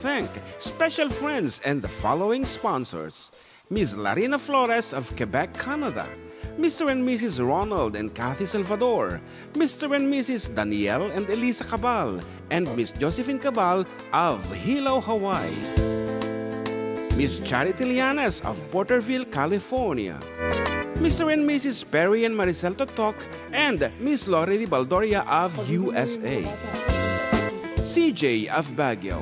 Thank special friends and the following sponsors: Ms. Larina Flores of Quebec, Canada, Mr. and Mrs. Ronald and Kathy Salvador, Mr. and Mrs. Danielle and Elisa Cabal, and Miss Josephine Cabal of Hilo, Hawaii, Miss Charity Lianas of Porterville, California, Mr. and Mrs. Perry and Maricel Totok, and Miss Lorely Baldoria of USA, CJ of Baguio,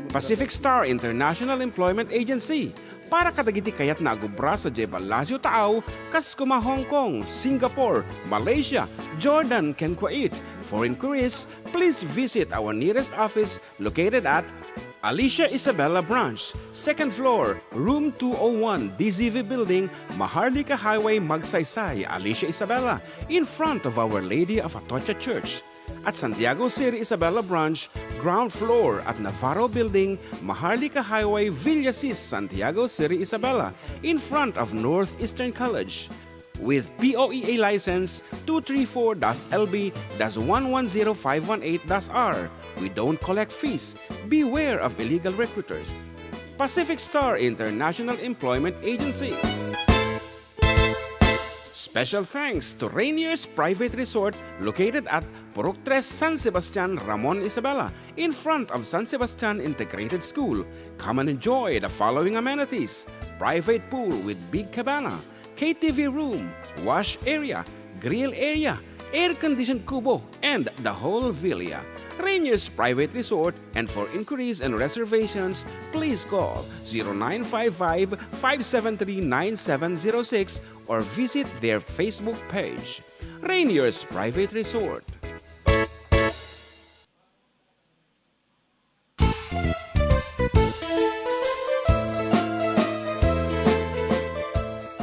Pacific Star International Employment Agency, para kadagiti kayat na agubra sa Jebal Lazio Tao, Kaskuma, Hong Kong, Singapore, Malaysia, Jordan, ken Kuwait. For inquiries, please visit our nearest office located at Alicia Isabella Branch, 2nd floor, room 201, DZV Building, Maharlika Highway, Magsaysay, Alicia Isabella, in front of Our Lady of Atocha Church. At Santiago City Isabela Branch, ground floor at Navarro Building, Maharlika Highway, Villasis, Santiago City Isabela, in front of Northeastern College. With POEA license 234-LB-110518-R, we don't collect fees. Beware of illegal recruiters. Pacific Star International Employment Agency. Special thanks to Rainier's Private Resort located at Purok 3, San Sebastian, Ramon, Isabela, in front of San Sebastian Integrated School. Come and enjoy the following amenities: private pool with big cabana, KTV room, wash area, grill area, air-conditioned kubo, and the whole villa. Rainier's Private Resort, and for inquiries and reservations, please call 0955-573-9706 or visit their Facebook page. Rainier's Private Resort.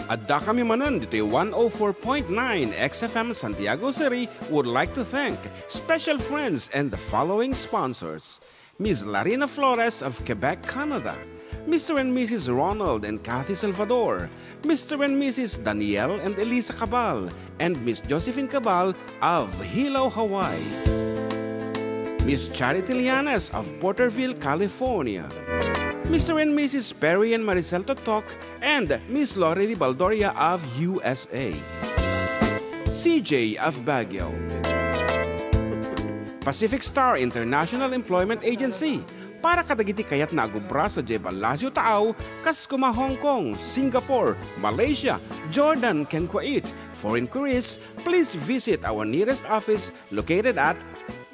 Adda kami Manen dito 104.9 XFM Santiago City would like to thank special friends and the following sponsors: Ms. Larina Flores of Quebec, Canada, Mr. and Mrs. Ronald and Kathy Salvador, Mr. and Mrs. Danielle and Elisa Cabal, and Miss Josephine Cabal of Hilo, Hawaii, Miss Charity Lianas of Porterville, California, Mr. and Mrs. Perry and Maricel Totok, and Miss Lorely Baldoria of USA, CJ of Baguio, Pacific Star International Employment Agency, para kadagiti kayat na agubra sa Jebal Lazio Tao, Kaskuma, Hong Kong, Singapore, Malaysia, Jordan, ken Kuwait. For inquiries, please visit our nearest office located at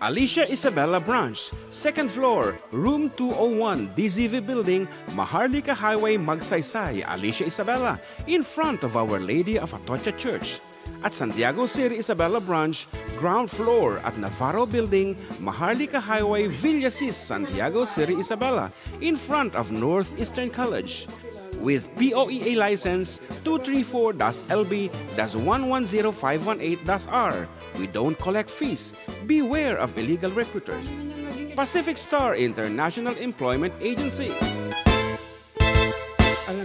Alicia Isabella Branch, 2nd floor, room 201, DZV Building, Maharlika Highway, Magsaysay, Alicia Isabella, in front of Our Lady of Atocha Church. At Santiago City Isabela Branch, ground floor at Navarro Building, Maharlika Highway, Villasis, Santiago City Isabela, in front of Northeastern College. With POEA license 234-LB-110518-R, we don't collect fees. Beware of illegal recruiters. Pacific Star International Employment Agency.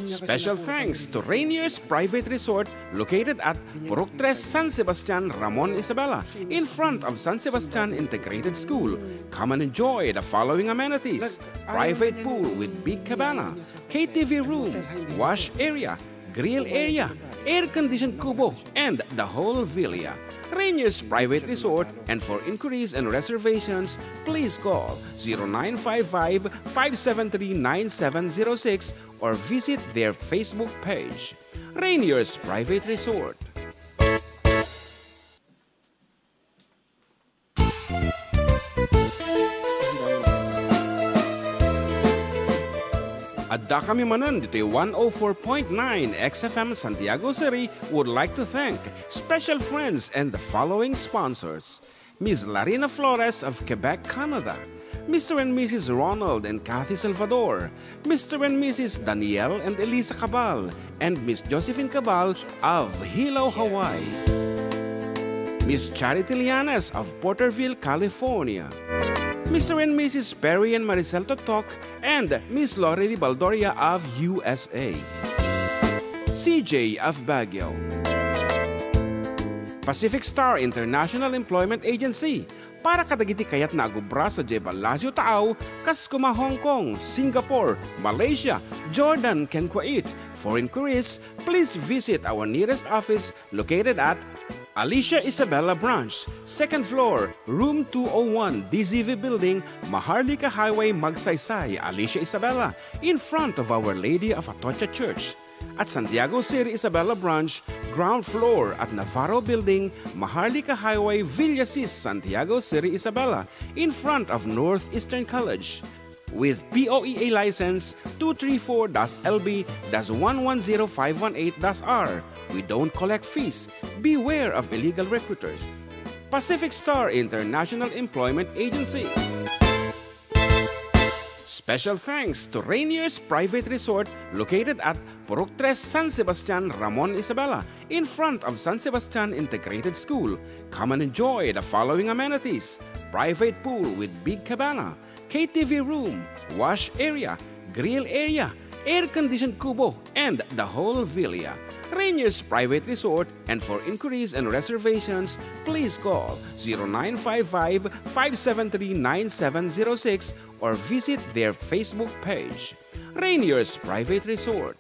Special thanks to Rainier's Private Resort located at Purok 3, San Sebastian, Ramon, Isabela, in front of San Sebastian Integrated School. Come and enjoy the following amenities: private pool with big cabana, KTV room, wash area, grill area, air-conditioned kubo, and the whole villa. Rainier's Private Resort, and for inquiries and reservations, please call 0955-573-9706 or visit their Facebook page. Rainier's Private Resort. Adda kami Manen dito 104.9 XFM Santiago City would like to thank special friends and the following sponsors: Ms. Larina Flores of Quebec, Canada, Mr. and Mrs. Ronald and Kathy Salvador, Mr. and Mrs. Danielle and Elisa Cabal, and Miss Josephine Cabal of Hilo, Hawaii, Miss Charity Lianas of Porterville, California, Mr. and Mrs. Perry and Maricel Totok, and Miss Lorely Baldoria of USA, CJ of Baguio, Pacific Star International Employment Agency, para kadagiti kayat na agubra sa Jebel Lasio Taaw, kas kuma Hong Kong, Singapore, Malaysia, Jordan, ken Kuwait. For inquiries, please visit our nearest office located at Alicia Isabella Branch, 2nd floor, room 201, DZV Building, Maharlika Highway, Magsaysay, Alicia Isabella, in front of Our Lady of Atocha Church. At Santiago City Isabella Branch, ground floor at Navarro Building, Maharlika Highway, Villasis, Santiago City Isabella, in front of Northeastern College. With POEA license 234-LB-110518-R. We don't collect fees. Beware of illegal recruiters. Pacific Star International Employment Agency. Special thanks to Rainier's Private Resort located at Purok 3 San Sebastian, Ramon Isabela, in front of San Sebastian Integrated School. Come and enjoy the following amenities: private pool with big cabana, KTV room, wash area, grill area, air-conditioned kubo, and the whole villa. Rainier's Private Resort, and for inquiries and reservations, please call 0955-573-9706 or visit their Facebook page. Rainier's Private Resort.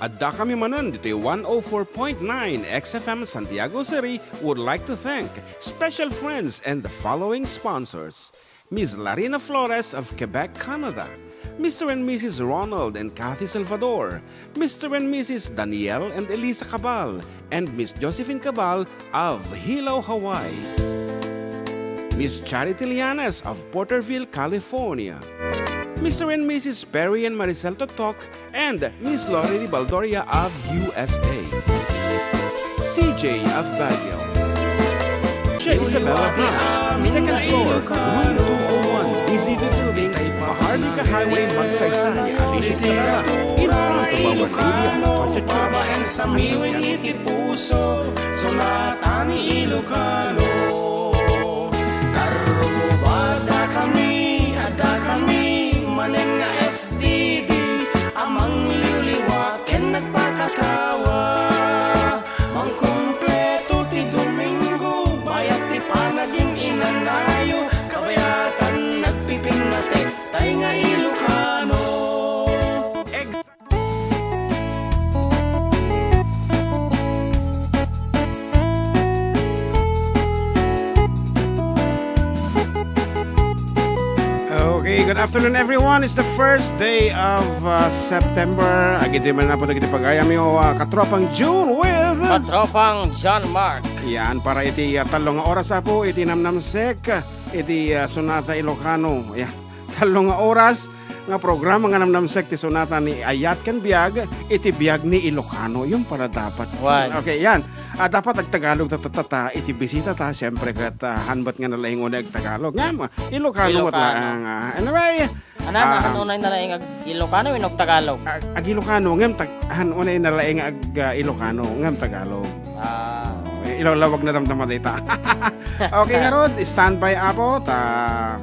Adda kami Manen dito 104.9 XFM Santiago City would like to thank special friends and the following sponsors: Ms. Larina Flores of Quebec, Canada, Mr. and Mrs. Ronald and Kathy Salvador, Mr. and Mrs. Danielle and Elisa Cabal, and Ms. Josephine Cabal of Hilo, Hawaii, Ms. Charity Lianes of Porterville, California, Mr. and Mrs. Perry and Maricel Totok, and Ms. Lori Baldoria of USA, CJ of Baguio, Isabella Branch, 2nd floor, room 201, DZV Building, Maharlika Highway, Magsaysay, Alicia Isabella, in front of Our Lady of Atocha Church. Sa miwing itipuso, sonata ni Ilocano. Karubada kami, Adda kami, Manen nga FDD, amang liwliwa, ken nagpakatawa. Mang kompleto ti Domingo, bayat ti panaging inanayo, kabayatan nagpipinate, tay nga Ilocano. Okay, good afternoon everyone. It's the first day of September. Agiti man na po nagiti pagayam yung katropang June with Katropang John Mark. yan, para iti talong nga oras po, iti namnamsek, iti Sonata Ilocano. Yeah, talong nga oras nga programa nga namnamsek ti Sonata ni Ayat ken biag, iti biag ni Ilocano. Yung para dapat. One. Okay, yan. Dapat ag Tagalog tatatata, iti bisita ta, siyempre kat hanbat nga nalaing unay ag Tagalog. Nga, Ilocano. Anyway, Hanunay na lang ag Ilocano, inog Tagalog. ag Ilocano, ngam unay nalaing ag Ilocano, ngam Tagalog. Ilawag na damdaman dita. Okay, Rod, standby apo ta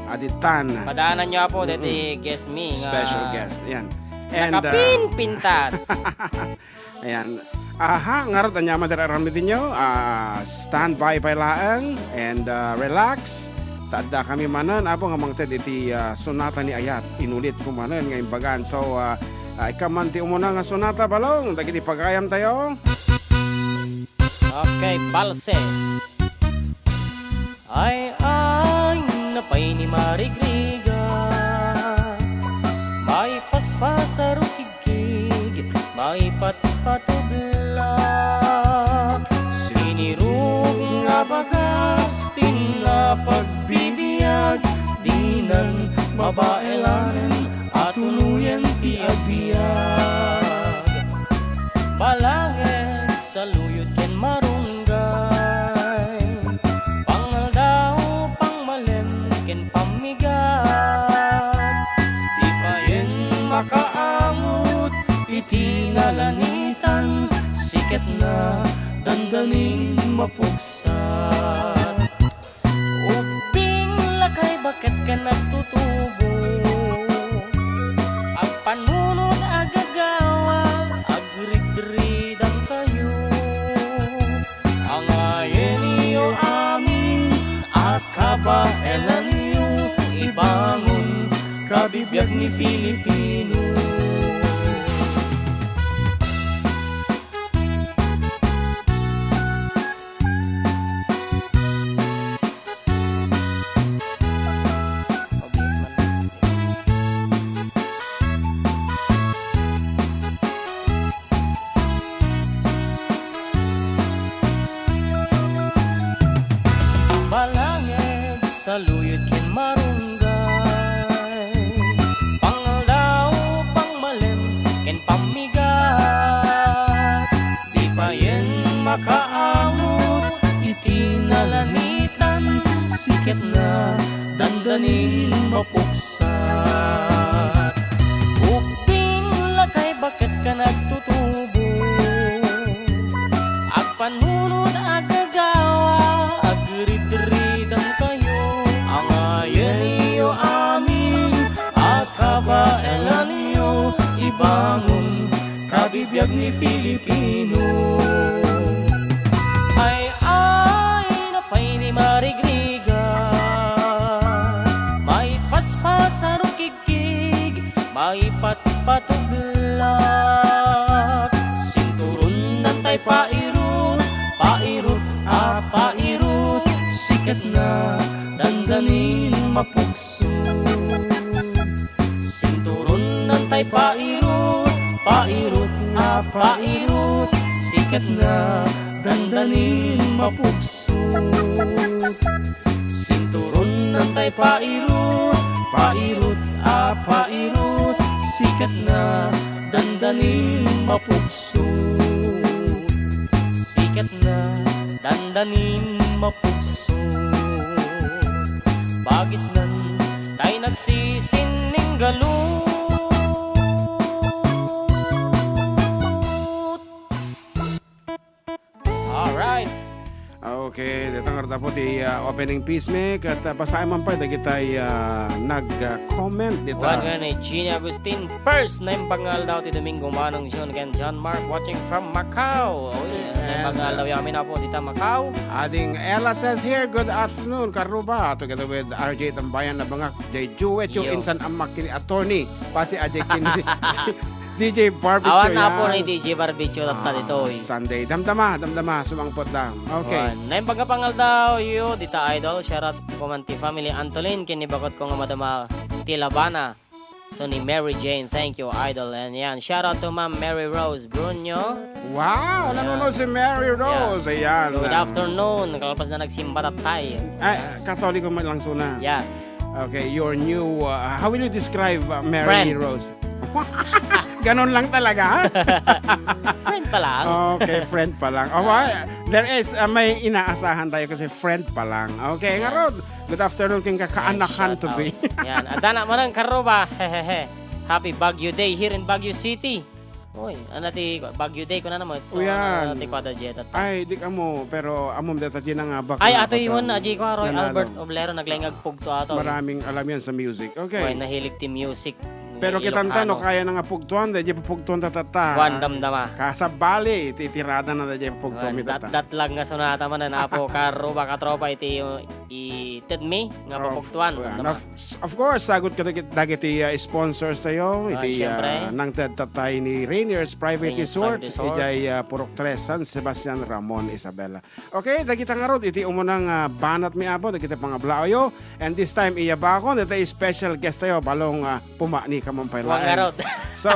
aditan. Padaanan nyo po, dati guest me. Special guest. Yan. And Nakapin-pintas. ayan. Nga Rod, anya madararamid din nyo. Standby pa laang and relax. Taadda kami manan apo nga mangted iti sonata ni Ayat. Inulit ko manan nga imbagan. So ikamanti umuna nga sonata balong. Dagiti pagayam tayo. Okay, balse. Ay, napay ni Marigriga, may paspasaro kigig, may patpatublak, sinirog nga bagas, tinapagbibiag, dinan mabailanan, at tuluyan ti agbiag. Balangin sa luyot ken marunggay, pangaldaw pangmalem ken pamigat, di pa yen makaamot iti nalanitan, siket na dandaning mapugsat. Ubing lakay bakit ka nagtutubo, ang panu Filipino. Mabilis man. Balanged sa luyot ken marunggay, pangaldaw pangmalem ken pamigat, di pa yen makaangot iti nalanitan, siket na dandanin mapuksat. Uping lakay bakit ka nagtutubo, agpanunod agagawa, agrid-ridan kayo, ang ayan iyo amin, at kabaelan niyo, ibangon kabibiyag ni Filipino. Ay napay ni marigriga, may paspas sa rukikig, may patpatuglak, sinturon ng tay pairut, pairut, sikat na dandanin mapugsud. Sinturon ng tay pairut, sikat na dandanin mapugsud. Sinturon ng tay pairut, sikat na dandanin mapugsud. Sikat na dandanin mapugsud. Bagis nan tay nagsisining galut. Alright. Okay, datang arta po di opening piece me kat pasaay man pa dagitay nag-comment dito. One nga ni Gina Agustin. First, na yung pangal daw ti Domingo Manong John again. John Mark watching from Macau. Oh, yeah. Na yung pangal daw yamin na po dito Macau. Ading Ella says here, good afternoon, Karuba, together with RJ Tambayan na bangak, Jay Jewet, yung Yo. insan amak kini attorney, pati Ajay kini DJ Barbecue. Awan na yan. po ni DJ Barbecue at dito. Sunday, damdama, sumangpot lang. Okay. Na yung pagkapangal daw, yo, dita idol, shout out po man ti family Antolin, kinibakot ko nga madama Tilabana. So ni Mary Jane, thank you idol. And yan, shout out to Ma'am Mary Rose Brunyo. Wow, nanonood si Mary Rose. Ayan. Good afternoon, nakalapas na nagsimba tatay. Ay, Katoliko man lang suna. Yes. Okay, your new, how will you describe Mary Friend. Rose? Ganon lang talaga, ha? Friend pa lang. Okay, friend pa lang. Oh, there is, may inaasahan tayo kasi friend pa lang. Okay, nga Rod. Good afternoon king kakaanakan to be. Yan, Adda na man ang karuba. Hehehe. Happy Baguio Day here in Baguio City. Uy, ti Baguio Day ko na naman. So, Uyan. ti Quadra Jet. Ay, di ka mo, pero amom data din nga bak. Ay, ato yun, aji ko, Roy Nanalo. Albert Oblero, naglengag pugto ato. Maraming alam yan sa music. Uy, Okay. nahilig ti music. Pero kitanta no Ilocano. kaya na nga pugtuan, dahil pugtuan tatata. Wan damdama. Kasabali, titirada na dahil pugtuan mi tata. Dat lang nga sunata man na po karuba katropa iti ited me nga papugtuan. Of, of course, sagot ka dagit sponsors tayo. Iti syempre. nang tatay ni Rainier's Private Rainier's Resort. Private Resort. Ijay Purok 3, San Sebastian, Ramon, Isabela. Okay, dagita nga rod. Iti umunang banat mi abo. Dagita pang ablayo. And this time, iya ba ako? Dito special guest tayo. Balong pumani ka man pala. Wang garot. So,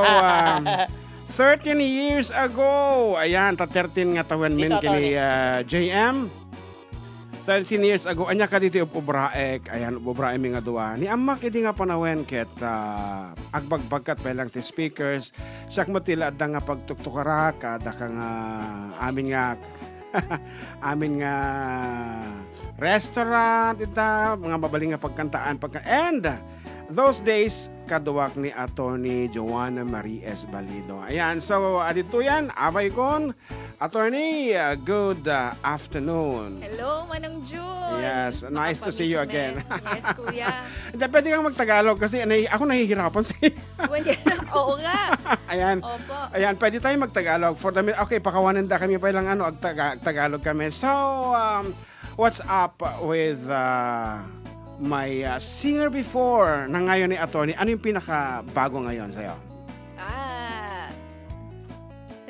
13 years ago, ayan, 13 nga tawen min Dito, kini JM. 13 years ago, anya ka dito ubraek, ayan, ubraek mi nga duwa. Ni amak idi nga panawen ket agbagpagkat pelang ti speakers, siyak mo tila adda nga pagtuktukara, kada ka nga amin nga amin nga restaurant, ita, mga mabaling nga pagkantaan, and those days, kaduwak ni Attorney Joanna Marie S. Balido. Ayan, so adito yan, abay kon. Attorney, good afternoon. Hello, Manang June. Yes, nice to see you again. Yes, kuya. Hindi, pwede kang magtagalog kasi ako nahihirapan sa iyo. Oo nga. Ayan. Opo. Ayan, pwede tayo magtagalog. Okay, pakawanan da kami pa lang Tagalog kami. So, what's up with may singer before na ngayon ni attorney. Ano yung pinaka-bago ngayon sa'yo?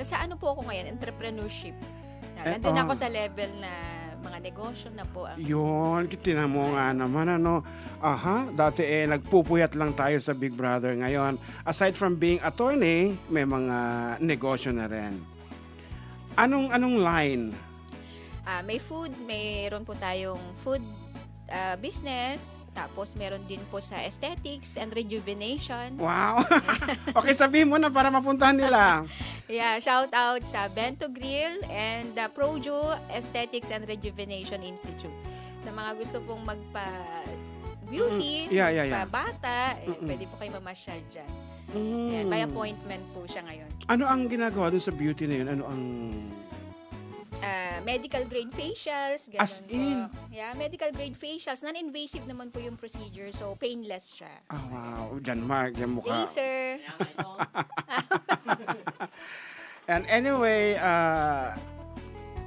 Sa ano po ako ngayon? Entrepreneurship. Eto. Nandun ako sa level na mga negosyo na po. Yun, tinan mo nga naman, ano. Dati nagpupuyat lang tayo sa Big Brother. Ngayon, aside from being attorney, may mga negosyo na rin. Anong line? May food, mayroon po tayong food business. Tapos meron din po sa aesthetics and rejuvenation. Wow! Okay, sabihin mo na para mapuntahan nila. Yeah, shout out sa Bento Grill and Projo Aesthetics and Rejuvenation Institute. Sa mga gusto pong magpa-beauty, bata, pwede po kayo mamasyal dyan. Yan, by appointment po siya ngayon. Ano ang ginagawa dun sa beauty na yun? Ano ang... medical grade facials, ganun As in? po. Yeah, medical grade facials. Non-invasive naman po yung procedure, so painless siya. Wow, Jan Mark, yung mukha. Laser. And anyway,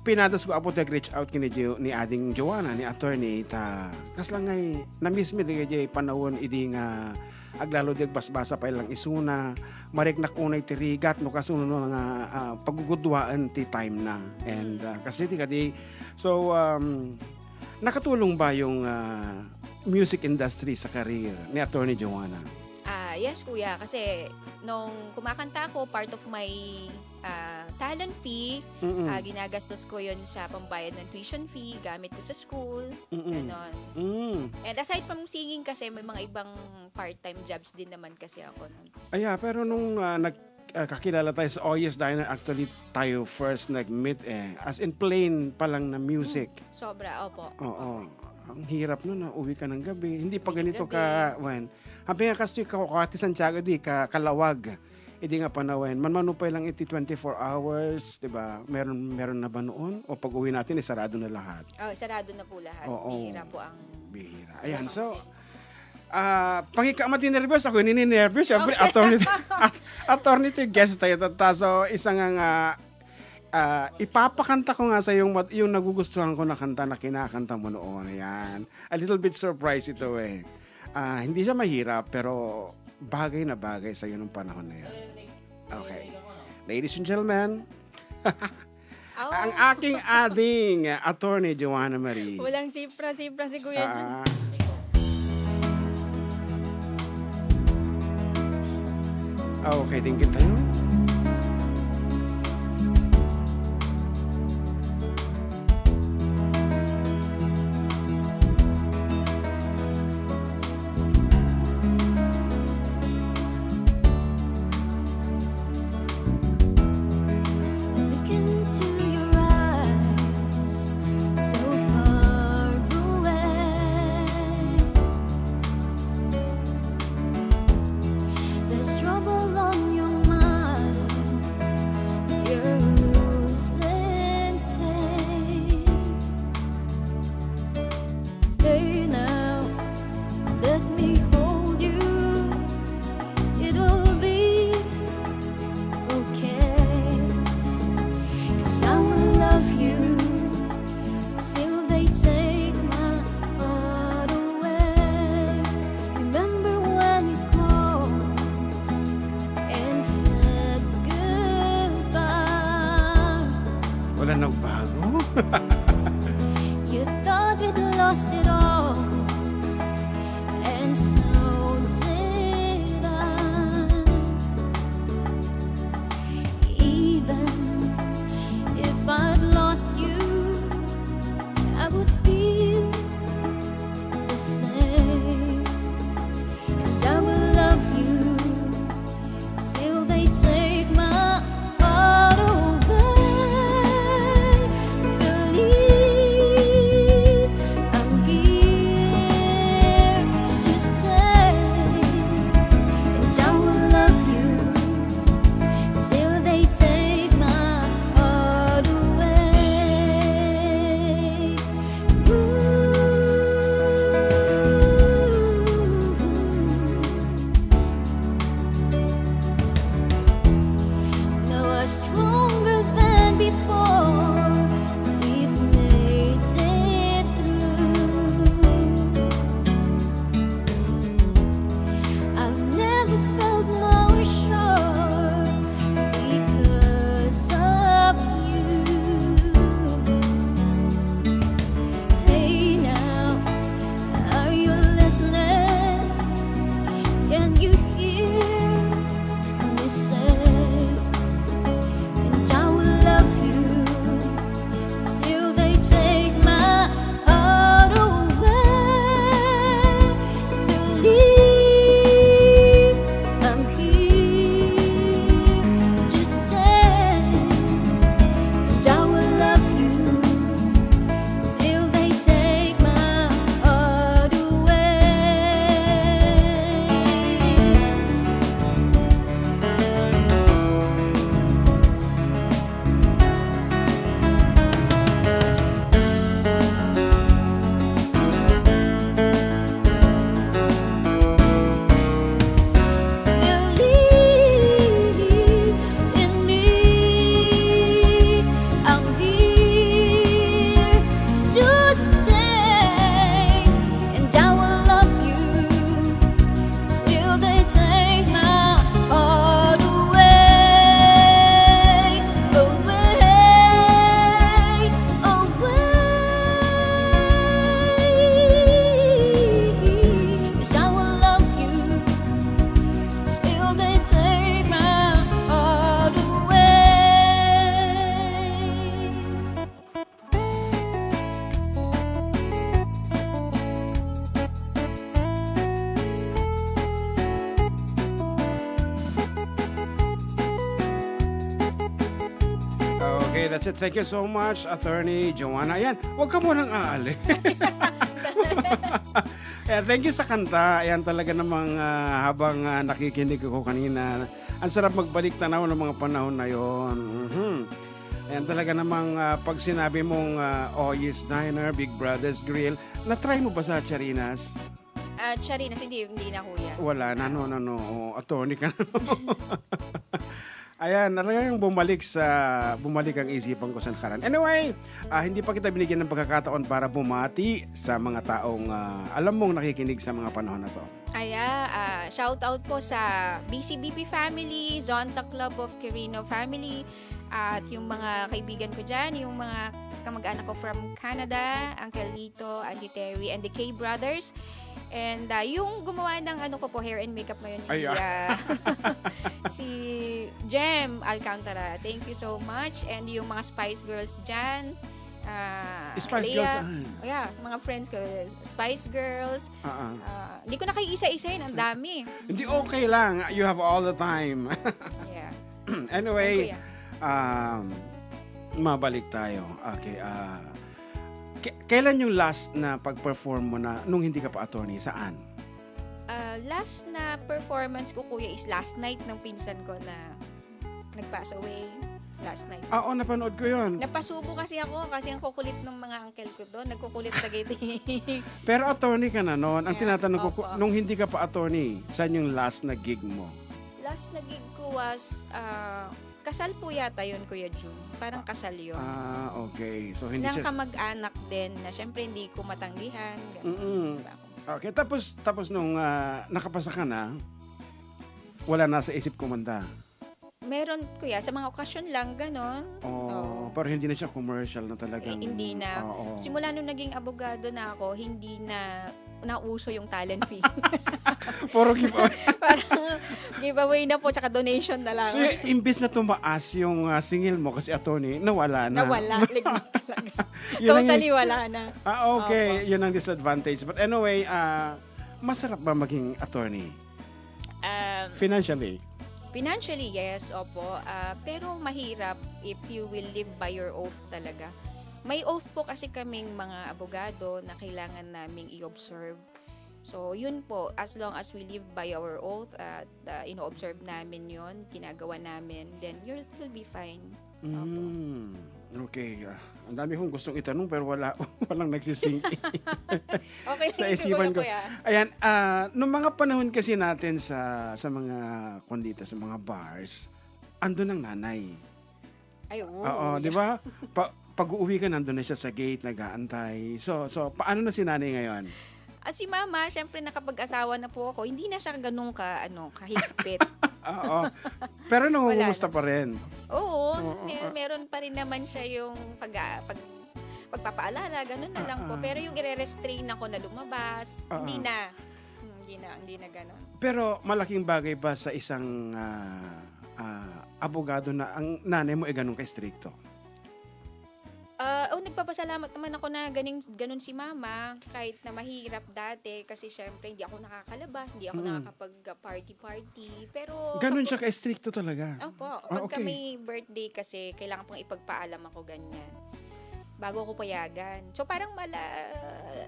pinadas ko apo reach out kini ni ading Joanna, ni attorney, kas lang ngay, na-miss mi di panahon, idi nga, aglalo di basbasa pa ilang isuna, mariknak unay tirigat, no kasuno nga pagugudwaan ti time na. And kasi di kadi, so, nakatulong ba yung music industry sa career ni attorney Joanna? Yes, kuya. Kasi nung kumakanta ako, part of my talent fee, ginagastos ko yun sa pambayad ng tuition fee, gamit ko sa school, ganon. And aside from singing kasi, may mga ibang part-time jobs din naman kasi ako. Pero nung kakilala tayo sa Oyes Diner, actually tayo first nag-meet as in plain pa lang na music. Sobra, opo. Oo. Ang hirap nun, uwi ka ng gabi. Hindi pa Uwi ganito gabi. Habi nga kasi kakati Santiago di, kalawag. Hindi nga panawen. Manmano pa lang iti 24 hours, di ba? Meron na ba noon? O pag uwi natin, sarado na lahat. Sarado na po lahat. Oo. Bihira po ang... Bihira. Ayan, so... pangika nervous ako, nini-nervous. Siyempre, attorney to guest tayo. So, isang nga... ipapakanta ko nga sa yung nagugustuhan ko na kanta na kinakanta mo noon. Ayan. A little bit surprise ito eh. Hindi siya mahirap pero bagay na bagay sa iyo nung panahon na yan. Okay. Ladies and gentlemen, ang aking ading attorney Joanna Marie. Walang sipra-sipra si Kuya Jun. Okay, tingin tayo. Nagbago? You thought we'd lost it all, and so did I. Even if I'd lost you, I would feel the same. 'Cause I will love you till they take my heart away. Believe I'm here. Okay, that's it. Thank you so much, Attorney Joanna. Ayan, huwag ka munang aalis. Ayan, thank you sa kanta. Ayan, talaga namang habang nakikinig ako kanina, ang sarap magbalik tanaw ng mga panahon na yon. Ayan, talaga namang pag sinabi mong Oyes Diner, Big Brothers Grill, na-try mo ba sa Charinas? Charinas, hindi na kuya. Wala na, no. Attorney ka na. Ayan, talagang bumalik ang isipan ko sa nakaraan. Anyway, hindi pa kita binigyan ng pagkakataon para bumati sa mga taong alam mong nakikinig sa mga panahon na to. Shout out po sa BCBP family, Zonta Club of Quirino family, at yung mga kaibigan ko dyan, yung mga kamag-anak ko from Canada, Uncle Lito, Auntie Terry, and the K Brothers. And yung gumawa ng hair and makeup ngayon si Jem Alcantara. Thank you so much. And yung mga Spice Girls dyan. Spice Leah, Girls saan? Yeah, mga friends ko. Spice Girls. Hindi ko na kayo isa-isahin. Ang dami. Hindi okay lang. You have all the time. Yeah. Anyway, mabalik tayo. Okay, kailan yung last na pag-perform mo na nung hindi ka pa attorney? Saan? Last na performance ko, kuya, is last night ng pinsan ko na nag-pass away. Last night. Oo, napanood ko yun. Napasubo kasi ako kasi ang kukulit ng mga uncle ko doon. Nagkukulit tagayti. Pero attorney ka na noon. Ang tinatanong ko, Opo. nung hindi ka pa attorney, saan yung last na gig mo? Last na gig ko was kasal po yata yun, Kuya June. Parang kasal yun. Okay. So hindi Nang siya... kamag-anak din na syempre hindi ko matanggihan. Mm-mm. Diba? Okay, tapos nung nakapasa ka na, wala na sa isip kumanta. Meron, kuya, sa mga okasyon lang, ganon. Pero hindi na siya commercial na talagang... Hindi na. Oo. Simula nung naging abogado na ako, hindi na nauso yung talent fee. Puro giveaway. Parang giveaway na po, tsaka donation na lang. So, imbis na tumaas yung singil mo kasi attorney, nawala na. Nawala. Ligman talaga. Yun ang- Totally wala na. Okay. Opo. Yun ang disadvantage. But anyway, masarap ba maging attorney? Financially? Financially, yes, opo. Pero mahirap if you will live by your oath talaga. May oath po kasi kaming mga abogado na kailangan naming i-observe. So, yun po, as long as we live by our oath at ino-observe namin yun, ginagawa namin, then you'll be fine. Okay. Ang dami kong gustong itanong pero walang nagsising. Okay, Sa isipan ko. Ayan, nung mga panahon kasi natin sa mga kondita, sa mga bars, andun ang nanay. Ay, oo. Oo, di ba? Pag-uwi ka, nandun na siya sa gate, nag-aantay. So, paano na si nanay ngayon? Si mama, syempre nakapag-asawa na po ako, hindi na siya ganun kahigpit. Oo. Pero nangungumusta pa rin. Oo, meron pa rin naman siya yung pagpapaalala, ganun na lang po. Pero yung i-restrain ako na lumabas, hindi na ganun. Pero malaking bagay ba sa isang abogado na ang nanay mo ay ganun ka-stricto? Nagpapasalamat naman ako na ganun si mama, kahit na mahirap dati kasi syempre hindi ako nakakalabas, hindi ako nakakapag-party-party. Pero Ganun siya ka-stricto talaga? Opo, pagka okay. may birthday kasi kailangan pang ipagpaalam ako ganyan bago ko payagan. So parang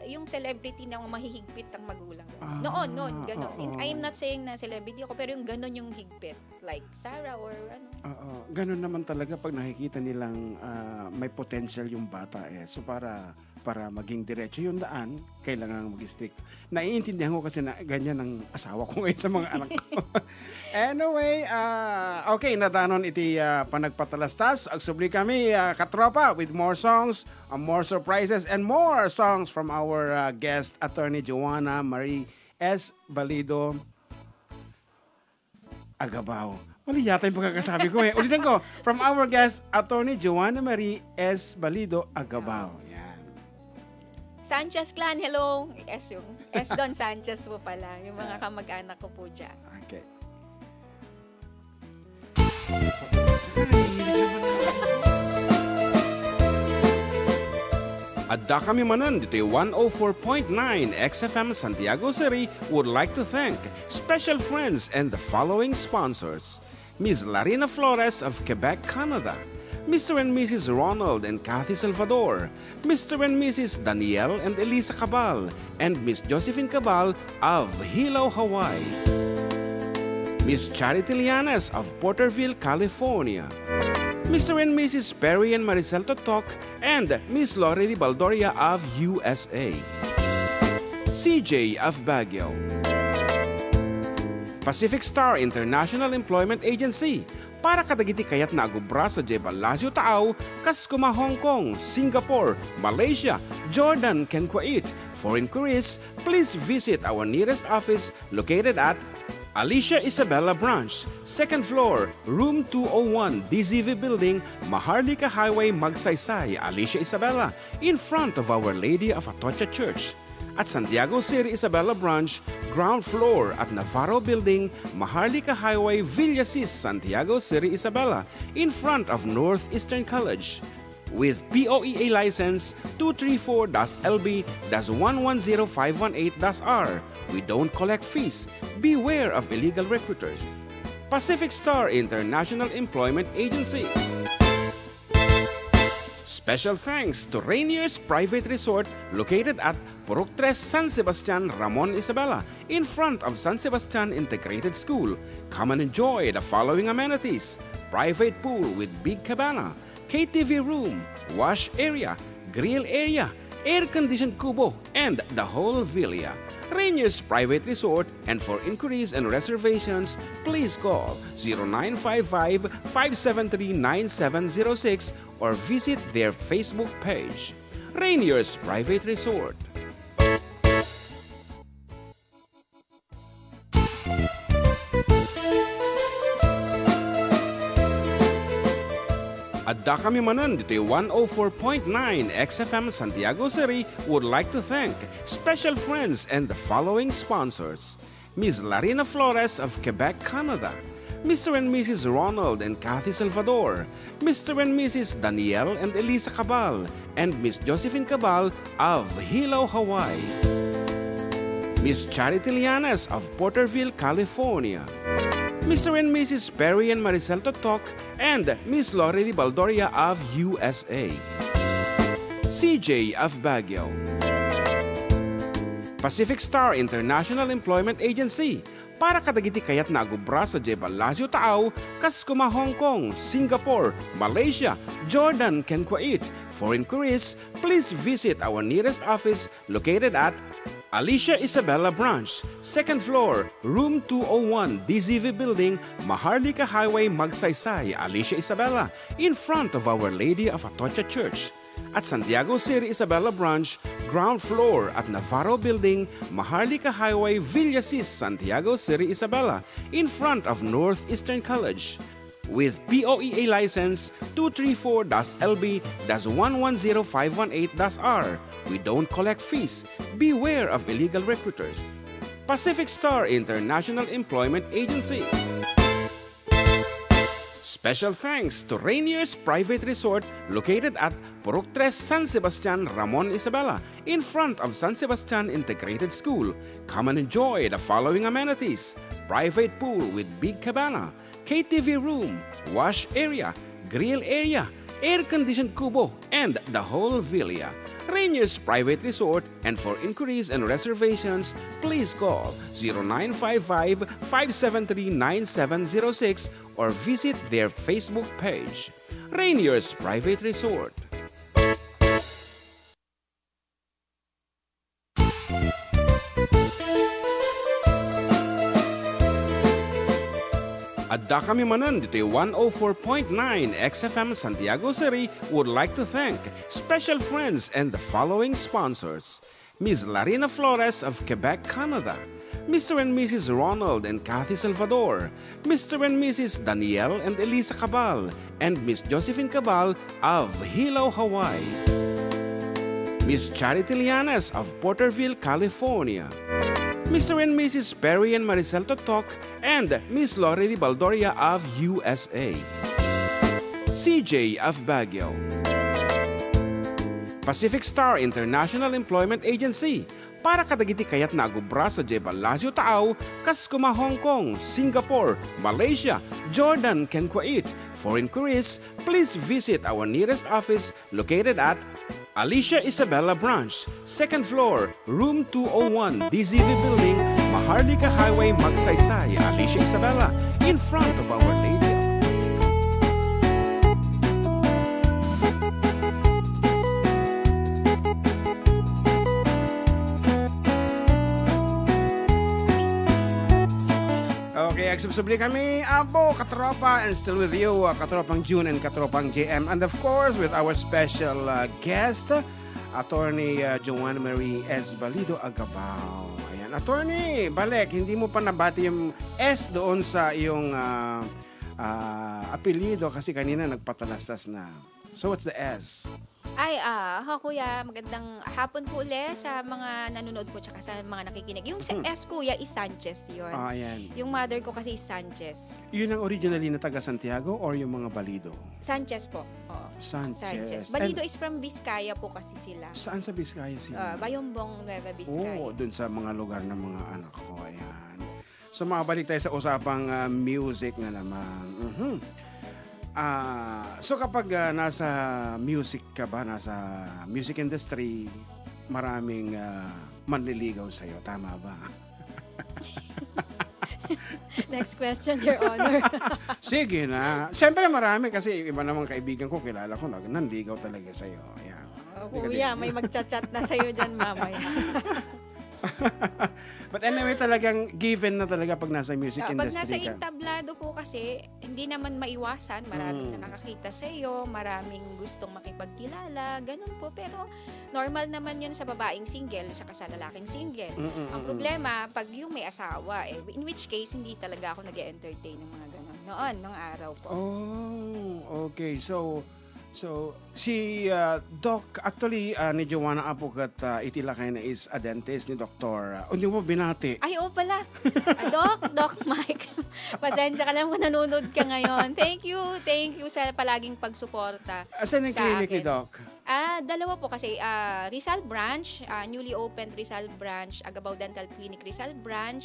yung celebrity na mahihigpit ang magulang. Noon, ganun. I am not saying na celebrity ako, pero yung ganun yung higpit. Like Sarah or ano. Ganun naman talaga pag nakikita nilang may potential yung bata eh. So para maging diretso yung daan, kailangan mag-strict. Naiintindihan ko kasi na ganyan ang asawa ko ngayon sa mga anak ko. Anyway, okay, nadanon iti panagpatalastas. Agsubli kami, katropa, with more songs, more surprises, and more songs from our guest, Attorney Joanna Marie S. Balido Agabao. Mali yata yung pagkakasabi ko eh. Ulitin ko, from our guest, Attorney Joanna Marie S. Balido Agabao. Yan. Sanchez Clan, hello. Yung S. Don Sanchez po pala. Yung mga kamag-anak ko po dyan. Okay. Adda kami Manen, dito yung 104.9 XFM Santiago City would like to thank special friends and the following sponsors. Ms. Larina Flores of Quebec, Canada. Mr. and Mrs. Ronald and Kathy Salvador, Mr. and Mrs. Danielle and Elisa Cabal, and Miss Josephine Cabal of Hilo, Hawaii. Miss Charity Lianas of Porterville, California. Mr. and Mrs. Perry and Maricel Totok, and Miss Lorely Baldoria of USA. CJ of Baguio. Pacific Star International Employment Agency, para kadagiti kayat na agubra sa Jebel Lazio Taaw, kas kuma Hong Kong, Singapore, Malaysia, Jordan, ken Kuwait. For inquiries, please visit our nearest office located at Alicia Isabella Branch, 2nd floor, room 201, DZV Building, Maharlika Highway, Magsaysay, Alicia Isabella, in front of Our Lady of Atocha Church. At Santiago City Isabella Branch, ground floor at Navarro Building, Maharlika Highway, Villasis, Santiago City Isabella, in front of Northeastern College. With POEA license 234-LB-110518-R. We don't collect fees. Beware of illegal recruiters. Pacific Star International Employment Agency. Special thanks to Rainier's Private Resort located at Purok 3, San Sebastian, Ramon Isabela, in front of San Sebastian Integrated School. Come and enjoy the following amenities: private pool with big cabana, KTV room, wash area, grill area, air-conditioned kubo, and the whole villa. Rainier's Private Resort, and for inquiries and reservations, please call 0955-573-9706 or visit their Facebook page. Rainier's Private Resort. Adda kami Manen dito 104.9 XFM Santiago City would like to thank special friends and the following sponsors: Ms. Larina Flores of Quebec, Canada, Mr. and Mrs. Ronald and Kathy Salvador, Mr. and Mrs. Danielle and Elisa Cabal, and Miss Josephine Cabal of Hilo, Hawaii, Miss Charity Lianas of Porterville, California, Mr. and Mrs. Perry and Maricel Totok, and Miss Lorely Baldoria of USA. CJ of Baguio. Pacific Star International Employment Agency, para kadagiti kayat na agubra sa Jebel Lazio Taaw, kas kuma Hong Kong, Singapore, Malaysia, Jordan, ken Kuwait. For inquiries, please visit our nearest office located at Alicia Isabella Branch, 2nd floor, room 201, DZV Building, Maharlika Highway, Magsaysay, Alicia Isabella, in front of Our Lady of Atocha Church. At Santiago City Isabella Branch, ground floor at Navarro Building, Maharlika Highway, Villasis, Santiago City Isabella, in front of Northeastern College. With POEA license 234-LB-110518-R. We don't collect fees. Beware of illegal recruiters. Pacific Star International Employment Agency. Special thanks to Rainier's Private Resort located at Purok 3, San Sebastian, Ramon Isabela, in front of San Sebastian Integrated School. Come and enjoy the following amenities: private pool with big cabana, KTV room, wash area, grill area, air-conditioned kubo, and the whole villa. Rainier's Private Resort, and for inquiries and reservations, please call 0955-573-9706 or visit their Facebook page. Rainier's Private Resort. Adda kami Manen dito 104.9 XFM Santiago City would like to thank special friends and the following sponsors: Ms. Larina Flores of Quebec, Canada, Mr. and Mrs. Ronald and Kathy Salvador, Mr. and Mrs. Danielle and Elisa Cabal, and Miss Josephine Cabal of Hilo, Hawaii, Miss Charity Lianas of Porterville, California, Mr. and Mrs. Perry and Maricel Totok, and Miss Lorely Baldoria of USA. CJ of Baguio. Pacific Star International Employment Agency, para kadagiti kayat na agubra sa Jebel Lazio Taaw, kas kuma Hong Kong, Singapore, Malaysia, Jordan, ken Kuwait. For inquiries, please visit our nearest office located at Alicia Isabella Branch, 2nd floor, room 201, DZV Building, Maharlika Highway, Magsaysay, Alicia Isabella, in front of Our Lady. Okay, agsubsubli kami, Abo, Katropa, and still with you, Katropang June and Katropang JM. And of course, with our special guest, Attorney Joanna Marie S. Balido Agabao. Ayan, Attorney, balik, hindi mo pa nabati yung S doon sa iyong apelyido kasi kanina nagpatalastas na. So, what's the S? Ay, kuya, magandang hapon po ulit sa mga nanonood po tsaka sa mga nakikinig. Yung sa S, kuya, is Sanchez yun. Ayan. Yung mother ko kasi is Sanchez. Yun ang originally na taga Santiago or yung mga Balido? Sanchez po. Oo. Sanchez. Balido is from Vizcaya po kasi sila. Saan sa Vizcaya sila? Bayombong, Nueva Vizcaya. Oo, dun sa mga lugar ng mga anak ko. Ayan. So, makabalik tayo sa usapang music na naman. So kapag nasa music ka ba, nasa music industry, maraming manliligaw sa'yo. Tama ba? Next question, Your Honor. Sige na. Siyempre marami kasi iba namang kaibigan ko, kilala ko, nanligaw talaga sa'yo. Ayan. Kuya, may magchat-chat na sa'yo dyan mamaya. But anyway, talagang given na talaga pag nasa music Pag industry nasa ka. entablado po kasi, hindi naman maiwasan. Maraming nakakakita sa iyo, maraming gustong makipagkilala, ganun po. Pero normal naman yun sa babaeng single, saka sa lalaking single. Ang problema, pag yung may asawa, in which case, hindi talaga ako nag-entertain ng mga ganun. Noon, mga araw po. Oh, okay. So si Doc, actually, ni Joanna Apukat itilakay na is a dentist ni Doktor. Hindi mo binati. Ay, oo pala. Doc Mike. Pasensya ka lang kung nanonood ka ngayon. Thank you sa palaging pagsuporta. Asan ang sa clinic ni akin. Doc? Dalawa po kasi. Rizal Branch, newly opened Rizal Branch, Agabao Dental Clinic Rizal Branch,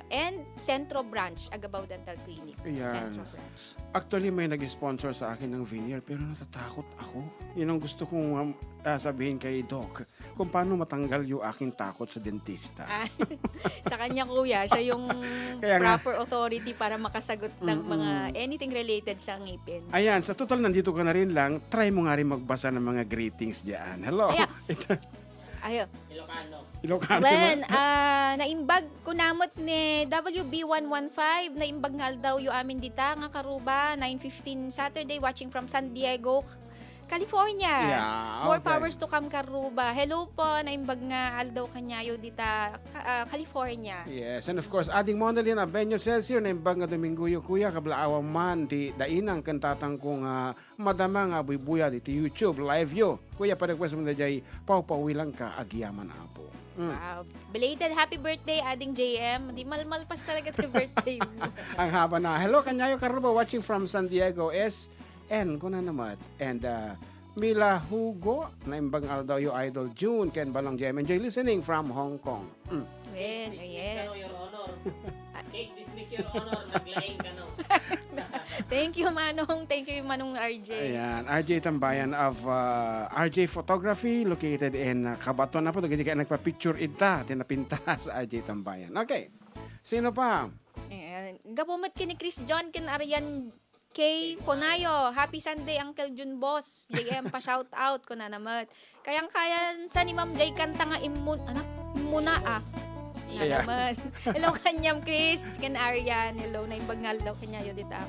and Centro Branch, Agabao Dental Clinic. Ayan. Centro Branch. Actually, may nag-sponsor sa akin ng veneer pero natatakot ako. Yun ang gusto kong sabihin kay Doc. Kung paano matanggal yung aking takot sa dentista. Sa kanya, kuya, siya yung Kaya nga. proper authority para makasagot ng mga anything related sa ngipin. Ayan, sa total nandito ka na rin lang, try mo nga rin magbasa ng mga greetings diyan. Hello. Ayo. Ilocano. Well, naimbag ko namot ni WB115, naimbag nga daw yung amin dita, nga karuba, 9:15 Saturday, watching from San Diego, California. Yeah, More okay. powers to come, karuba. Hello po, naimbag nga aldaw kanyayo dita, California. Yes, and of course, ading Monalyn Abenyo says here, naimbag nga Dominguyo, kuya, kablaawang man, di dainang kantatang kong madama nga buibuya di YouTube, live yo. Kuya, pa-request mo na jay, paupawilang ka, agyaman apo. Wow. Belated happy birthday, ading JM. Di malmalpas talaga sa birthday mo. Ang haba na. Hello, kanyayo karuba, watching from San Diego, SN, ko na naman. And Mila Hugo, naimbag nga daw yung idol June, Ken Balang JM, enjoy listening from Hong Kong. Well, yes. Your Honor. Case dismiss, Your Honor. Naglaing ka, no? Thank you, Manong. Thank you, Manong RJ. Ayan, RJ Tambayan of RJ Photography located in Cabaton na po. Hindi ka nagpa-picture ita, tinapinta sa RJ Tambayan. Okay, sino pa? Ayan. Gapumat kini Chris John, kin Arian K. Ponayo. Happy Sunday, Uncle Jun Boss. JM pa shout out ko na naman. Kayang-kaya sa ni Ma'am Jay kanta nga imuna Yeah. naman. Hello kanyam Chris, kin Arian. Hello na imbagnal daw kanya yo dita.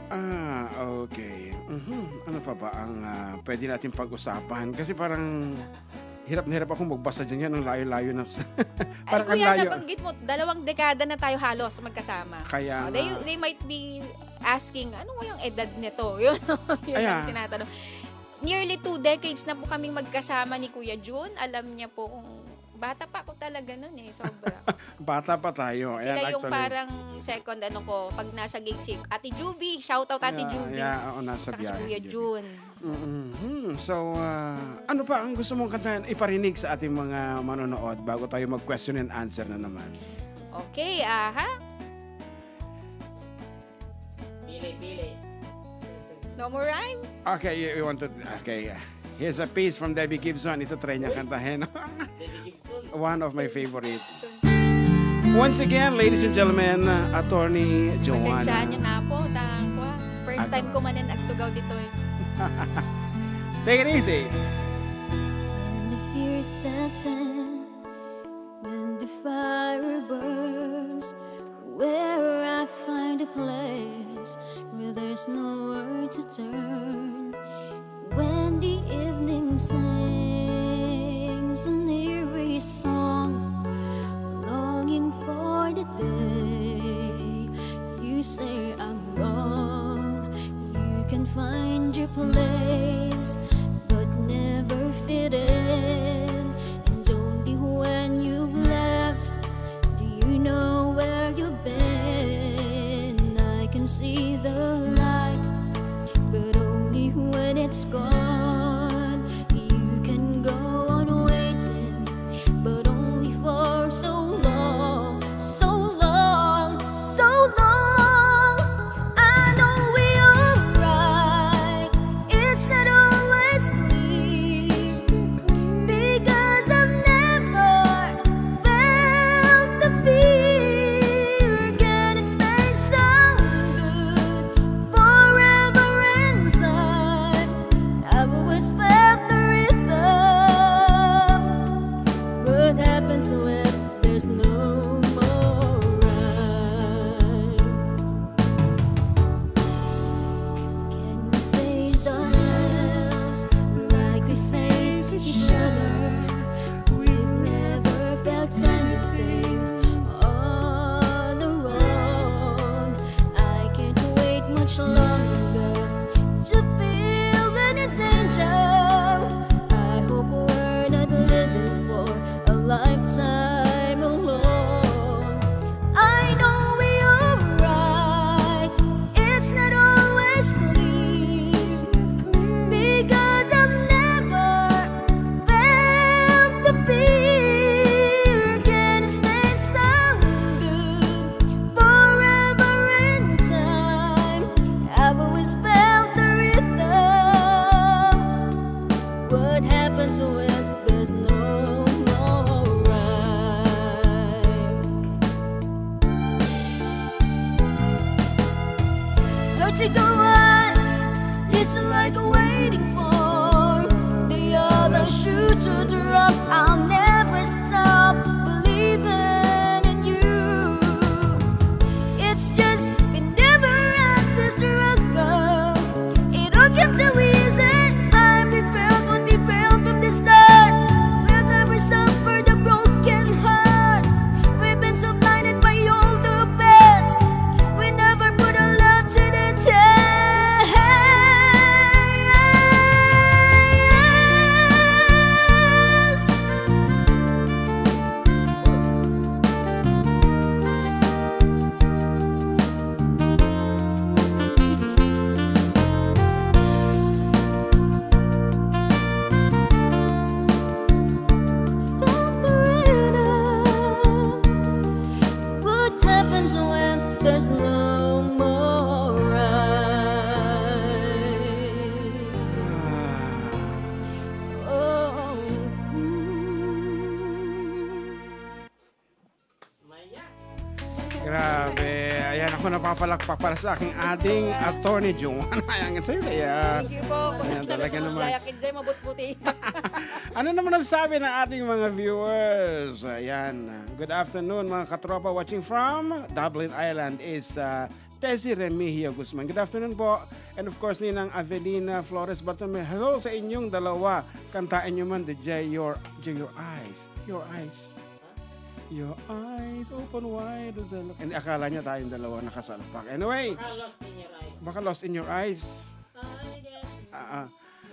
Okay. Ano pa ba ang pwede natin pag-usapan? Kasi parang hirap na hirap akong magbasa dyan yan ng layo-layo na. Ay, Parang ang kuya, layo. nabanggit mo, 2 dekada na tayo halos magkasama. Kaya They might be asking, ano mo yung edad nito? Yun Ayan. ang tinatanong. Nearly 2 decades na po kaming magkasama ni Kuya June. Alam niya po kung bata pa ako talaga nun sobra. Bata pa tayo. Sila Ayan, yung actually. parang second ko, pag nasa gate si Ate Juby, shout out Ate Juby. Yeah, nasa Saka si biyahe. Kuya si Juby. June. So, ano pa ang gusto mong kantahan? Iparinig sa ating mga manonood bago tayo mag-question and answer na naman. Okay, Pili. No more rhyme? Okay, you want to... Okay, here's a piece from Debbie Gibson. Ito try niya kantahin. One of my favorites. Once again, ladies and gentlemen, Attorney Pasensyahan Joanna. niyo na po. First time ko man agtugaw dito eh. Take it easy. When the fear sets in, when the fire burns, where I find a place where there's nowhere to turn. When the evening sings an eerie song, longing for the day, you say I'm wrong. You can find your place, but never fit in. And only when you've left do you know where you've been. I can see the light, but only when it's gone. You can go on waiting, but only for so long, so long, so long. I know we are right. It's not always clear, because I've never felt the fear. Can it stay so good forever in time? I've always felt the rhythm. What happens when there's no more rhyme? Can we face ourselves like we face each other? We've never felt anything on the wrong. I can't wait much longer to feel any danger. I hope we're not living for a lifetime alone. I know we are right. It's not always clear, because I've never felt the fear. Can it stay so good forever in time? I've always felt the rhythm. What happens when there's no more rhyme? Hurt to go on, it's like waiting for the other shoe to drop. I'll never stop believing in you. It's just it never ends to struggle. It all came too easy. We felt what we felt from the start. We'll never suffer the broken heart. We've been so blinded by all the best. We never put our love to the test. Felt the rhythm. What happens when there's no more rhyme? Oh, Grabe. Ayan, ako napapalakpak para sa aking ating Attorney Joanna. Ayan, saya. Thank you po. Ayan, talaga naman. Layakin dyan, mabut-buti. Ano naman ang sabi ng ating mga viewers? Ayan. Good afternoon mga katropa watching from Dublin, Ireland is Tessie Remigio Guzman. Good afternoon po. And of course, Ninang Avelina Flores Bartolome. Hello sa inyong dalawa. Kantain nyo man, DJ, your eyes. Your eyes. Your eyes open wide as I look. And akala niya tayong dalawa nakasalpak. Anyway, Lost in your eyes. baka lost in your eyes.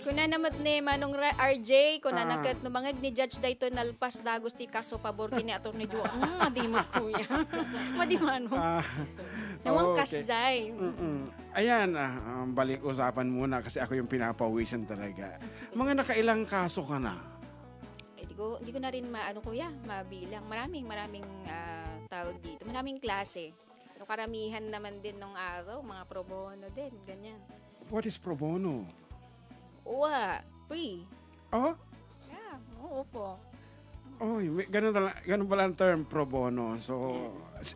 Kuna namat ni Manong RJ, kuna nakat no mga ni Judge dayto nalpas dagos ti kaso pabor kini Attorney Jo. Madimag kuya. Madimano. Nawang kasjay. Ayan, balik usapan muna kasi ako yung pinapawisan talaga. Mga nakailang kaso ka na? Di ko na rin kuya, mabilang. Maraming tawag dito. Maraming klase. Pero karamihan naman din nung araw, mga pro bono din, ganyan. What is pro bono? Free. Oh? Yeah, oo po. Oh, ganun pala ang term pro bono. So,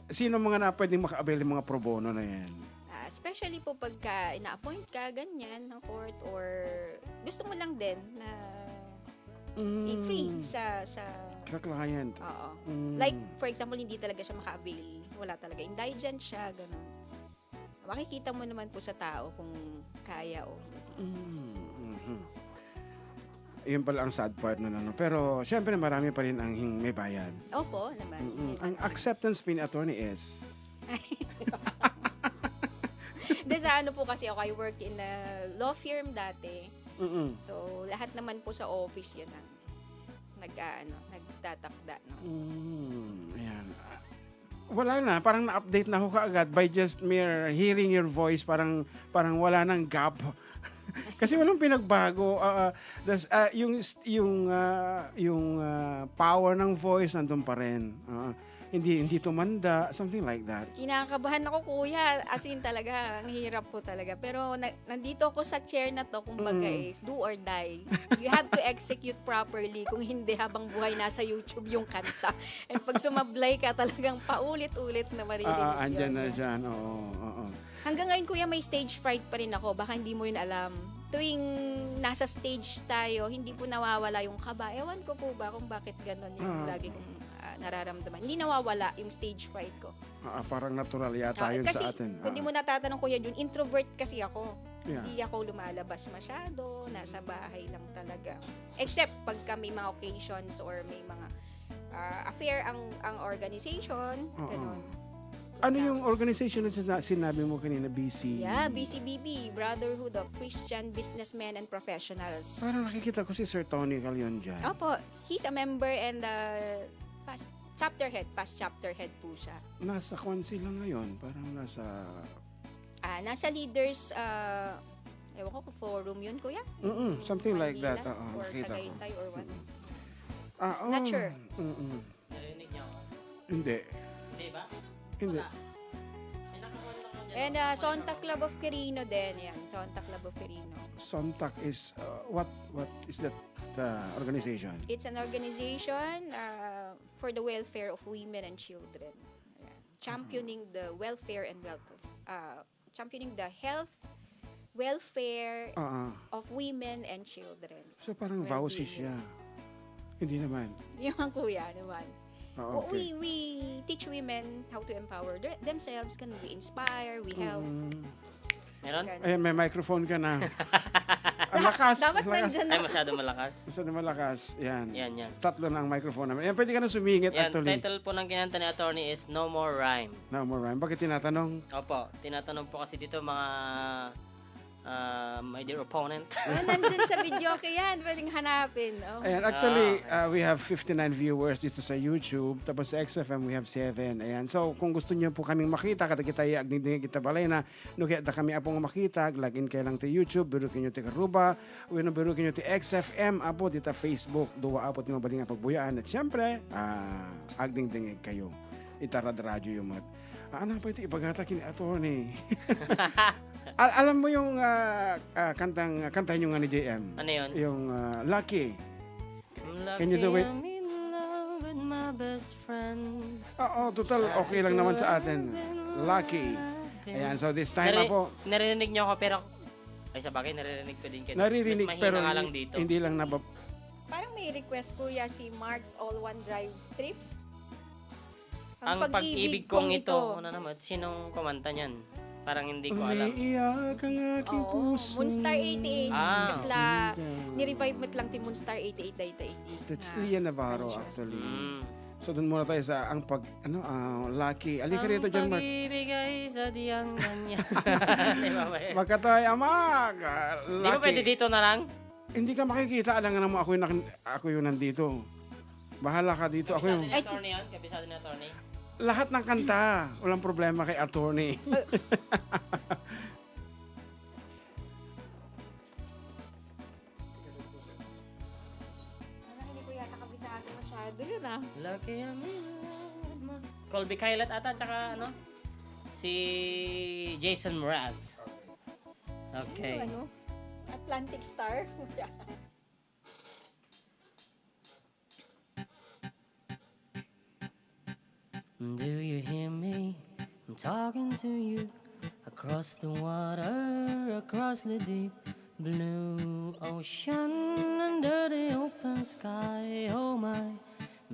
sino mga na pwedeng maka-avail ng mga pro bono na yan? Especially po pagka ina-appoint ka, ganyan, ng court, or gusto mo lang din na i-free sa Sa client. oo. Mm. Like, for example, hindi talaga siya maka-avail. Wala talaga. Indigent siya, gano'n. Makikita mo naman po sa tao kung kaya o hindi. Yun pala ang sad part na ano. Pero, syempre, marami pa rin ang may bayad. Opo, naman. Ang acceptance fee ni attorney is... Sa ano po kasi ako, I worked in a law firm dati. So, lahat naman po sa office yun ang nagtatakda. No? Ayan. Wala na, parang na-update na ako kaagad by just mere hearing your voice, parang wala nang gap. Kasi walang pinagbago. Yung power ng voice nandun pa rin. Hindi tumanda, something like that. Kinakabahan ako, kuya. As in talaga, ang hirap po talaga. Pero nandito ako sa chair na to, kumbaga is do or die. You have to execute properly. Kung hindi, habang buhay nasa YouTube yung kanta. And pag sumablay ka, talagang paulit-ulit na maririnig yun. Andyan na dyan, oo. Hanggang ngayon, kuya, may stage fright pa rin ako. Baka hindi mo yun alam. Tuwing nasa stage tayo, hindi po nawawala yung kaba. Ewan ko po ba kung bakit ganun yung lagi kong nararamdaman. Hindi nawawala yung stage fright ko. Parang natural yata yun kasi, sa atin. Kung di mo natatanong, Kuya Jun, introvert kasi ako. Yeah. Hindi ako lumalabas masyado. Nasa bahay lang talaga. Except pagka may mga occasions or may mga affair ang organization. Ganun. Ano yung organization na sinabi mo kanina, BC? Yeah, BCBP, Brotherhood of Christian Businessmen and Professionals. Parang nakikita ko si Sir Tony Calion dyan. Opo, he's a member and past chapter head po siya. Nasa kwan sila ngayon, parang Nasa leaders, ewan ko kung forum yun, kuya? something like that. Or Nakita ko. Tagaytay or what? Not sure. Narinig niyo ako? Hindi. Hindi ba? Hindi. Wala. May nakakuha lang ako dyan. And Sonta Club of Quirino din, yan. Sonta Club of Quirino. Sontak is, what is that organization? It's an organization for the welfare of women and children. Ayan. Championing the welfare and championing the health, welfare of women and children. So parang Well-being. vowsy siya. Hindi naman. Yung kuya naman. Okay. We teach women how to empower themselves. We inspire, we help. Meron? Ayan, may microphone ka na. Ang lakas. Dapat nandyan Ay, na. masyado malakas. Masyado malakas. Yan. Yan. Tatlo na ang microphone namin. Ayan, pwede ka na sumingit Yan, actually. title po ng kinanta ni attorney is No More Rhyme. No more rhyme. Bakit tinatanong? Opo, tinatanong po kasi dito mga my dear opponent. Nandun sa video yan. Pwedeng hanapin. Oh. Ayan, actually, we have 59 viewers dito sa YouTube. Tapos sa XFM, we have 7. Ayan. So, kung gusto niyo po kaming makita, kada kita agning kita balay na, no kaya da kami apong makita, login kayo lang ti YouTube, biro kinyo ti Karuba, no biro kinyo ti XFM, apo, dita Facebook, duwa apo ti mabaling pagbuyaan. At syempre, agning-dingig kayo. Itarad radyo yung mat. Ano pa ito, ibagata kini attorney. Alam mo yung kantahin yung nga ni JM? Ano yun? Yung Lucky. Lucky Can you do it? I'm in love with my best friend. Oo, total okay lang naman sa atin. Lucky. Ayan, so this time ako, Naririnig niyo ako pero ay sa bagay naririnig ko din kayo. naririnig Mas mahina pero nga lang dito. hindi lang Parang may request, kuya, si Mark's All One Drive Trips. Ang pag-ibig kong ito. Ano naman? Sinong kumanta niyan? Parang hindi ko alam. Umiiyak ang aking puso. Moonstar 88. Kasi ni-revive mo lang ti Moonstar 88 dahil That's Lia Navarro actually. So doon muna tayo sa ang Lucky. Alika rito dyan, Mark. Ang pag-ibig ay sadyang ganyan. Di ba ba? Magkatay, amag. Di ba pwede dito na lang? Hindi ka makikita. Alam nga mo, ako yung nandito. Bahala ka dito. Ako yung... Kabisado ni attorney yan? Kabisado ni attorney? Lahat ng kanta. Walang problema kay attorney. Hindi ko yata kabisado masyado yun Lucky I'm in love with my... Colby Kailat ata, tsaka ano? Si Jason Mraz. Okay. Ano? Atlantic Star. Do you hear me? I'm talking to you across the water, across the deep blue ocean, under the open sky. Oh my,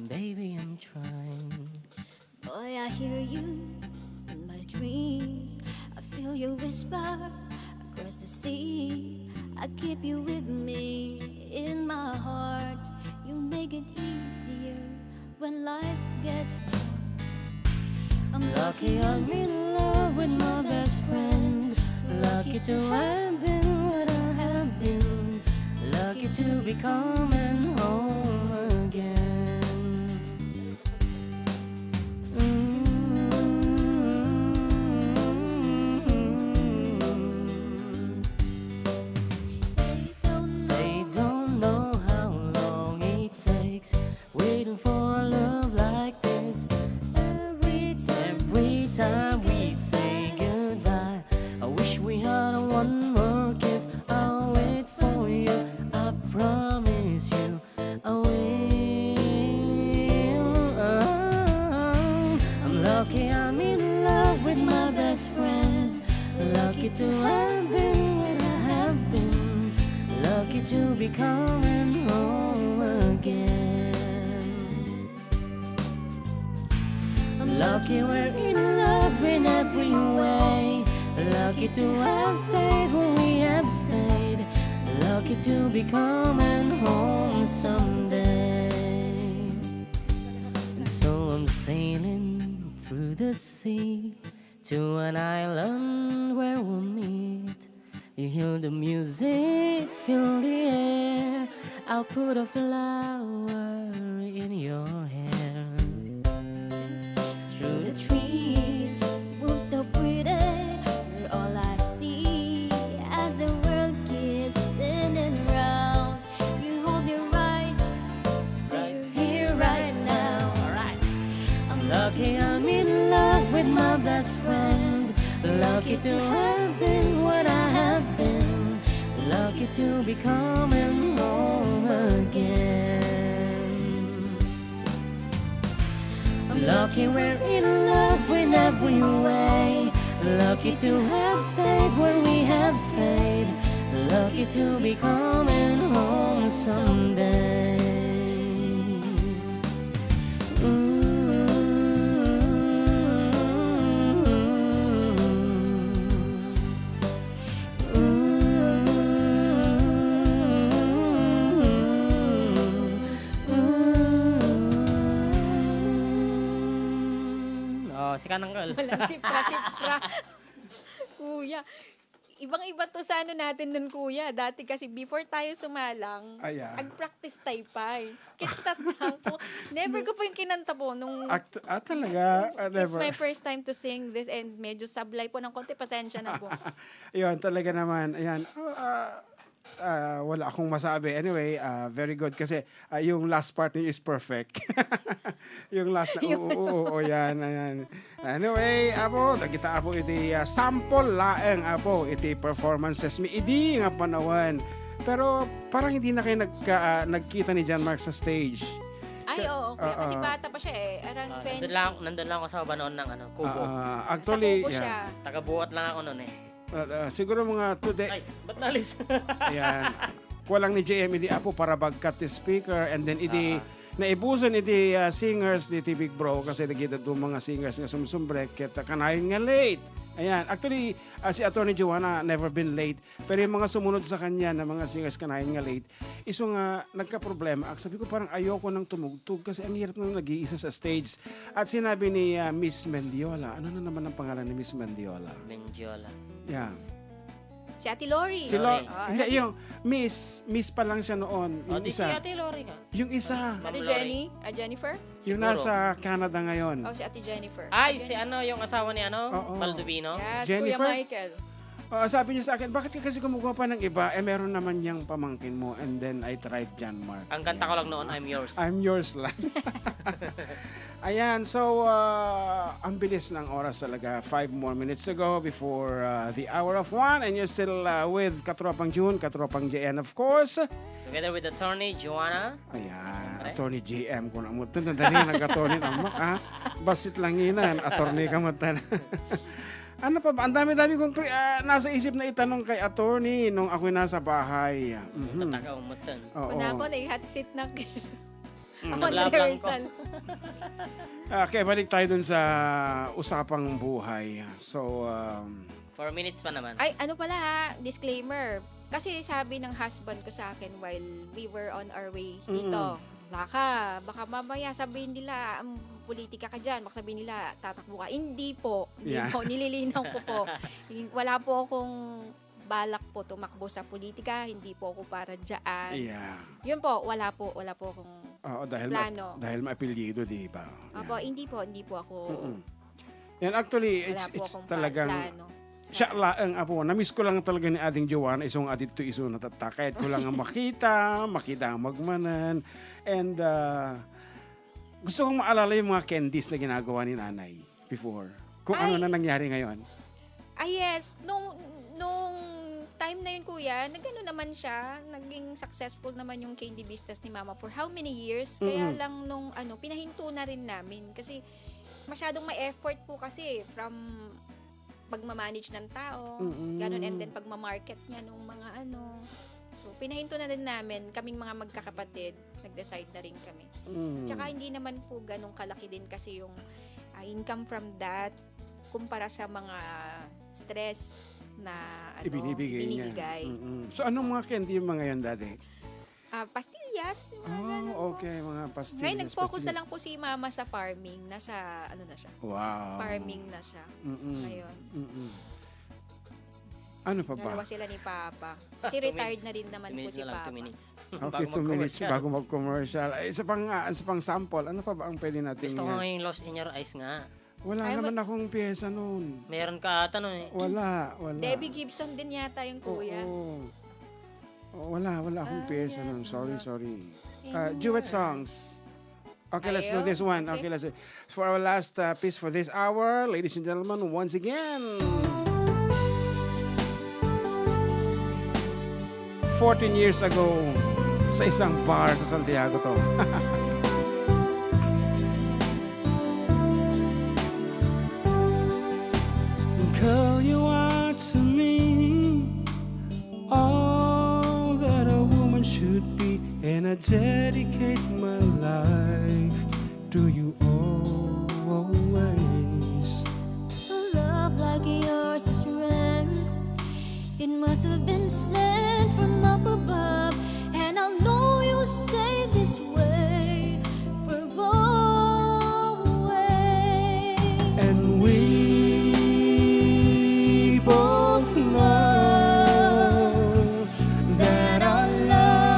baby, I'm trying. Boy, I hear you in my dreams. I feel you whisper across the sea. I keep you with me in my heart. You make it easier when life gets hard. I'm lucky I'm in love with my best friend. Lucky to have been what I have been. Lucky to be coming home again. They don't know how long it takes waiting for a love like this. Every time we say goodbye, I wish we had one more kiss. I'll wait for you, I promise you I will. I'm lucky I'm in love with my best friend. Lucky to have been what I have been. Lucky to be coming home again. I'm lucky we're in love in every way. Lucky to have stayed where we have stayed. Lucky to be coming home someday. And so I'm sailing through the sea to an island where we'll meet. You hear the music, feel the air. I'll put a flower in your hair. Through the trees, move so pretty. You're all I see as the world keeps spinning round. You hold me right here, right now. Alright. I'm lucky I'm in love with my best friend. Lucky to have been what I have been. Lucky to be coming home again. I'm lucky we're in love in every way. Lucky to have stayed where we have stayed. Lucky to be coming home someday. Oh, si Kanang Girl. Walang sipra-sipra. Kuya. Ibang-iba to sa ano natin nun, kuya. Dati kasi before tayo sumalang, nag-practice tayo pa. Kinta po. Never ko po yung kinanta po nung... Talaga? It's Never. my first time to sing this and medyo sablay po ng konti. Pasensya na po. Ayun, talaga naman. Ayan. Wala akong masabi. Anyway, very good kasi yung last part niyo is perfect. Yung last na yan, ayan. Anyway, apo, kita apo iti sample laeng apo iti performances mi idi nga panawan. Pero parang hindi na kayo nagkita ni John Mark sa stage. Ay, oo. Okay. Kasi bata pa siya eh. Around 20. Nandun lang ako sa banoon ng kubo. Actually, sa kubo siya. Tagabuhat lang ako noon eh. Siguro mga today. Ay, ba't nalis? Ayan. Kulang ni JM idi apo para bagkat ti speaker and then idi naibusan iti singers di Big Bro kasi nagita doon mga singers nga sumsumbrek ket kanayon nga late. Ayan. Actually, si Attorney Joanna never been late. Pero yung mga sumunod sa kanya na mga singers kanayon nga late, iso nga nagka-problema. Sabi ko parang ayoko nang tumugtog kasi ang hirap nang nag-iisa sa stage. At sinabi ni Miss Mendiola, ano na naman ang pangalan ni Miss Mendiola? Mendiola. Yeah. Si Ate Lori. Si Lori. Hindi, yung Miss pa lang siya noon. Yung Di si isa. Ate Lori ka. Yung isa. Ate Ma'am Jenny? Jennifer? Yung nasa Canada ngayon. Oh, si Ate Jennifer. Ay, si ano, yung asawa ni ano? Oo. Baldovino. Yes, Jennifer? Kuya Michael. Sabi niya sa akin, bakit ka kasi kumukuha pa ng iba? Meron naman niyang pamangkin mo. And then I tried John Mark. Ang kanta ko lang noon, I'm yours. I'm yours lang. Ayan, so ang bilis ng oras talaga. 5 more minutes to go before the hour of 1. And you're still with Katropang June, Katropang JN, of course. Together with attorney Joanna. Ayan, attorney JM ko na mo. Tandali nag-attorney namak, ha? Basit lang inan, attorney ka matan. Ano pa ba? Ang dami-dami kong nasa isip na itanong kay attorney nung ako'y nasa bahay. Tatakaw mo tan. Oo. Una ako na hot seat na ako Nablablang ko. rehearsal. Okay, balik tayo dun sa usapang buhay. So, 4 minutes pa naman. Ay, ano pala ha, disclaimer. Kasi sabi ng husband ko sa akin while we were on our way dito, baka mamaya sabihin nila, politika ka dyan, baka sabihin nila, tatakbo ka. Hindi po, nililinaw ko po. Wala po akong balak po tumakbo sa politika, hindi po ako para dyan. yeah. Yun po, wala po akong Dahil plano. dahil maapelyido, di ba? Opo, hindi po ako, Yan, actually, wala po it's akong talagang, plano. siya laang apo. Namiss ko lang talaga ni ating Joanna, isong adito iso natatakayat ko lang ang makita ang magmanan. And, gusto kong maalala yung mga candies na ginagawa ni nanay before. Kung ano na nangyari ngayon. Yes, nung time na yun kuya, nagano naman siya, naging successful naman yung candy business ni mama for how many years? Kaya lang nung pinahinto na rin namin kasi masyadong may effort po kasi from pagmamanage ng tao, ganun, and then pagmamarket niya nung mga So, pinahinto na rin namin, kaming mga magkakapatid, nag-decide na rin kami. Tsaka hindi naman po ganun kalaki din kasi yung income from that kumpara sa mga stress na Ibinibigay niya. binibigay. So, anong mga candy yung mga yan dati? Pastillas, mga ganun po. Okay, mga pastillas. Ngayon, nag-focus na lang po si mama sa farming. Nasa, na siya? Wow. Farming na siya. Ngayon. Ano pa ba? Dalawa sila ni Papa. Kasi 2 retired minutes. na rin naman 2 po minutes si na lang, Papa. 2 minutes. Okay, 2 minutes bago mag-commercial. Isa pang sample. Ano pa ba ang pwede natin? Gusto ko ngayong Lost in Your Eyes nga. Wala naman akong pyesa noon. Meron ka ata nun eh. Wala. Debbie Gibson din yata yung kuya. Wala akong pyesa noon. Sorry. Duet songs. Okay, let's do this one. Okay, let's do. For our last piece for this hour, ladies and gentlemen, once again. 14 years ago, sa isang bar sa Santiago to. Girl, you are to me all that a woman should be, and I dedicate my life to you always. A love like yours is rare. It must have been sent from up above, and I know you'll stay this way for always. And we both know that our love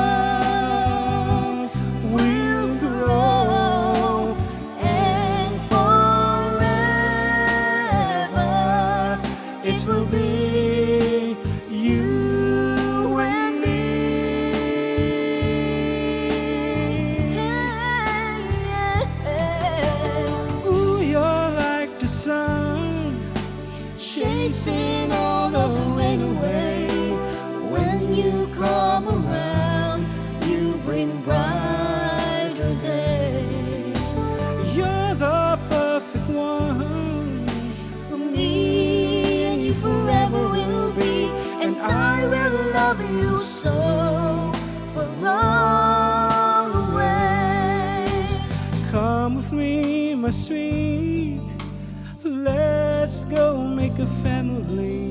will grow, And forever it will be you and me. Ooh, you're like the sun, chasing all of the rain away. When you come around, you bring brighter days. you're the perfect one. For me and you forever will be, and I will love you so for always. Come with me, my sweet. Let's go make a family,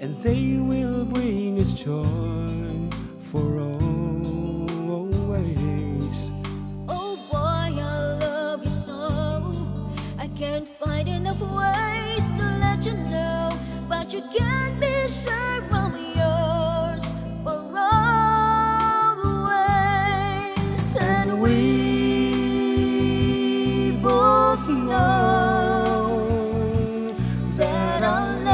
and they will bring us joy for always. Oh boy, I love you so. I can't find enough ways to let you know, but you can be sure I'm yours for always. And we both know that our love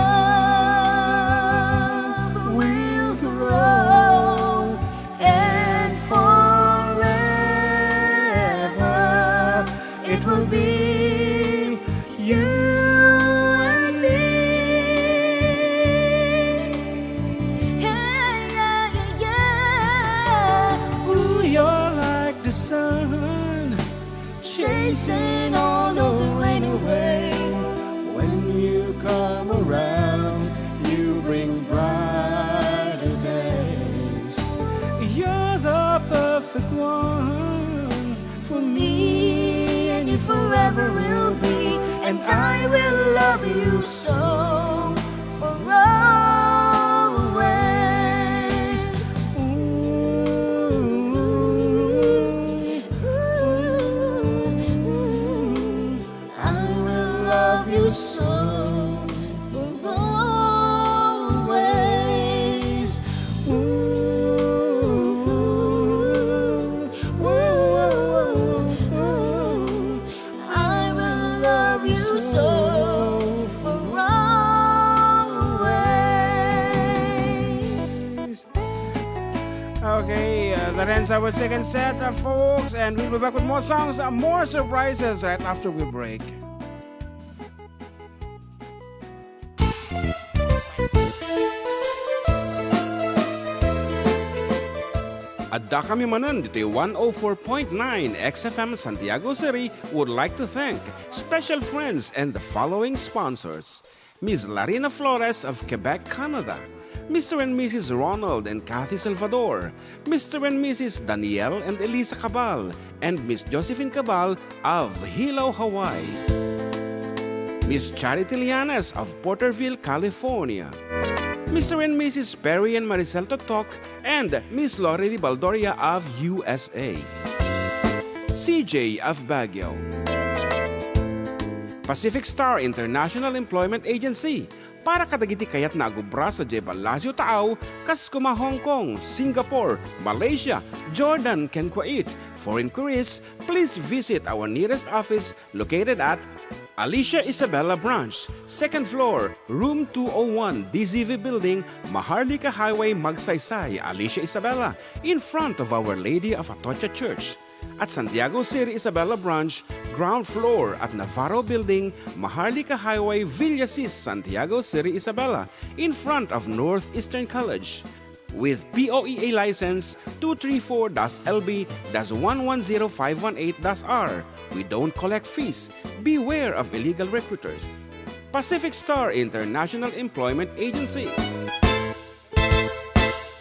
chasing all of the rain away. When you come around, you bring brighter days. You're the perfect one For me, and you forever will be, and I will love you so for always. I will love you so for always. I will love you so for always. Okay, that ends our second set, folks, and we'll be back with more songs, more surprises right after we break. Adda kami Manen dito 104.9 XFM Santiago City would like to thank special friends and the following sponsors: Ms. Larina Flores of Quebec, Canada, Mr. and Mrs. Ronald and Kathy Salvador, Mr. and Mrs. Danielle and Elisa Cabal, and Miss Josephine Cabal of Hilo, Hawaii, Miss Charity Lianes of Porterville, California, Mr. and Mrs. Perry and Maricel Totok, and Miss Lori Baldoria of USA, CJ of Baguio, Pacific Star International Employment Agency, para kadagiti kayat na agubra sa Jebel Lazio Taaw, kas kuma Hong Kong, Singapore, Malaysia, Jordan, ken Kuwait. For inquiries, please visit our nearest office located at Alicia Isabella Branch, 2nd floor, room 201, DZV Building, Maharlika Highway, Magsaysay, Alicia Isabella, in front of Our Lady of Atocha Church. At Santiago City Isabella Branch, ground floor at Navarro Building, Maharlika Highway, Villasis, Santiago City Isabella, in front of Northeastern College. With POEA license 234-LB-110518-R. We don't collect fees. Beware of illegal recruiters. Pacific Star International Employment Agency.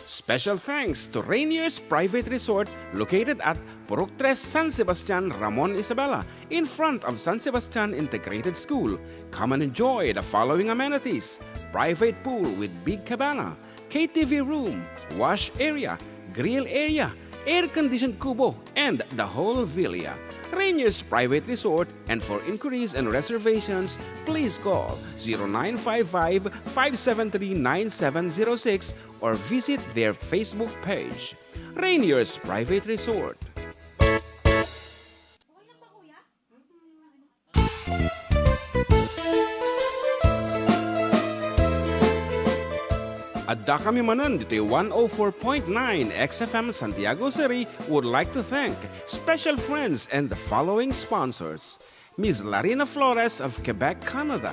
Special thanks to Rainier's Private Resort located at Purok 3 San Sebastian, Ramon Isabela, in front of San Sebastian Integrated School. Come and enjoy the following amenities: private pool with big cabana, KTV room, wash area, grill area, air-conditioned kubo, and the whole villa. Rainier's Private Resort, and for inquiries and reservations, please call 0955-573-9706 or visit their Facebook page. Rainier's Private Resort. Adda kami Manen dito 104.9 XFM Santiago City would like to thank special friends and the following sponsors: Ms. Larina Flores of Quebec, Canada,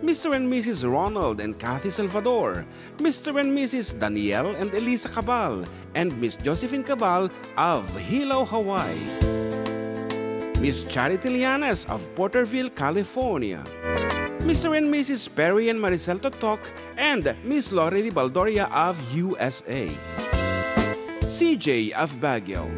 Mr. and Mrs. Ronald and Kathy Salvador, Mr. and Mrs. Danielle and Elisa Cabal, and Miss Josephine Cabal of Hilo, Hawaii, Miss Charity Lianes of Porterville, California, Mr. and Mrs. Perry and Maricel Totok, and Miss Lori Baldoria of USA, CJ of Baguio,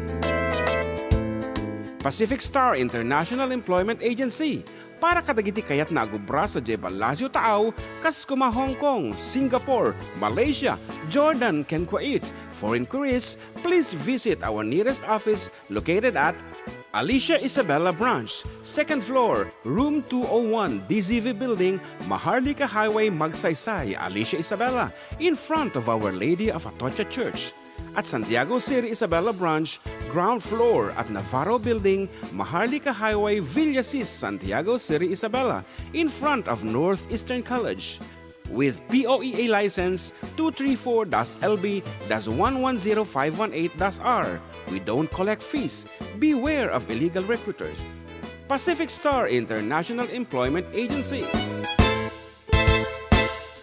Pacific Star International Employment Agency, para kadagiti kayat na agubra sa Jebel Lazio Taaw, kas kuma Hong Kong, Singapore, Malaysia, Jordan, ken Kuwait. For inquiries, please visit our nearest office located at Alicia Isabella Branch, 2nd floor, room 201, DZV Building, Maharlika Highway, Magsaysay, Alicia Isabella, in front of Our Lady of Atocha Church. At Santiago City Isabella Branch, ground floor at Navarro Building, Maharlika Highway, Villasis, Santiago City Isabella, in front of Northeastern College. With POEA license 234-LB-110518-R. We don't collect fees. Beware of illegal recruiters. Pacific Star International Employment Agency.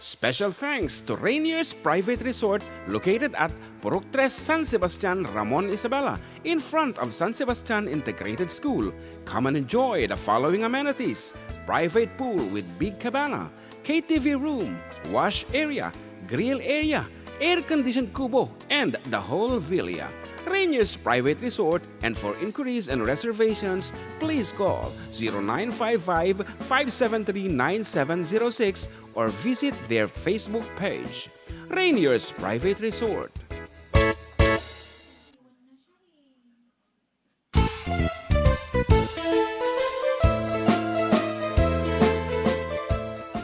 Special thanks to Rainier's Private Resort located at Purok 3 San Sebastian, Ramon Isabela, in front of San Sebastian Integrated School. Come and enjoy the following amenities: private pool with big cabana, KTV room, wash area, grill area, air-conditioned kubo, and the whole villa. Rainier's Private Resort, and for inquiries and reservations, please call 0955-573-9706 or visit their Facebook page. Rainier's Private Resort.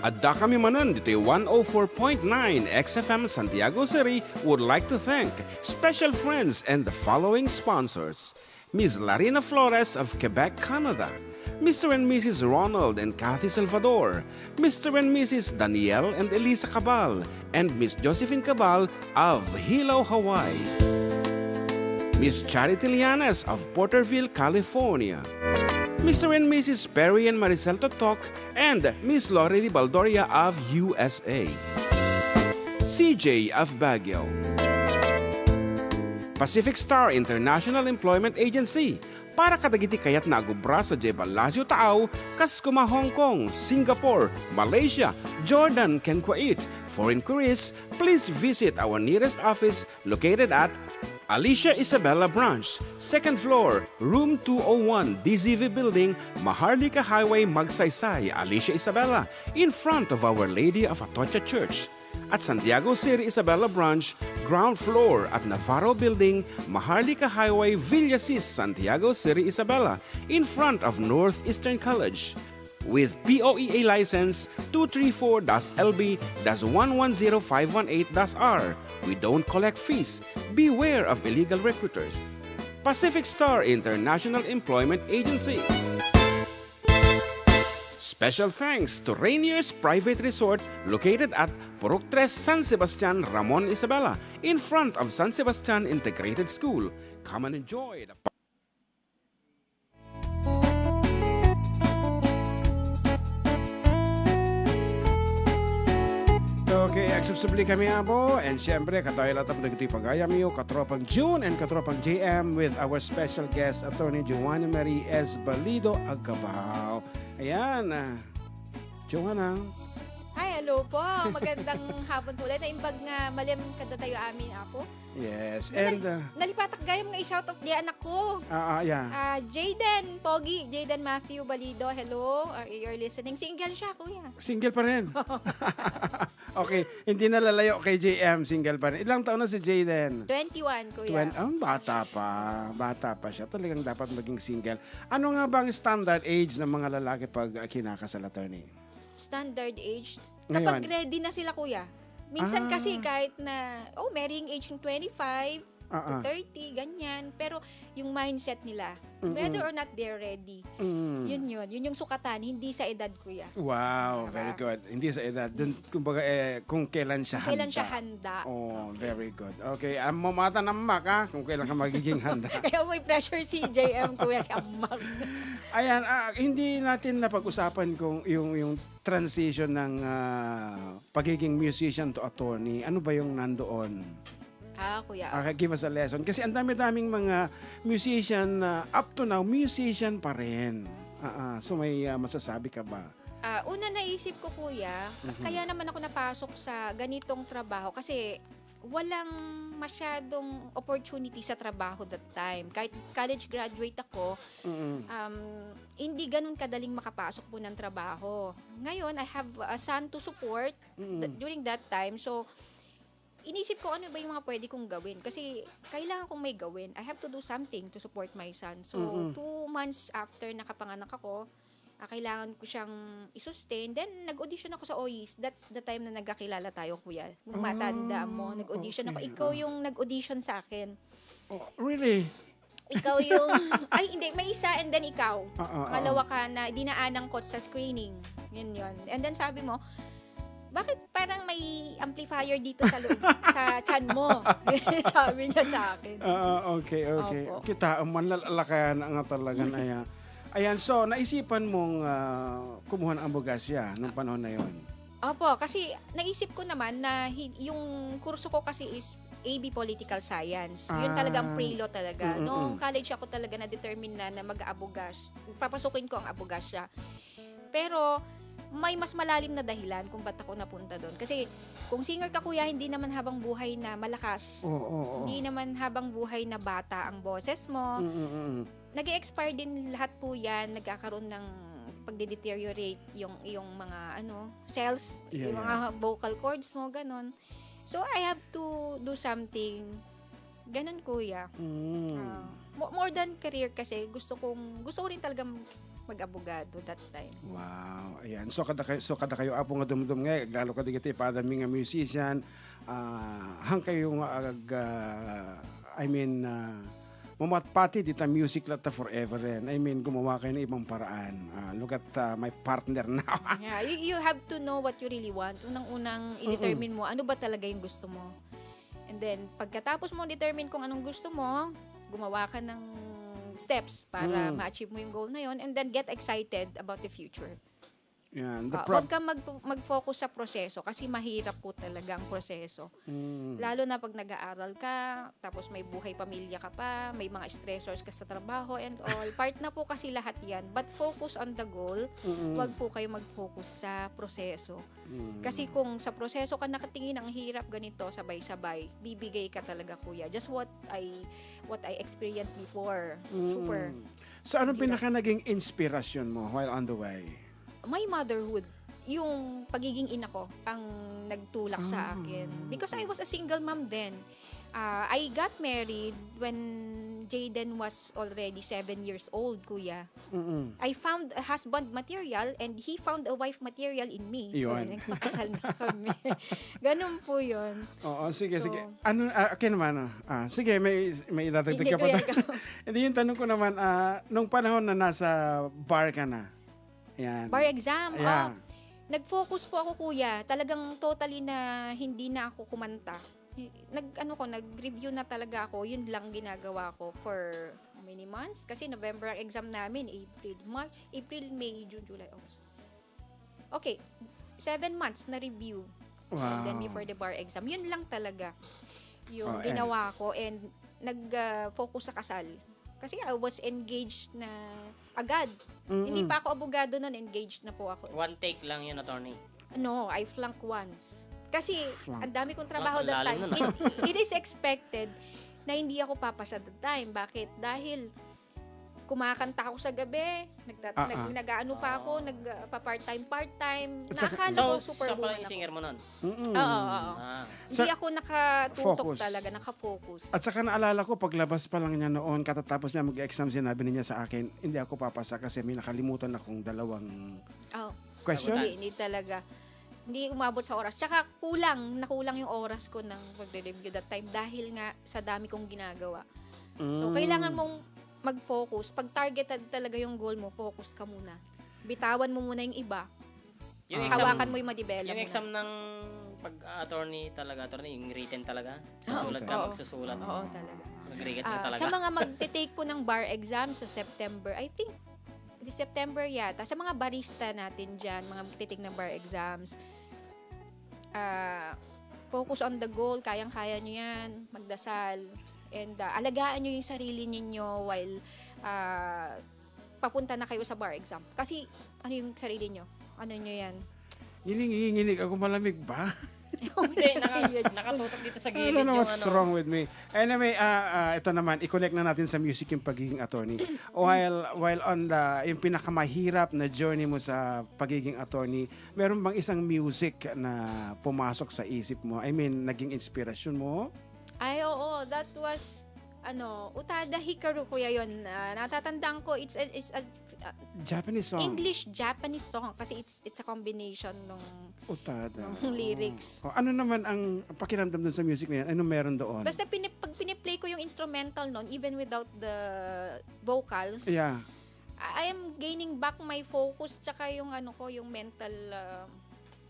Adda kami Manen dito 104.9 XFM Santiago City would like to thank special friends and the following sponsors: Ms. Larina Flores of Quebec, Canada, Mr. and Mrs. Ronald and Kathy Salvador, Mr. and Mrs. Danielle and Elisa Cabal, and Miss Josephine Cabal of Hilo, Hawaii, Miss Charity Lianes of Porterville, California, Mr. and Mrs. Perry and Maricel Totok, and Miss Lori Baldoria of USA, CJ of Baguio, Pacific Star International Employment Agency, para kadagiti kayat na agubra sa Jebalasio Taaw, Kaskuma, Hong Kong, Singapore, Malaysia, Jordan, ken Kuwait. For inquiries, please visit our nearest office located at Alicia Isabela Branch, 2nd floor, room 201, DZV Building, Maharlika Highway, Magsaysay, Alicia Isabela, in front of Our Lady of Atocha Church. At Santiago City Isabela Branch, ground floor at Navarro Building, Maharlika Highway, Villasis, Santiago City Isabela, in front of Northeastern College. With POEA license 234-LB-110518-R. We don't collect fees. Beware of illegal recruiters. Pacific Star International Employment Agency. Special thanks to Rainier's Private Resort located at Purok 3 San Sebastian, Ramon Isabela, in front of San Sebastian Integrated School. Come and enjoy the Okay, acceptably kami abo, and syempre katayo lahat ng nagtipag pagayam iyo, katropang June and katropang JM with our special guest, Attorney Joanna Marie S. Balido Agabao. Ayan, Joanna. Hi, hello po. Magandang hapon po ulit. Naimbag nga malim kada tayo amin ako. Yes, and Nalipatak gayam nga i-shoutout di anak ko. yeah. Jaden Pogi, Jaden Matthew Balido. Hello, you're listening. Single siya, kuya. Single pa rin. Okay, hindi na lalayo kay JM, single pa rin. Ilang taon na si Jaden? 21, kuya. Bata pa siya. Talagang dapat maging single. Ano nga bang standard age ng mga lalaki pag kinakasal, attorney? Standard age? Ngayon. Kapag ready na sila, kuya. Minsan kasi kahit na, marrying age ng 25 to 30, ganyan. Pero yung mindset nila, whether or not they're ready, yun yung sukatan, hindi sa edad, kuya. Wow, very good. Hindi sa edad. Dun, kumbaga, kung kailan siya handa. Kailan siya handa. Oh, very good. Okay, mamata ng mak, ha? Kung kailan ka magiging handa. Kaya may pressure si JM, kuya, si Amag. Ayan, hindi natin napag-usapan kung yung transition ng pagiging musician to attorney. Ano ba yung nandoon? Kuya. Give us a lesson. Kasi ang dami-daming mga musician up to now, musician pa rin. So may masasabi ka ba? Una naisip ko, kuya, kaya naman ako napasok sa ganitong trabaho kasi walang masyadong opportunity sa trabaho that time. Kahit college graduate ako, hindi ganun kadaling makapasok po ng trabaho. Ngayon, I have a son to support during that time. So, inisip ko ano ba yung mga pwede kong gawin. Kasi kailangan kong may gawin. I have to do something to support my son. So, 2 months after nakapanganak ako, kailangan ko siyang i-sustain. Then, nag-audition ako sa OIS. That's the time na nagkakilala tayo, kuya. Kung matanda mo, nag-audition ako. Ikaw yung nag-audition sa akin. Oh, really? Ikaw yung... Ay, hindi. May isa and then ikaw. Pangalawa ka na dinaanan ko sa screening. Yun. And then sabi mo, bakit parang may amplifier dito sa loob, sa tiyan mo? Sabi niya sa akin. Okay. Opo. Kita, manlalakayan nga talaga na yan. Ayan, so naisipan mong kumuha ng abogasya nung panahon na yon. Opo, kasi naisip ko naman na yung kurso ko kasi is AB Political Science. Yun talaga ang pre-law talaga. Noong college ako talaga na-determine na mag-aabogas. Papasukin ko ang abogasya. Pero may mas malalim na dahilan kung ba't ako napunta doon. Kasi kung singer ka kuya, hindi naman habang buhay na malakas. Hindi naman habang buhay na bata ang boses mo. Nag-expire din lahat po yan. Nagkakaroon ng pagde-deteriorate yung mga cells, yung mga vocal cords mo, ganon. So, I have to do something. Ganon, kuya. More than career kasi, gusto ko rin talaga mag-abogado that time. Wow, ayan. So kada kayo apo nga dumdum nga, lalo ka digiti padami nga musician, hang kayo nga mamatpati dita music lata forever rin. I mean, gumawa kayo ng ibang paraan. Look at my partner now. Yeah, you have to know what you really want. Unang-unang i-determine mo, ano ba talaga yung gusto mo. And then, pagkatapos mo determine kung anong gusto mo, gumawa ka ng steps para ma-achieve mo yung goal na yon, and then get excited about the future. Yan. Huwag kang mag-focus sa proseso kasi mahirap po talaga ang proseso. Lalo na pag nag-aaral ka, tapos may buhay pamilya ka pa, may mga stressors ka sa trabaho and all. Part na po kasi lahat yan. But focus on the goal. Huwag po kayo mag-focus sa proseso. Kasi kung sa proseso ka nakatingin, ang hirap ganito, sabay-sabay, bibigay ka talaga, kuya. Just what I experienced before. Super. So, anong pinaka naging inspirasyon mo while on the way? My motherhood, yung pagiging ina ko ang nagtulak sa akin. Because I was a single mom then. I got married when Jaden was already 7 years old, kuya. I found a husband material and he found a wife material in me. Yun. Nagpakasal na kami. Ganun po yun. Oo, sige, So, sige. Okay naman. Sige, may idadagdag Hindi, ka pa. kuya, ikaw. Hindi, yung tanong ko naman, nung panahon na nasa bar ka na, yan. Bar exam. Yeah. Nag-focus po ako, kuya. Talagang totally na hindi na ako kumanta. Nag-review na talaga ako. Yun lang ginagawa ko for many months. Kasi November ang exam namin. April, May, June, July, August. Okay. 7 months na review. Wow. And then before the bar exam. Yun lang talaga yung ginawa ko. And nag-focus sa kasal. Kasi I was engaged na agad. Hindi pa ako abogado nun, engaged na po ako. One take lang yun, attorney. No, I flunk once. Kasi ang dami kong trabaho Flunk, that time. lalim nun, It is expected na hindi ako papasa that time. Bakit? Dahil kumakanta ako sa gabi, nag-ano pa ako, nagpa-part-time. Nakakala ko So, super siya pala woman yung ako. singer mo nun? Oo. Hindi ako nakatutok Focus. talaga, nakafocus. At saka naalala ko, paglabas pa lang niya noon, katatapos niya mag-exam, sinabi niya sa akin, hindi ako papasa kasi may nakalimutan akong dalawang Oh. question. Hindi talaga. Hindi umabot sa oras. Tsaka nakulang yung oras ko ng pagre-review that time dahil nga sa dami kong ginagawa. So, kailangan mong mag-focus. Pag targeted talaga yung goal mo, focus ka muna. Bitawan mo muna yung iba. Hawakan mo yung ma-develop. Yung exam ng pag-attorney, yung written talaga. Susulat ka, magsusulat. Oo, talaga. Mag-read ka talaga. Sa mga magte-take po ng bar exam sa September, I think, September yata, sa mga barista natin dyan, mga magte-take ng bar exams, focus on the goal, kayang-kaya nyo yan, magdasal, and alagaan nyo yung sarili ninyo while papunta na kayo sa bar exam. Kasi, ano yung sarili nyo? Ano nyo yan? Nginig ako, malamig ba? Hindi, nakatutok dito sa I gilid don't know yung what's wrong with me. Anyway, ito naman, i-connect na natin sa music yung pagiging attorney. While on yung pinakamahirap na journey mo sa pagiging attorney, meron bang isang music na pumasok sa isip mo? I mean, naging inspirasyon mo? Ay, oo. That was, Utada Hikaru, kuya yun. Natatandaan ko, it's a Japanese song. English-Japanese song kasi it's a combination ng Utada. lyrics. Ano naman ang pakiramdam dun sa music na yan? Ano meron doon? Basta pag piniplay ko yung instrumental nun, even without the vocals, Yeah. I am gaining back my focus tsaka yung yung mental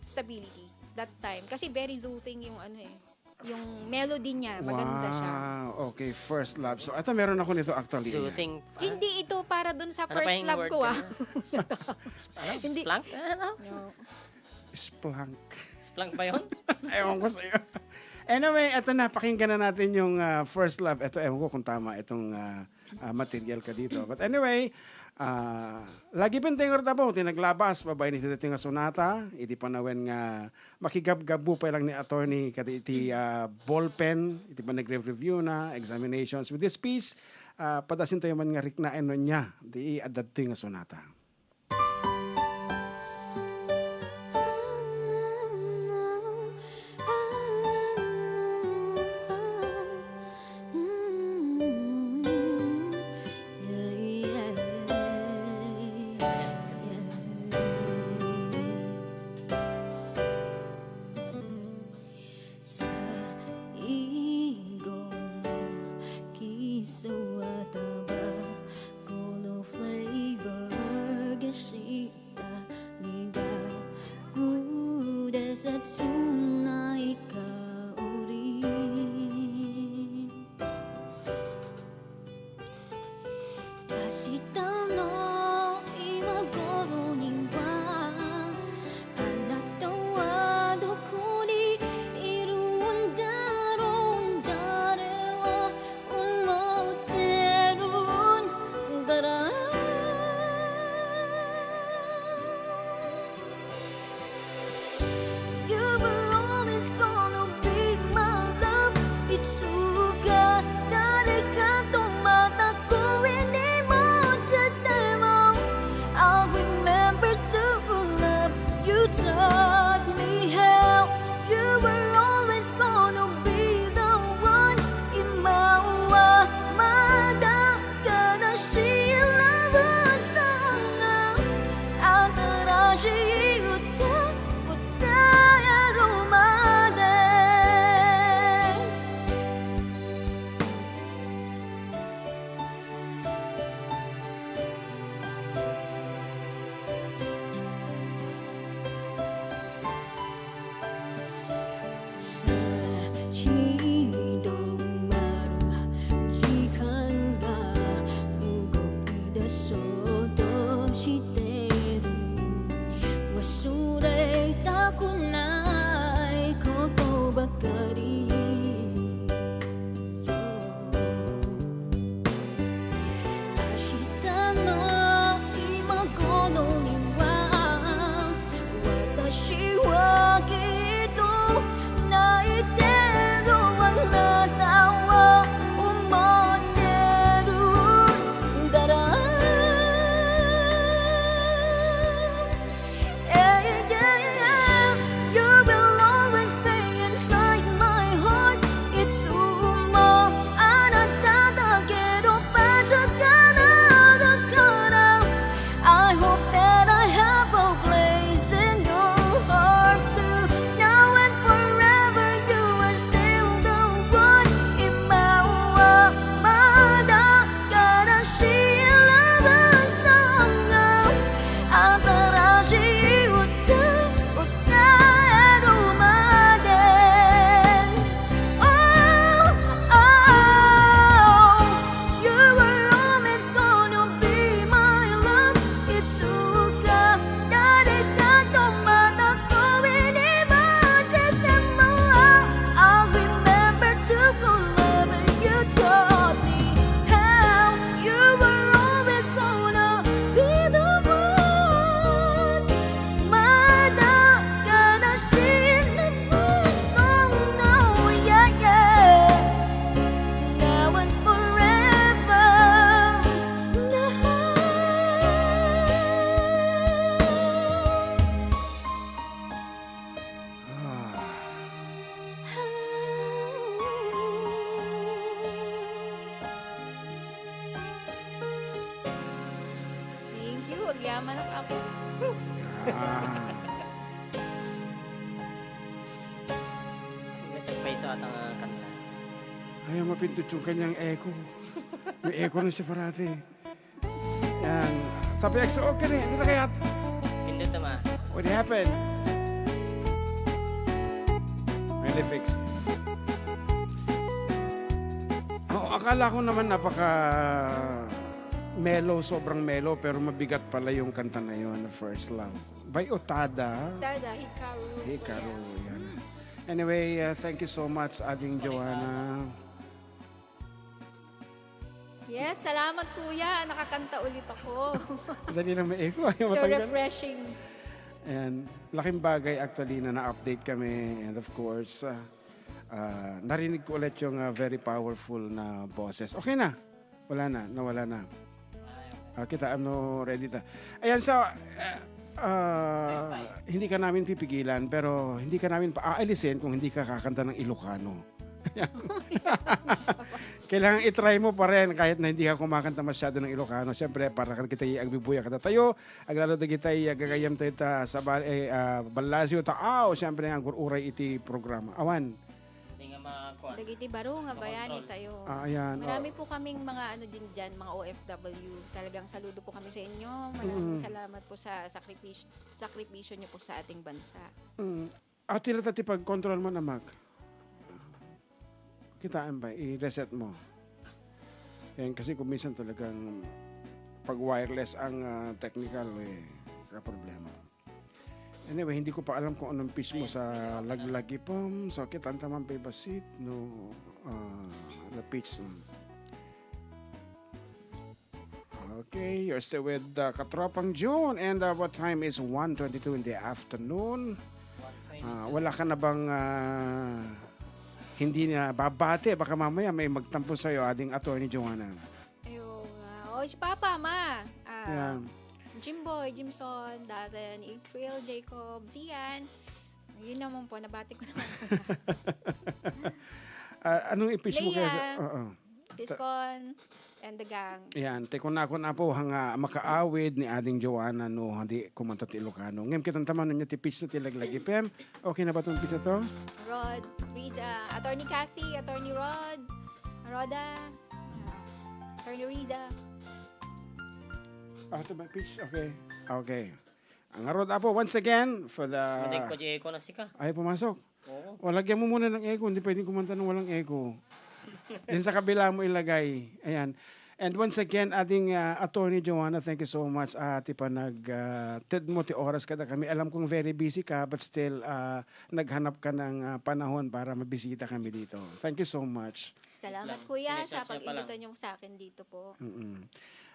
stability that time. Kasi very soothing yung yung melody niya, maganda siya. Wow, okay, first love. So, ito meron ako nito actually. Soothing. Hindi ito para dun sa Ano pa first yung love word ko ka Hindi. Splunk? Ano? No. Splunk. Splunk ba yun? Ewan ko sa'yo. Anyway, eto na, pakinggan na natin yung First Love. Ito, ewan ko kung tama itong material ka dito. But anyway, lagi penting tabo, tinaglabas, babay ni Tita nga sonata, iti panawen nga makigabgabu pa lang ni attorney kati iti ballpen, iti pa nagre-review na, examinations. With this piece, padasin tayo man nga riknaen niya, di Adda nga sonata. Yaman ang ako. May isa atang kanta. Ayaw mapindot yung kanyang echo. May echo na siya parati. Yan. Sabi EXO, okay na. Hindi na kaya. Pindot ma. What happened? Really fixed. Akala ko naman napaka mellow, sobrang mellow, pero mabigat pala yung kanta na yun, First Love. By Otada. Dada, Hikaru. Hikaru, yan. Anyway, thank you so much, Ading Joanna. Yes, salamat kuya. Nakakanta ulit ako. Dali lang may echo. Ayaw So matanggal. refreshing. And laking bagay actually na na-update kami. And of course, narinig ko ulit yung very powerful na boses. Okay na. Wala na. Nawala na. Kita, ready na. Ayan, so, hindi ka namin pipigilan, pero hindi ka namin paaalisin kung hindi ka kakanta ng Ilocano. Kailangan itry mo pa rin kahit na hindi ka kumakanta masyado ng Ilocano. Siyempre, para kita agbibuya kada tayo, aglalo da kita gagayam tayo sa Balasio Taaw. Siyempre, ang uray iti programa. Awan. Hindi nga makuha. Dagiti baro nga bayani tayo. Ayan. Marami po kaming mga ano din dyan, mga OFW. Talagang saludo po kami sa inyo. Maraming salamat po sa sakripisyo niyo po sa ating bansa. At tila tati pag-control mo na, Mac. Kitaan ba? I-reset mo. Yan, kasi kung minsan talagang pag wireless ang technical, problema. Anyway, hindi ko pa alam kung anong pitch mo sa laglagi po. So, kitaan taman pa basit, no, na pitch. Okay, you're still with Katropang June, and what time is 1:22 in the afternoon. Wala ka na bang hindi na babate? Baka mamaya may magtampo sa'yo, Ading Attorney Joanna. Ayun. Si Papa, Ma. Yeah. Jimboy, Jimson, Darren, April, Jacob, Zian. Yun naman po, nabati ko naman po. Anong i-pitch mo Leia. kaya? Siskon, and the gang. Yan, teko na ako na po hanga makaawid ni Ading Joanna no hindi kumanta ti Ilocano. Ngem kitang taman niya ti pitch na ti laglagi. Pem, okay na ba tong pitch na to? Rod, Riza, Attorney Kathy, Attorney Rod, Roda, Attorney Riza. Ito ba pitch? Okay. Okay. Ang arod apo once again for the... Madig ko di echo na sika. Ay, pumasok. Oo. O, lagyan mo muna ng echo. Hindi pwedeng kumanta ng walang echo. Din sa kabila mo ilagay. Ayan. And once again, ating Attorney Joanna, thank you so much. Ti pa ted mo ti oras kada kami. Alam kong very busy ka, but still naghanap ka ng panahon para mabisita kami dito. Thank you so much. Salamat kuya sa Sinesearch niya pa lang. pag-imbita niyo sa akin dito po.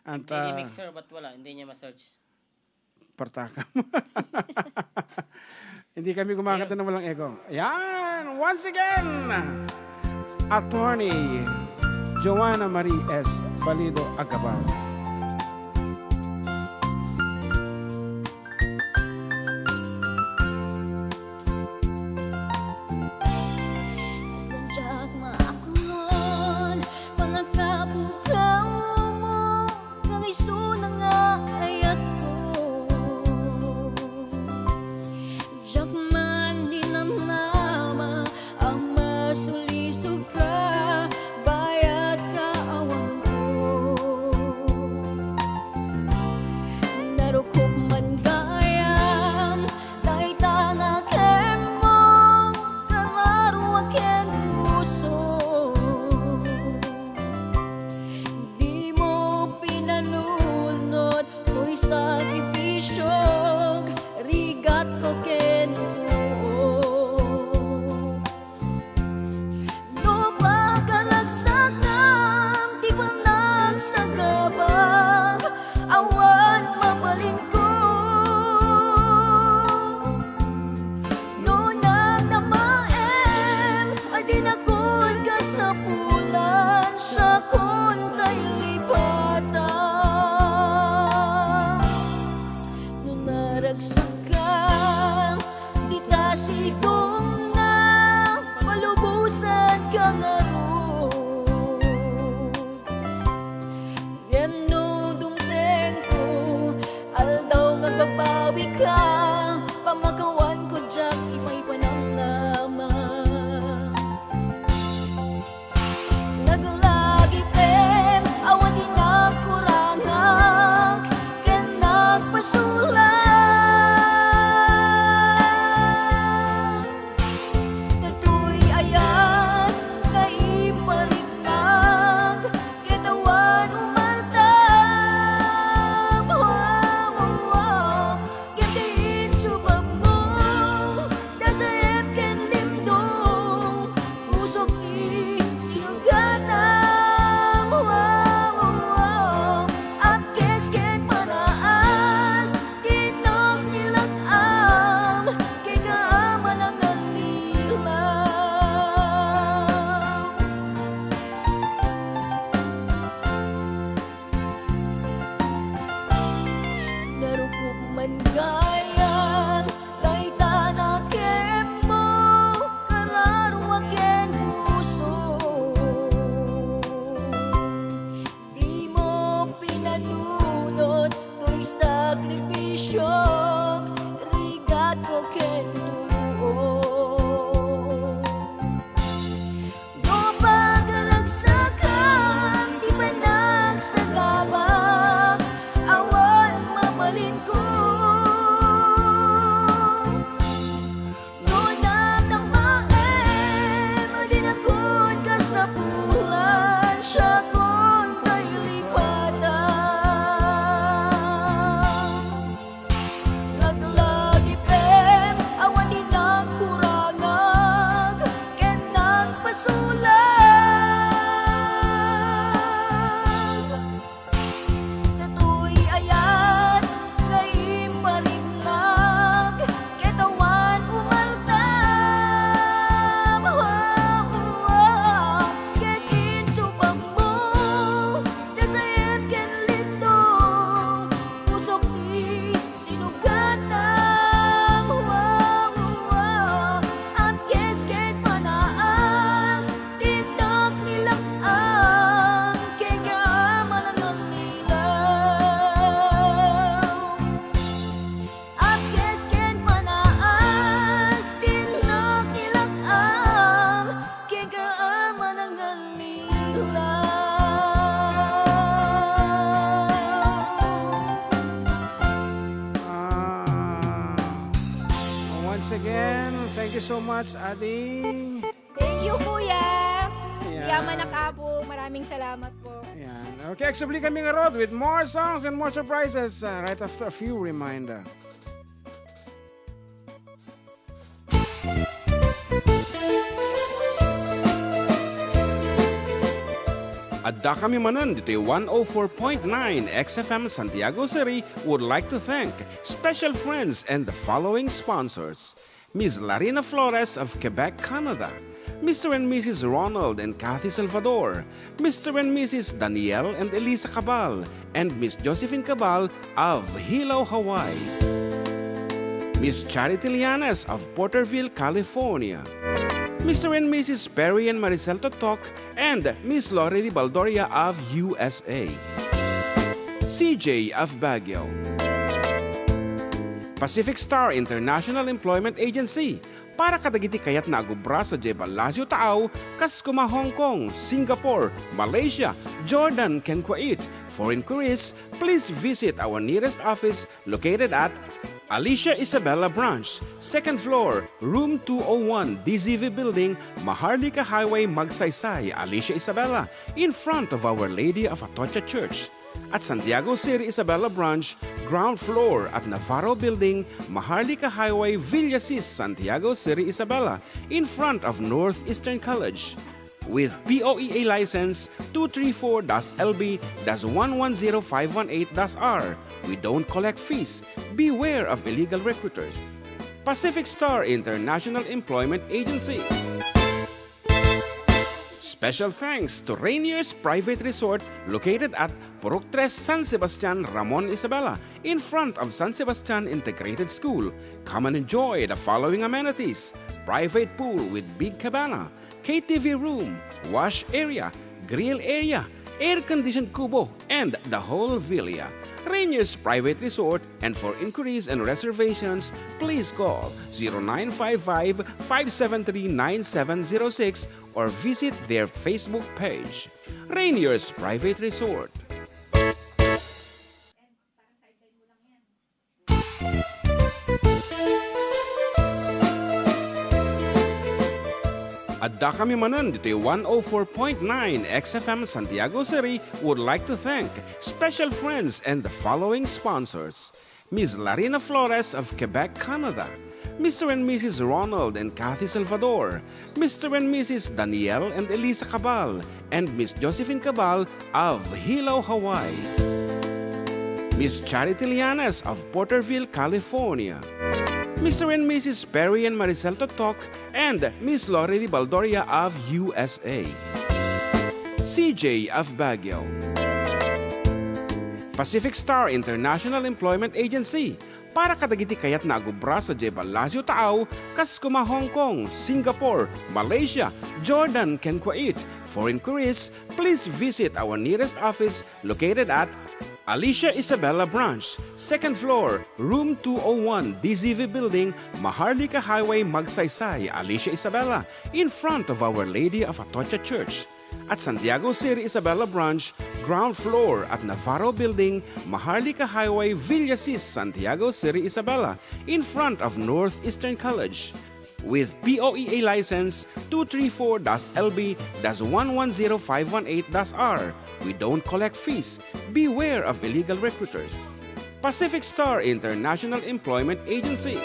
And Hindi mixer, ba't wala? Hindi niya ma-search. partakam. Hindi kami kumakanta ng walang echo. Ayan! Once again! Attorney Joanna Marie S. Balido Agabao. Sadyak maakuan panagkabukaw mo kaiso na nga ayat ko jak man di na mama ang masulisog ka bayat ka awan ko sakripisyo, rigat ko ken tuo. No pagalagsakan, di ba nagsagaba, awan mamalin ko. No natamae, madinagod ka sa pulan, siya kon tayo lipatan. Naglagipem, awan di nagkurangag, ken nagpasulag. Datoy ayat, kay imparimlag, ketawan umaltam. Ket insupang mo, dasayem ken litong, pusok di sinugatam. At kes ket manaas, tindak nilang ang kegama ng nilaw. At kes ket manaas, tindak nilang ang kegama ng nilaw. Once again, thank you so much, Ading. Thank you, Kuya. Yeah. Yaman na kapo. Maraming salamat po. Ayan. Okay, eksabli kami nga road with more songs and more surprises right after a few reminder. Adda kami Manen dito 104.9 XFM Santiago City would like to thank special friends and the following sponsors. Ms. Larina Flores of Quebec, Canada. Mr. and Mrs. Ronald and Kathy Salvador. Mr. and Mrs. Danielle and Elisa Cabal. And Miss Josephine Cabal of Hilo, Hawaii. Miss Charity Lianes of Porterville, California. Mr. and Mrs. Perry and Maricel Totok, and Miss Lorely Baldoria of USA. CJ of Baguio. Pacific Star International Employment Agency, para kadagiti kayat na agubra sa Jebel Lasio Taaw, kas kuma Hong Kong, Singapore, Malaysia, Jordan, ken Kuwait. For inquiries, please visit our nearest office located at Alicia Isabella Branch, 2nd floor, room 201, DZV Building, Maharlika Highway, Magsaysay, Alicia Isabella, in front of Our Lady of Atocha Church. At Santiago City Isabella Branch, ground floor at Navarro Building, Maharlika Highway, Villasis, Santiago City Isabella, in front of Northeastern College. With POEA license 234-LB-110518-R. We don't collect fees. Beware of illegal recruiters. Pacific Star International Employment Agency. Special thanks to Rainier's Private Resort located at Purok 3, San Sebastian, Ramon Isabela, in front of San Sebastian Integrated School. Come and enjoy the following amenities: private pool with big cabana, KTV room, wash area, grill area, air-conditioned kubo, and the whole villa. Rainier's Private Resort, and for inquiries and reservations, please call 0955-573-9706 or visit their Facebook page. Rainier's Private Resort. Adda kami Manen dito 104.9 XFM Santiago City would like to thank special friends and the following sponsors. Ms. Larina Flores of Quebec, Canada. Mr. and Mrs. Ronald and Kathy Salvador. Mr. and Mrs. Danielle and Elisa Cabal. And Miss Josephine Cabal of Hilo, Hawaii. Miss Charity Lianes of Porterville, California. Mr. and Mrs. Perry and Maricel Totok, and Miss Lorely Baldoria of USA. CJ of Baguio. Pacific Star International Employment Agency, para kadagiti kayat na agubra sa Jebel Lasio Taaw, kas kuma Hong Kong, Singapore, Malaysia, Jordan, ken Kuwait. For inquiries, please visit our nearest office located at Alicia Isabella Branch, 2nd floor, room 201, DZV Building, Maharlika Highway, Magsaysay, Alicia Isabella, in front of Our Lady of Atocha Church. At Santiago City Isabella Branch, ground floor at Navarro Building, Maharlika Highway, Villasis, Santiago City Isabella, in front of Northeastern College. With POEA license 234-LB-110518-R. We don't collect fees. Beware of illegal recruiters. Pacific Star International Employment Agency.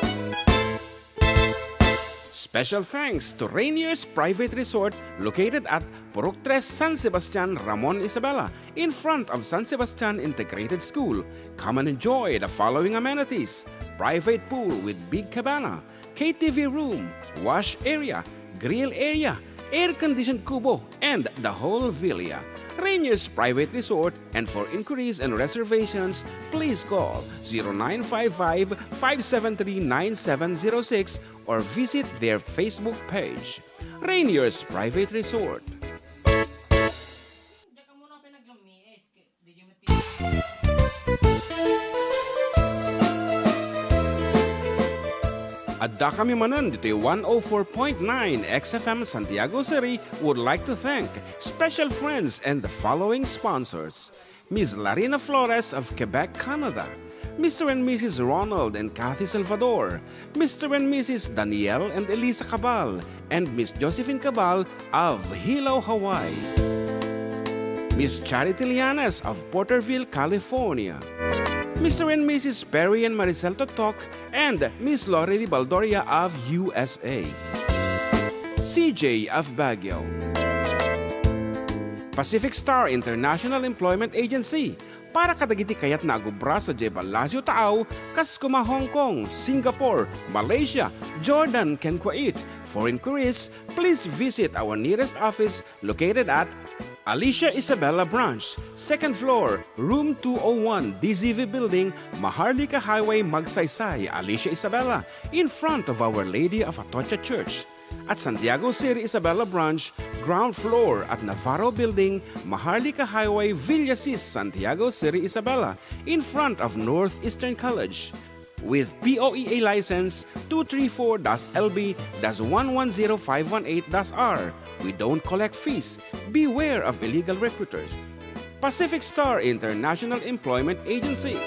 Special thanks to Rainier's Private Resort located at Purok 3 San Sebastian, Ramon Isabela, in front of San Sebastian Integrated School. Come and enjoy the following amenities: private pool with big cabana, KTV room, wash area, grill area, air-conditioned kubo, and the whole villa. Rainier's Private Resort, and for inquiries and reservations, please call 0955-573-9706 or visit their Facebook page. Rainier's Private Resort. Adda kami Manen dito 104.9 XFM Santiago City would like to thank special friends and the following sponsors: Ms. Larina Flores of Quebec, Canada, Mr. and Mrs. Ronald and Kathy Salvador, Mr. and Mrs. Danielle and Elisa Cabal, and Miss Josephine Cabal of Hilo, Hawaii, Miss Charity Lianes of Porterville, California, Mr. and Mrs. Perry and Maricel Totok, and Miss Lorely Baldoria of USA, CJ of Baguio, Pacific Star International Employment Agency, para kadagiti kayat na agubra sa Jebel Lasio Taaw, Kaskuma, Hong Kong, Singapore, Malaysia, Jordan, ken Kuwait. For inquiries, please visit our nearest office located at Alicia Isabella Branch, 2nd floor, room 201, DZV Building, Maharlika Highway, Magsaysay, Alicia Isabella, in front of Our Lady of Atocha Church. At Santiago City Isabella Branch, ground floor at Navarro Building, Maharlika Highway, Villasis, Santiago City Isabella, in front of Northeastern College. With POEA license 234-LB-110518-R. We don't collect fees. Beware of illegal recruiters. Pacific Star International Employment Agency.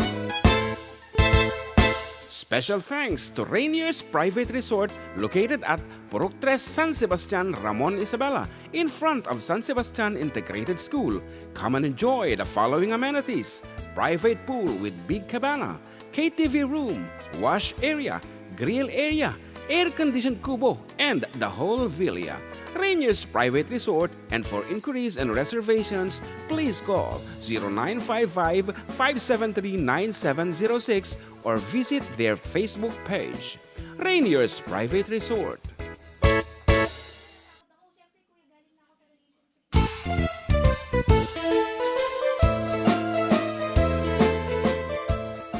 Special thanks to Rainier's Private Resort located at Purok 3 San Sebastian, Ramon Isabela, in front of San Sebastian Integrated School. Come and enjoy the following amenities: private pool with big cabana, KTV room, wash area, grill area, air-conditioned kubo, and the whole villa. Rainier's Private Resort, and for inquiries and reservations, please call 0955-573-9706 or visit their Facebook page. Rainier's Private Resort.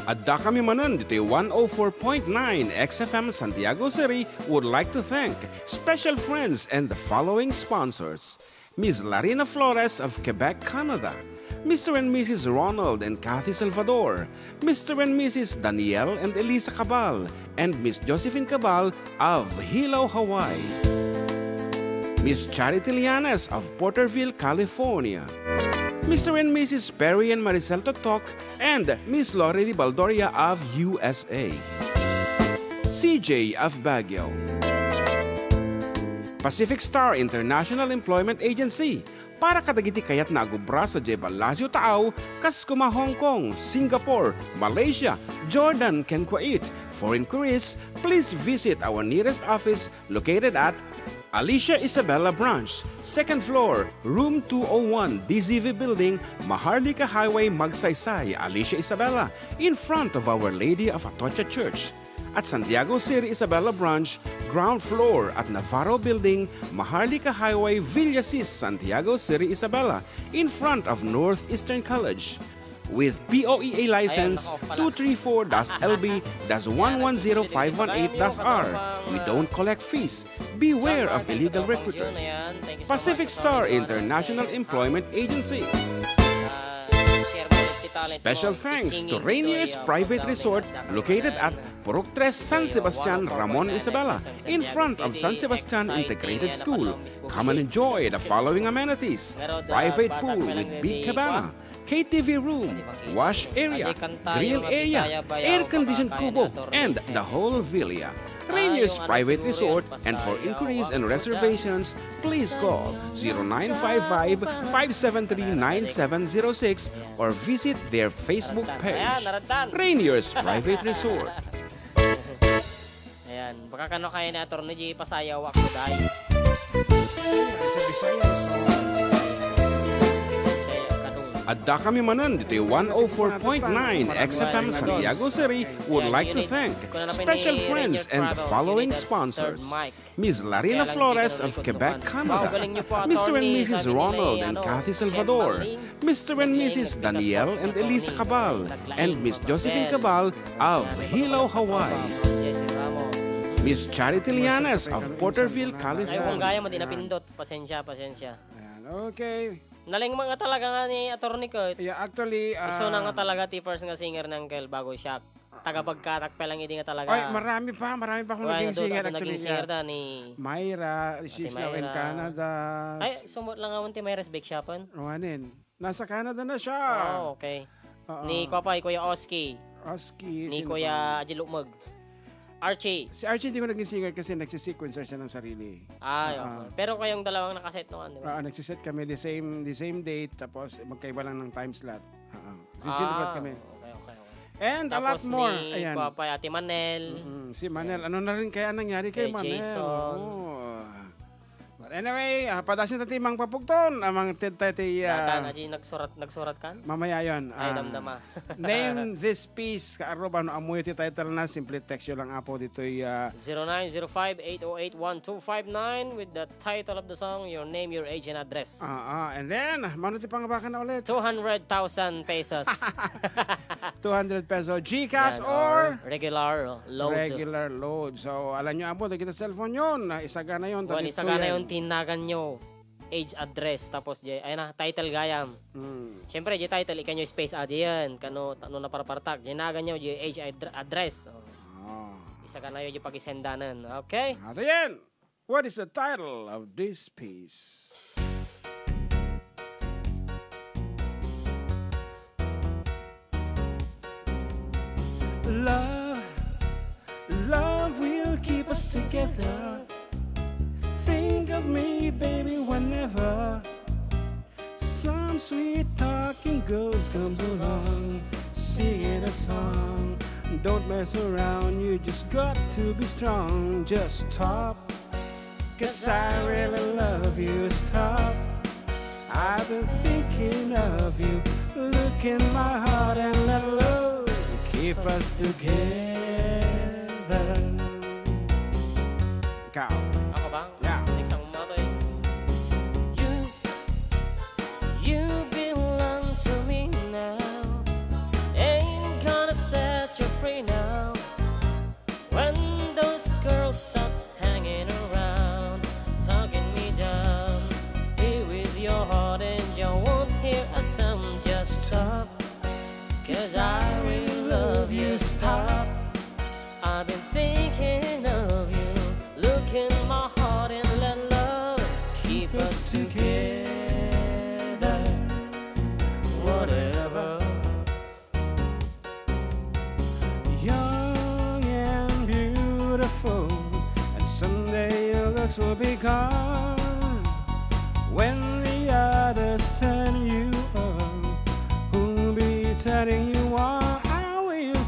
Adda kami Manen dito 104.9 XFM Santiago City would like to thank special friends and the following sponsors: Ms. Larina Flores of Quebec, Canada, Mr. and Mrs. Ronald and Kathy Salvador, Mr. and Mrs. Danielle and Elisa Cabal, and Miss Josephine Cabal of Hilo, Hawaii, Miss Charity Lianes of Porterville, California, Mr. and Mrs. Perry and Maricel Totok, and Miss Lorely Baldoria of USA, CJ of Baguio, Pacific Star International Employment Agency, para kadagiti kayat na agubra sa Jebel Lasio Taaw, Kaskuma, Hong Kong, Singapore, Malaysia, Jordan, ken Kuwait. For inquiries, please visit our nearest office located at Alicia Isabella Branch, 2nd floor, room 201, DZV Building, Maharlika Highway, Magsaysay, Alicia Isabella, in front of Our Lady of Atocha Church. At Santiago City Isabella Branch, ground floor at Navarro Building, Maharlika Highway, Villasis, Santiago City Isabella, in front of Northeastern College. With POEA license 234-LB-110518-R. We don't collect fees. Beware of illegal recruiters. Pacific Star International Employment Agency. Special thanks to Rainier's Private Resort located at Purok 3 San Sebastian, Ramon Isabela, in front of San Sebastian Integrated School. Come and enjoy the following amenities: private pool with big cabana, KTV room, wash area, grill area, air-conditioned kubo, and the whole villa. Rainier's Private Resort, and for inquiries and reservations, please call 0955-573-9706 or visit their Facebook page. Rainier's Private Resort. Ayan, baka kano kaya ni Atty. G pasayaw ako dahil. Adda kami Manen dito 104.9 XFM Santiago City would like to thank special friends and the following sponsors: Ms. Larina Flores of Quebec, Canada, Mr. and Mrs. Ronald and Kathy Salvador, Mr. and Mrs. Danielle and Elisa Cabal, and Miss Josephine Cabal of Hilo, Hawaii. Miss Charity Lianes of Porterville, Ay, kung California. gaya mo, di napindot. Pasensya. Okay. Naling mga talaga nga ni Atty. Kurt. Yeah, actually, Iso na nga talaga tipers nga singer ng Kel bago siya. Tagapagkatakpe lang hindi nga talaga. ay, marami pa akong naging singer Naging actually. singer da ni... Myra, she's now in Myra. Canada. Ay, sumot lang nga may Bake Shopon. Anin, nasa Canada na siya. Oh, okay. Oo. Ni Kuya Oski. Oski. Ni sino Kuya Ajilumag. Archie. Si Archie hindi ko naging singer kasi nagsisequencer siya ng sarili. Ay, okay. Pero kayong dalawang nakaset noon, di ba? Nagsiset kami the same date tapos magkaiba lang ng time slot. Sinulat kami. Okay. And a lot Tapos more. ni Ayan. Papa Ate Manel. Si Manel. Ano na rin kaya nangyari kay Kay Manel? Jason. Oh. But anyway, padasin natin mang papugton. Amang tete Data na di nagsurat kan? mamaya yun. Ay, damdama. Name this piece. Kaaroba, no amoy ti title na. Simple text yun lang apo dito 0905-808-1259 with the title of the song, your name, your age, and address. and then, mano ti pangabakan na ulit? 200,000 pesos. 200 peso. GCash Yan, or regular load. regular load. So, alam nyo apo, kita cellphone yun. Isaga na yun. Kung isa ka na yung tinagan nyo, age, address, tapos ay na, title gayam. Siyempre, di title, ikan nyo space adi yan. Kano na parapartak. Ginagan nyo, di age, address. Isa ka na yun, di pag-isendanan. Okay? Ato yan. What is the title of this piece? Love will keep us together. Think of me, baby, whenever some sweet talking ghost comes along, singing a song. Don't mess around, you just got to be strong. Just stop, 'cause I really love you. Stop, I've been thinking of you. Look in my heart and let love keep us together. Ikaw. Ako ba? Yeah. Next ang umato eh. You belong to me now. Ain't gonna set you free now. When those girls start hanging around, talking me down, here with your heart and you won't hear a sound. Just stop, 'cause I really love you. Stop, I've been thinking of you. Look in my heart and let love keep us together. Whatever. Young and beautiful, and someday your looks will be gone. When the others turn you on, who'll be turning you on? I will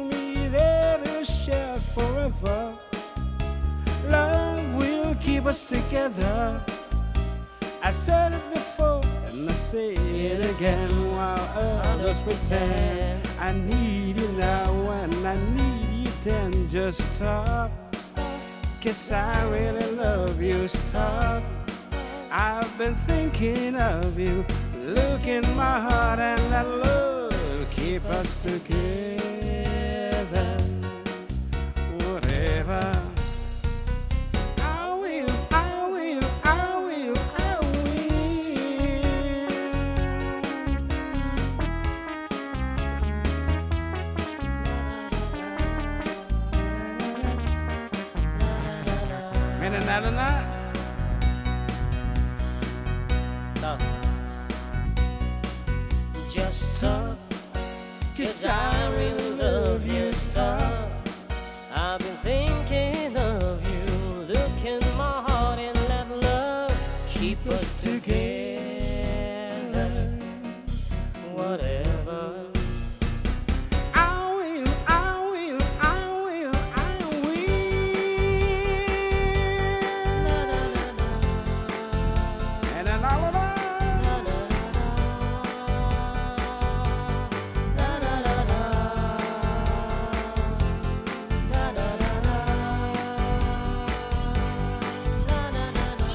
be there to share forever. Love will keep us together. I said it before and I say it again while others pretend. I need you now and I need you then. Just stop, 'cause I really love you. Stop, I've been thinking of you. Look in my heart and let love keep us together. Whatever. I will Nanalo na. Ito. Just stop, 'cause I really love you, stop. I've been thinking of you. Look in my heart and let love keep us together. Whatever. I will, I will, I will, I will. Na, na, na, na. And nanalo na. Na, na, na, na. Na, na, na, na. Na, na, na, na. Na, na, na, na.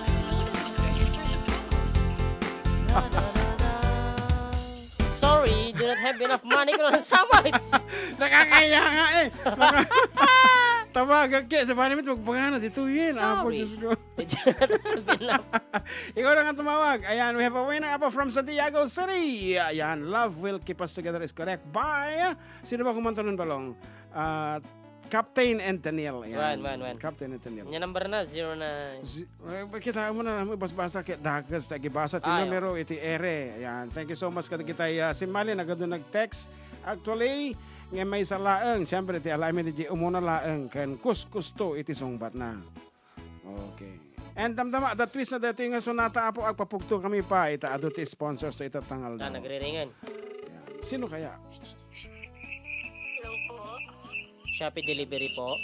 Na, na, na, na. Sorry, do not have enough money ko na samay. Nakakaya nga eh. Tawagan kaya sa panimit, magpagana dito yun. Apo, Sorry. Diyos ko. Do not have enough. Ikaw na nga tumawag. Ayan, we have a winner Apo from Santiago City. Ayan, love will keep us together is correct. By, sino ba kumanta ng balong? Captain Antonil. Wan. Captain Antonil. Yung number na, 09. Kita mo na basa kay dagas ta gibasa ti Ay, numero iti ere. Ayan, thank you so much kada kita simali nagado nag-text. Actually, nga may sa laeng, siyempre ti alamin ti umuna laeng ken kus-kusto iti sungbat na. Okay. And damdama the twist na dito yung sonata Apo agpapugto kami pa ita ado ti sponsor sa itatangal Ah, daw. nagre-ringan. Ayan. Sino kaya? Hello po. Shopee delivery po.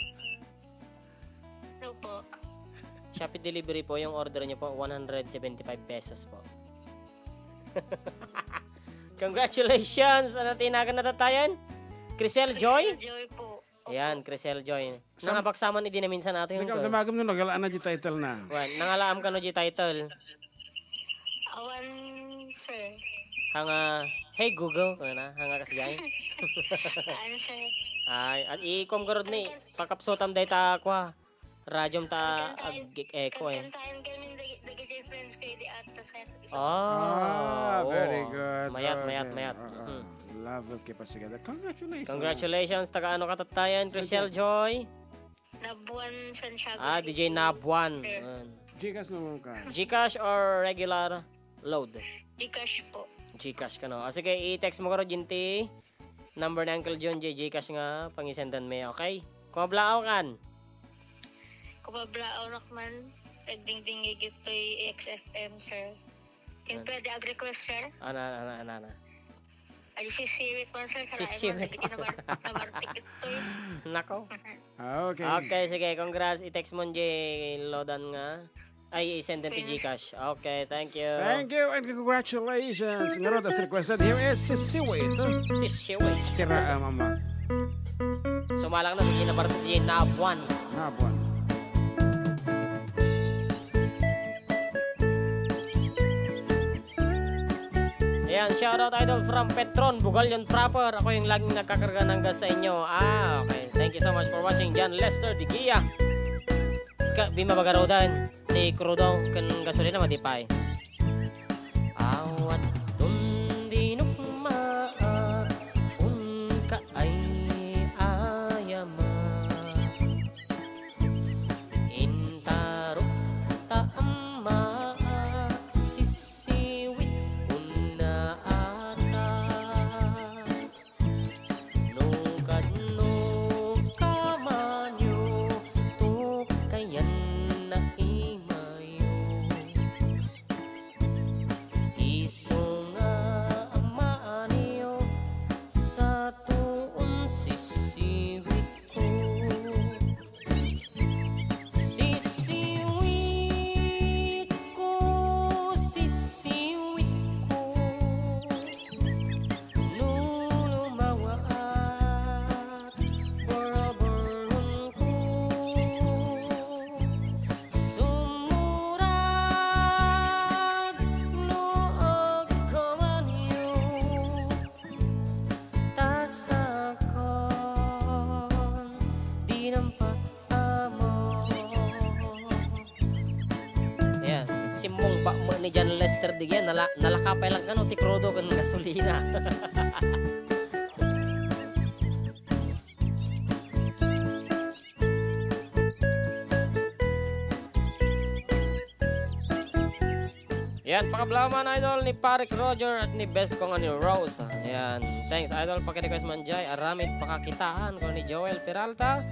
Hello po. Shopee delivery po, yung order niyo po, 175 pesos po. Congratulations! Ano tinagan na tatayan? Crisel Joy? Joy po. Ayan, Crisel Joy. Nangabaksaman idi na minsan nato yung Ikaw to. damagam no nagalaan na di title na. Wan, nangalaam ka no di title. Awan, sir. Hanga, hey Google. Ano na, hanga kasi dyan. Ano, sir? Ay, at i-com ka ni. Pakapsotam day ta kwa. Radyom ta eko eh. Kantahan kami nagiging friends kayo di Adda, sir. Oh, Very good. Mayat. Okay. Mhm. Love will keep us together. Congratulations. Congratulations, taga ano katatayan, Crisel Joy. Nabuan Santiago Ah, DJ Nabuan. Gcash naman ka. Gcash or regular load? Gcash po. Gcash ka no. O sige, i-text mo ko ro Jinti. Number ni Uncle John J. Gcash nga, pangisendan me, okay? Kung mablaaw kan. Kumablaaw nakman. Nagdingding gito'y XFM, sir. Kin pwede ag-request, sir? Ana. Ay, si Siwit man, sir. Si Siwit. Namartik ito'y. Nako. Okay. Okay, sige, congrats. I-text mo J. Loadan nga. Ay, i-send din ti Gcash. Okay, thank you. Thank you and congratulations. Ngayon, as requested, here is si Siwit. Si Shiwit. Kira, mama. Sumalang na sa ginabarto di Nabuan. Nabuan. Ayan, shoutout idol from Petron, Bugalyon proper. Ako yung laging nagkakarga ng gas sa inyo. Ah, okay. Thank you so much for watching. John Lester Digia. Bima bagarodan. Di krudo kan gasolina matipay. Awat tundi nukma unka ay ayama. Intaro taama sisiwit una ata. Nukad nukamanyo to kayan na imayo. Iso nga amaaniyo sa tuon sisiwit ko. Sisiwit ko, sisiwit ko. Nulumawaat barabaron ko. Sumurad noog kamanyo tasakon di nampak amo. Ayan, simong bakmo ni John Lester Digia, nalakapay lang kano, tikrodo kan gasolina. Yan, pakablaman idol ni Parik Roger at ni Best ko nga ni Rose. Yan, thanks idol. Pakirequest man jay, aramid pakakitaan ko ni Joel Peralta.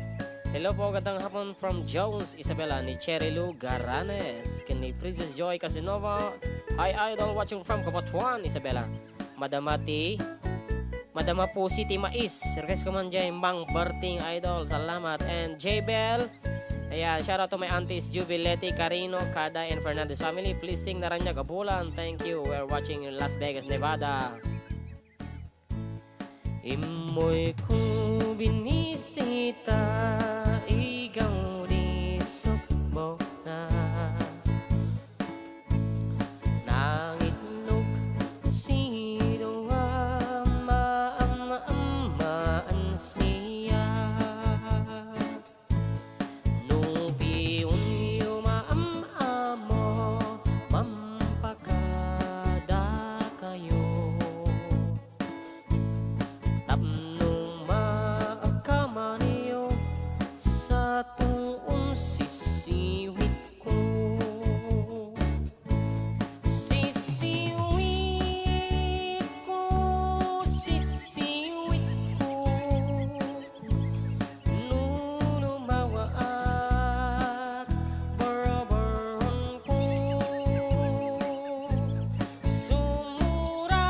Hello po, gandang hapon from Jones, Isabela, ni Cherry Lou Garanes. Kini Princess Joy Casanova. Hi idol, watching from Kapatuan, Isabela. Madama po City Mais. Request ko man jay, Mang Berting idol. Salamat. And J Bell. Ayan, shout out to my aunties Jubiletti, Carino, Kada, and Fernandez family. Please sing Naranya Kabulan. Thank you. We're watching in Las Vegas, Nevada. Imoy ko binisita, ikaw di sukbo na. Nangitlog sino maamaan siya. Nubiun yumaamamo, mampakada kayo. Tapnong maakamaniyo sa tuong sisiwit ko. Sisiwit ko, sisiwit ko. Nunumawa at barabaran ko. Sumurag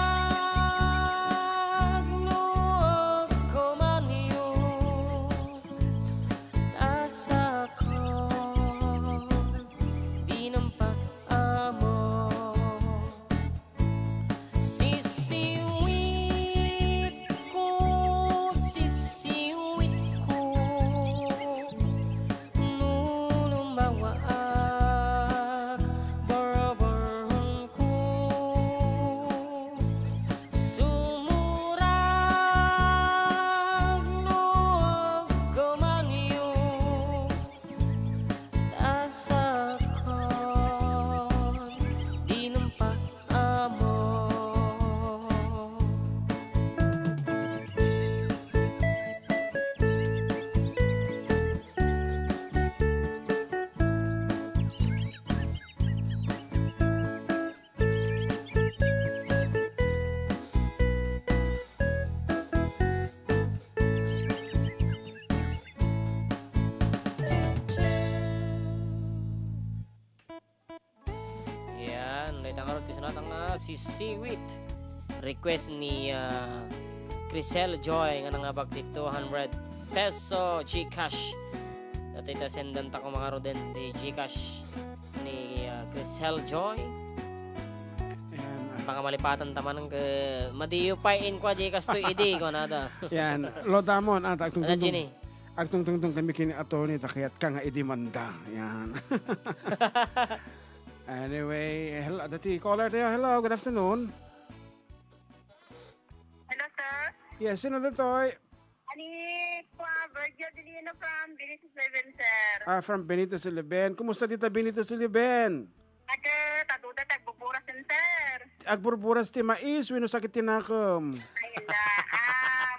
loob ko maniyo, asa ko di nampak amo. Sisiwit ko, sisiwit ko. Nunumawa at barabaran ko. Sumurag loob ko maniyo, asa ko di nampak amo. Yan, lahat ang artist natin nga si Siwit. Request ni Crisel Joy nga nangabag di 200 peso Gcash. Dati ta sendan ta ko mga roden di Gcash ni Crisel Joy. Ayan, Pangamalipatan taman ng madiyo pa in kwa Gcash to idi ko nada. yan. Lodamon, Ano Gini? agtungtungtong kami kini attorney, takayat ka nga idimanda. Yan. Anyway, hello, dati caller tayo. Hello, good afternoon. Hello, sir. Yes, sino datoy? Ani kwa Virgil Delino from Bilis 7, sir. From Benito Suliben. Kumusta dita Benito Suliben? Ate, tatuda tagbuburasin, sir. Agburburas ti mais, wino sakit tinakam. Ayala,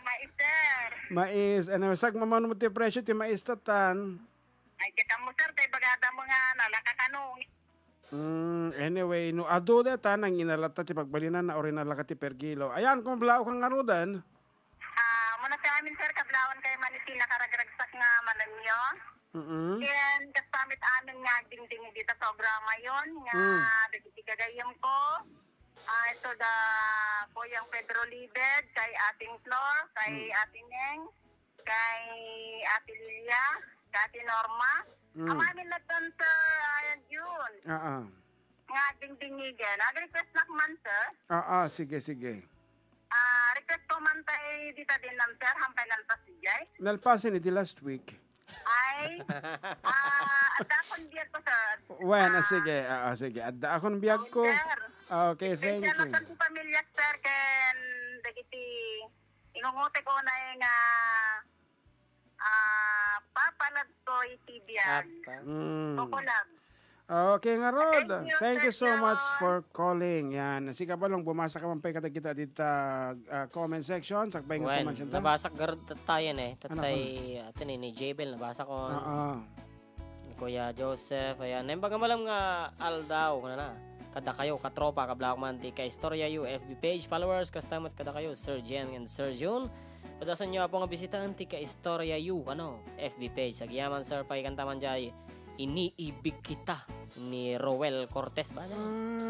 mais, sir. Mais, ano, sag mamano mo ti presyo ti mais tatan. Ay, kita mo, sir, tayo bagata mo nga nalakakanong. Anyway, no ado data nang inalata ti pagbalinan na orinala ka ti per kilo. Ayan, kung blao kang arudan. Muna sa amin, sir, kablawan kayo maniti nakaragragsak nga manan nyo. And kasamit amin nga dingding dito sa programa yon nga nagigagayam ko. Ito da Kuyang Pedro Libed, kay ating Flor, kay ating Neng, kay ate Lilia, kay ate Norma. Ang amin na doon, sir, ayan yun. Nga dingdingigan. Nag-request na man, sir. Sige. Request ko man tayo dito din ng sir, hampay nalpas si Jay. Nalpasin iti last week. Ay, at akong biyag ko, sir. When? Sige. Adda akong biyag ko. Sir. Okay, thank Special you. na sa pamilya, sir, ken dagiti inungote ko na yung papalad ko itibiyag. Kukulag. Okay nga Rod. Thank you so Sir much John. for calling. Yan. Sika ba lang bumasa ka man pa kita dito comment section. Sakbay nga When, comment section. nabasa garod tayo eh. Ano Tatay, atin ni Jabel, nabasa ko. Oo. Ni Kuya Joseph, ayan. Naimbaga malam nga aldaw ko na. kada kayo, katropa, kablak man, ti ka Istorya U, FB page, followers, kastamot kada kayo, Sir Jem and Sir June. Padasan nyo po nga bisitahan ti ka Istorya U, FB page. Sagyaman, sir, pakikantaman dyan, Iniibig Kita, ni Roel Cortez ba?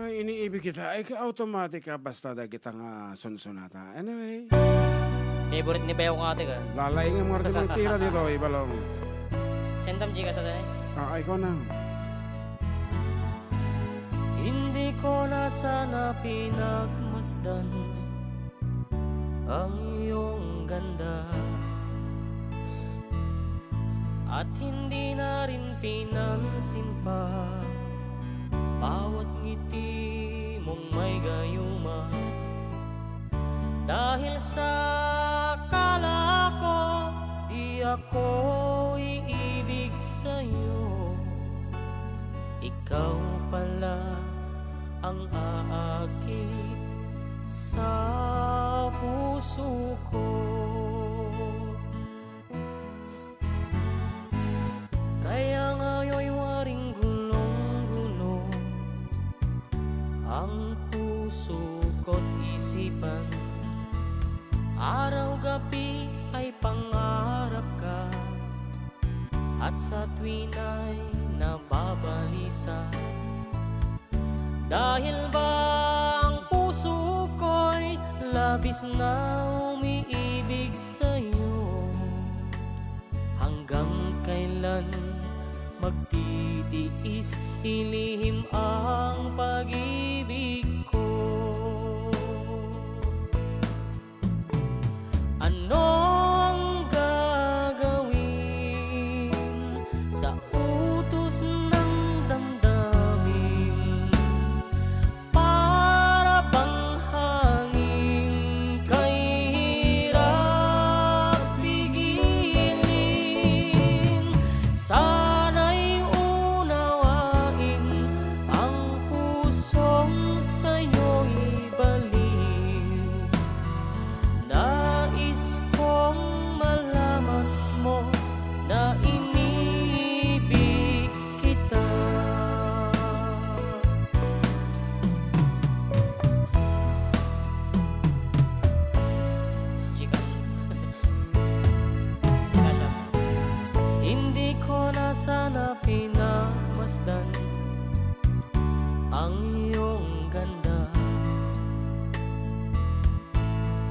Iniibig kita. Ay, automatic ka basta da kita nga sunsunata. Anyway, Favorite ni Beo ka, ka. lalay nga mga mong tira dito, ibalong. Sendam G ka sa tayo. Ikaw na. Hindi ko na sana pinagmasdan ang iyong ganda, at hindi na rin pinansin pa bawat ngiti mong may gayuma. Dahil sa akala ko di ako iibig sa'yo, ikaw pala ang aakit sa puso ko. Kaya ngayon'y waring gulong-gulong ang puso ko't isipan. Araw-gabi ay pangarap ka, at sa tuwin ay nababalisa. Dahil ba ang puso ko'y labis na umiibig sa'yo, hanggang kailan magtitiis ilihim ang pag-ibig ko? Anong gagawin sa utos ng damdamin? Para bang hangin kay hirap pigilin. Sana'y unawain ang pusong sa'yo'y baliw. Nais kong malaman mo na inibig kita. Chicas. Kasha. Hindi ko na sana pinagmasdan ang iyong ganda,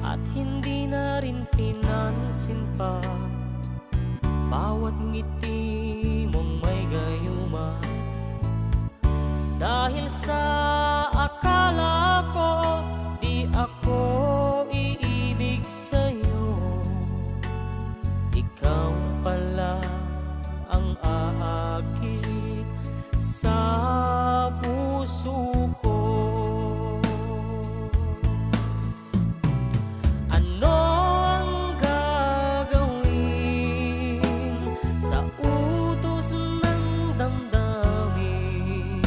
at hindi na rin pinansin pa bawat ngiti mong may gayuma. Dahil sa akala ko di ako iibig sa'yo, ikaw pala ang aakit sa puso ko. Ano ang gagawin sa utos ng damdamin?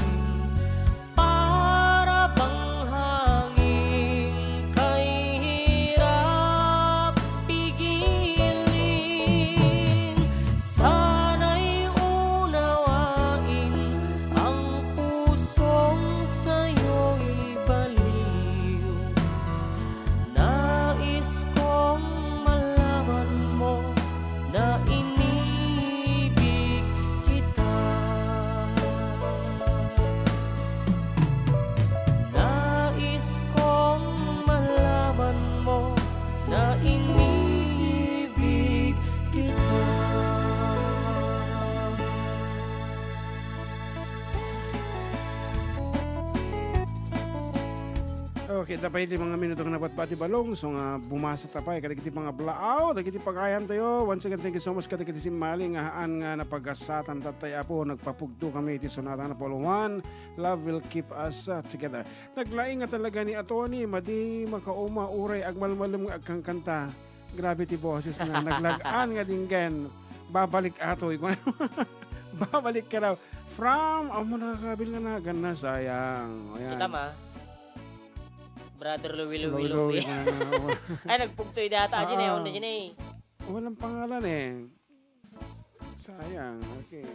Para bang hangin kay hirap pigilin. Sana'y unawain ang pusong sa'yo'y baliw. Nais kong malaman mo na inibig kita. Nais kong malaman mo na inibig kita. Okay, tapay di mga minuto nga napatpati balong. So nga bumasa tapay. Kadagiti mga blaaw. Kadagiti pagayam tayo. Once again, thank you so much. Kadagiti si Maling haan nga napagasatan tatay apo. Nagpapugto kami iti sonata na poluwan. Love will keep us together. Naglaing nga talaga ni Atoni. Madi makauma uray agmalmalum nga agkang kanta. Grabe ti boses na. Naglagaan nga dinggan. Babalik atoy. Babalik ka raw. From, mo nakakabil nga na. Gana sayang. Ayan. Kita ma. Brother Louie. Ay, nagpugtoy data. Dyan eh, onda dyan eh. Walang pangalan eh. Sayang. Okay.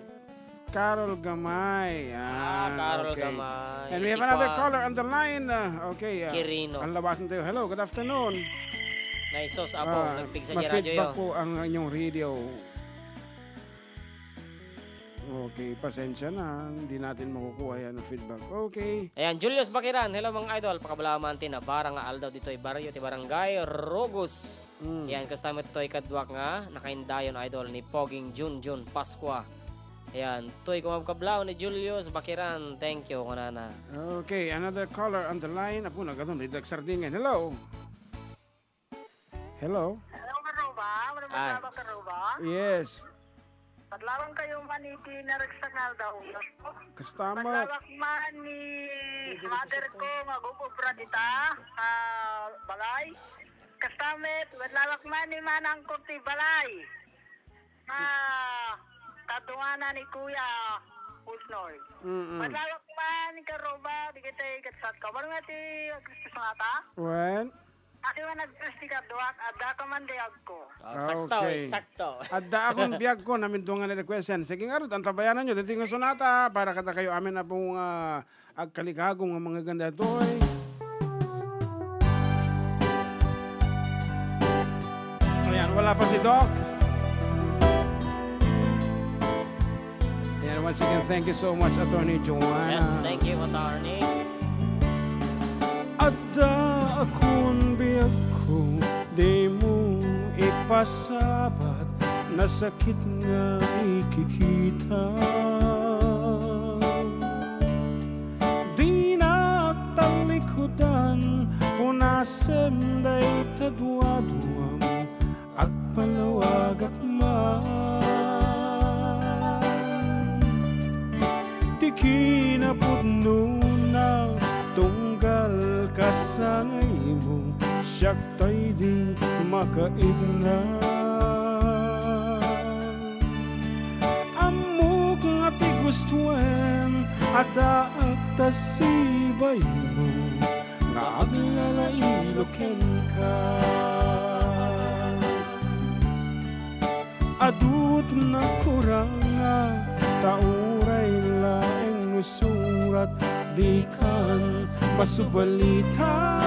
Carol Gamay. Carol okay. Gamay. And we have Iti another pa, caller on the line. Okay. Kirino. Ang labasan tayo. Hello, good afternoon. Naisos apo, nagpigsa di radyo Ma-feedback yo. po ang inyong radio. Okay, pasensya na. Hindi natin makukuha yan ng feedback. Okay. Ayan, Julius Bakiran. Hello mga idol. Pakabalaman na barang nga aldaw dito ay baryo ti barangay Rogus. Ayan, kasama ito ay kadwak nga. Nakaindayon idol ni Poging Junjun Pasqua. Ayan, to'y kumabkablaw ni Julius Bakiran. Thank you, kanana. Okay, another caller on the line. Apo, nagano'n. Nagsardingan. Hello. Hello. Hello, Karuba. Ay. Manabasa Karuba. Yes. Padlawang kayo maniti na ragsagnal daw. Customer. Padlawak man ni mother ko nga gugubra dita. Balay. Kastamit, padlawak man ni manang ko ti balay. Kadungana ni Kuya Usnoy. Padlawak man ni Karuba, di kita ikatsat ka. Baru nga ti Kristus nga ta? When? Ati man nag-Kristi ka duwak, Adda ka man deyag ko. Sakto, Okay. sakto. Adda akong biyag ko, namindungan na request yan. Sige nga rin, ang tabayanan nyo, dito nga sonata, para kata kayo amin na pong agkalikagong ang mga ganda doy. Ayan, wala pa si Doc. Ayan, once again, thank you so much, Attorney Joanna. Yes, thank you, attorney. Adda akong biyag ko, di mo ipasabat, na sakit nga ikikita. Di na talikodan, punasan day tadwaduam, agpalawag akman. Di kinapudno na tunggal kasangay mo, siyak tayo di makaigna. Amok nga ti gustuin, ada at tasibay mo, nga aglalailoken ka. Adut na kuranga, tauray laeng nusurat, di kan masubalitan.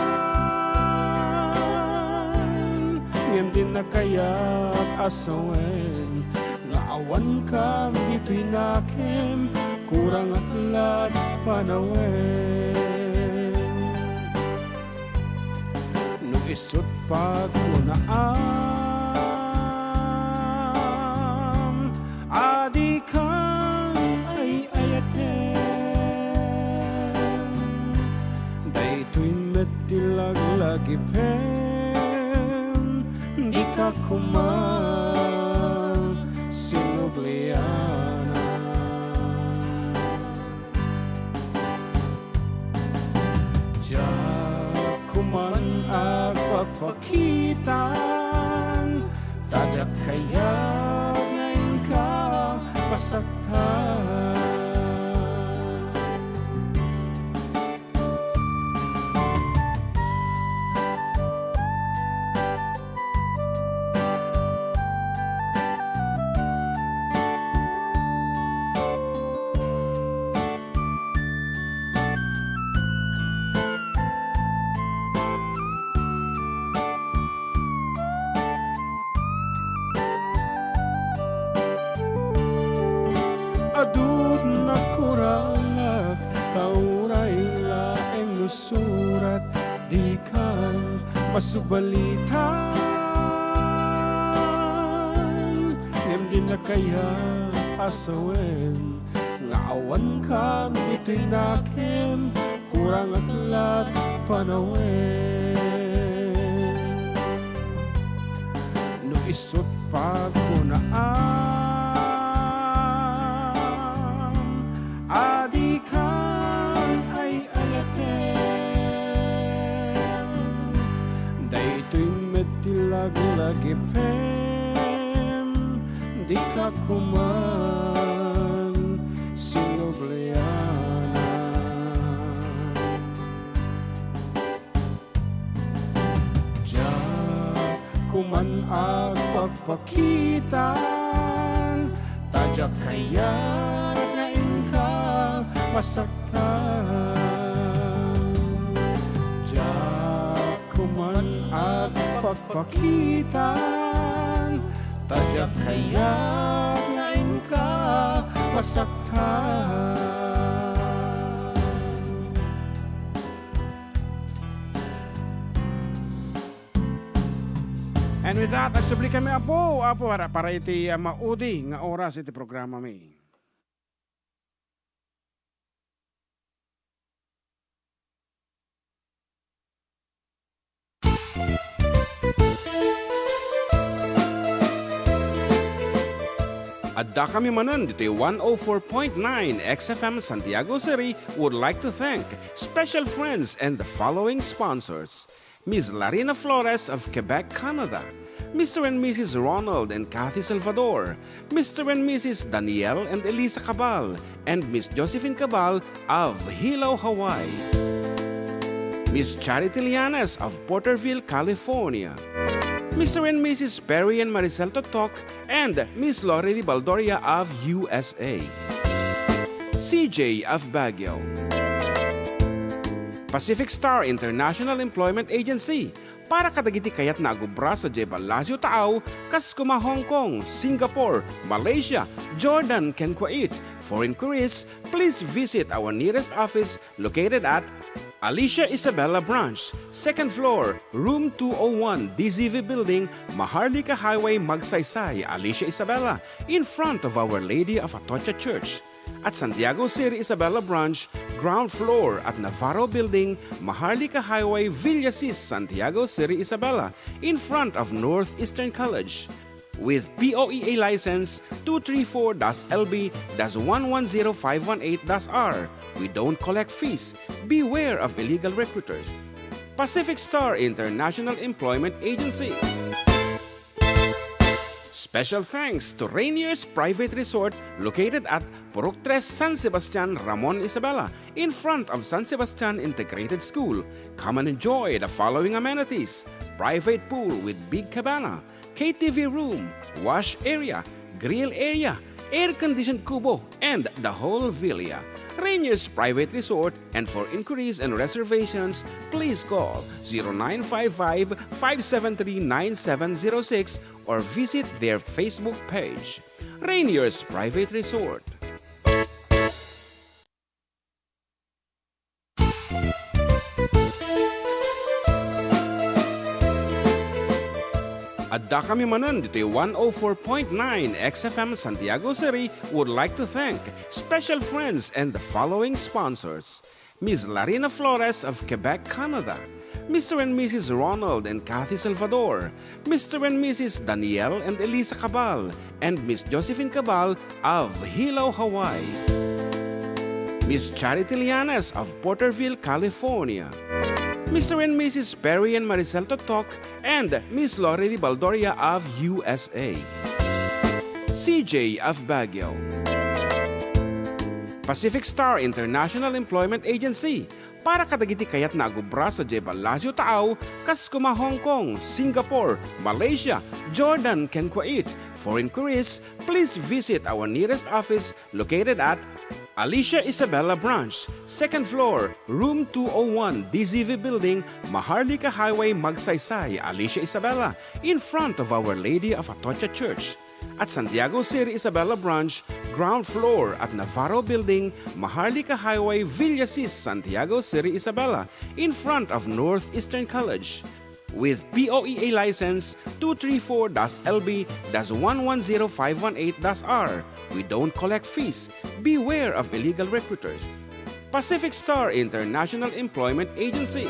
Ngem din na kaya't asawen, nga awan kam dito'y nakim, kurang atlat panawen. Nung istot pagkunaan, adi kan ay ayaten, dayto'y metilag-lagipin, di ka kuman sinubliana. Diyak kuman agpagpakitan, tadyak kaya ngayon ka pasaktan. Adud na kurangak, tauray laeng nusurat, di kan masubalitan. Ngem din na kaya asawen, nga awan kam dito'y nakim, kurang atlat panawen. No isot pagkunaan, adi kan ay ayaten, dayto'y metilag-lagipin, di ka kuman sinubliana. Diyak kuman agpagpakitan, tadyak kaya nga masaktan. Diyak ko man at pagpakitan, tadyak kaya ngayon ka masaktan. And with that, nagsabli kami apo para iti maudi nga oras iti programa mi. Adda kami Manen dito 104.9 XFM Santiago City would like to thank special friends and the following sponsors. Ms. Larina Flores of Quebec, Canada. Mr. and Mrs. Ronald and Kathy Salvador. Mr. and Mrs. Danielle and Elisa Cabal. And Miss Josephine Cabal of Hilo, Hawaii. Miss Charity Lianes of Porterville, California. Mr. and Mrs. Perry and Maricel Totok and Miss Lorely Baldoria of USA. CJ of Baguio. Pacific Star International Employment Agency para kadagiti kayat na agubra sa Jebel Lazio Taaw, kas kuma Hong Kong, Singapore, Malaysia, Jordan, ken Kuwait. For inquiries, please visit our nearest office located at Alicia Isabella Branch, 2nd floor, room 201, DZV Building, Maharlika Highway, Magsaysay, Alicia Isabella, in front of Our Lady of Atocha Church. At Santiago City Isabella Branch, ground floor at Navarro Building, Maharlika Highway, Villasis, Santiago City Isabella, in front of Northeastern College. With POEA license 234-LB-110518-R. We don't collect fees. Beware of illegal recruiters. Pacific Star International Employment Agency. Special thanks to Rainier's Private Resort located at Purok 3 San Sebastian, Ramon Isabela, in front of San Sebastian Integrated School. Come and enjoy the following amenities: private pool with big cabana, KTV room, wash area, grill area, air-conditioned kubo, and the whole villa. Rainier's Private Resort, and for inquiries and reservations, please call 0955-573-9706 or visit their Facebook page. Rainier's Private Resort. Adda kami Manen dito 104.9 XFM Santiago City would like to thank special friends and the following sponsors. Ms. Larina Flores of Quebec, Canada. Mr. and Mrs. Ronald and Kathy Salvador. Mr. and Mrs. Danielle and Elisa Cabal. And Miss Josephine Cabal of Hilo, Hawaii. Miss Charity Lianes of Porterville, California. Mr. and Mrs. Perry and Maricel Totok and Miss Lorely Baldoria of USA. CJ of Baguio. Pacific Star International Employment Agency para kadagiti kayat na agubra sa Jebel Lazio Taaw, kas kuma Hong Kong, Singapore, Malaysia, Jordan, ken Kuwait. For inquiries, please visit our nearest office located at Alicia Isabella Branch, 2nd floor, room 201, DZV Building, Maharlika Highway, Magsaysay, Alicia Isabella, in front of Our Lady of Atocha Church. At Santiago City Isabella Branch, ground floor at Navarro Building, Maharlika Highway, Villasis, Santiago City Isabella, in front of Northeastern College. With POEA license 234-LB-110518-R. We don't collect fees. Beware of illegal recruiters. Pacific Star International Employment Agency.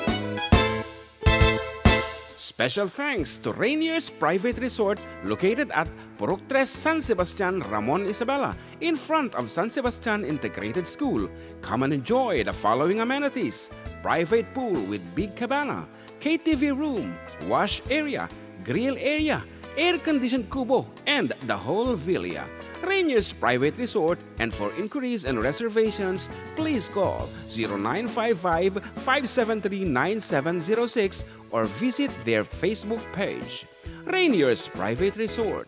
Special thanks to Rainier's Private Resort located at Purok 3 San Sebastian, Ramon Isabela, in front of San Sebastian Integrated School. Come and enjoy the following amenities: private pool with big cabana, KTV room, wash area, grill area, air-conditioned kubo, and the whole villa. Rainier's Private Resort, and for inquiries and reservations, please call 0955-573-9706 or visit their Facebook page. Rainier's Private Resort.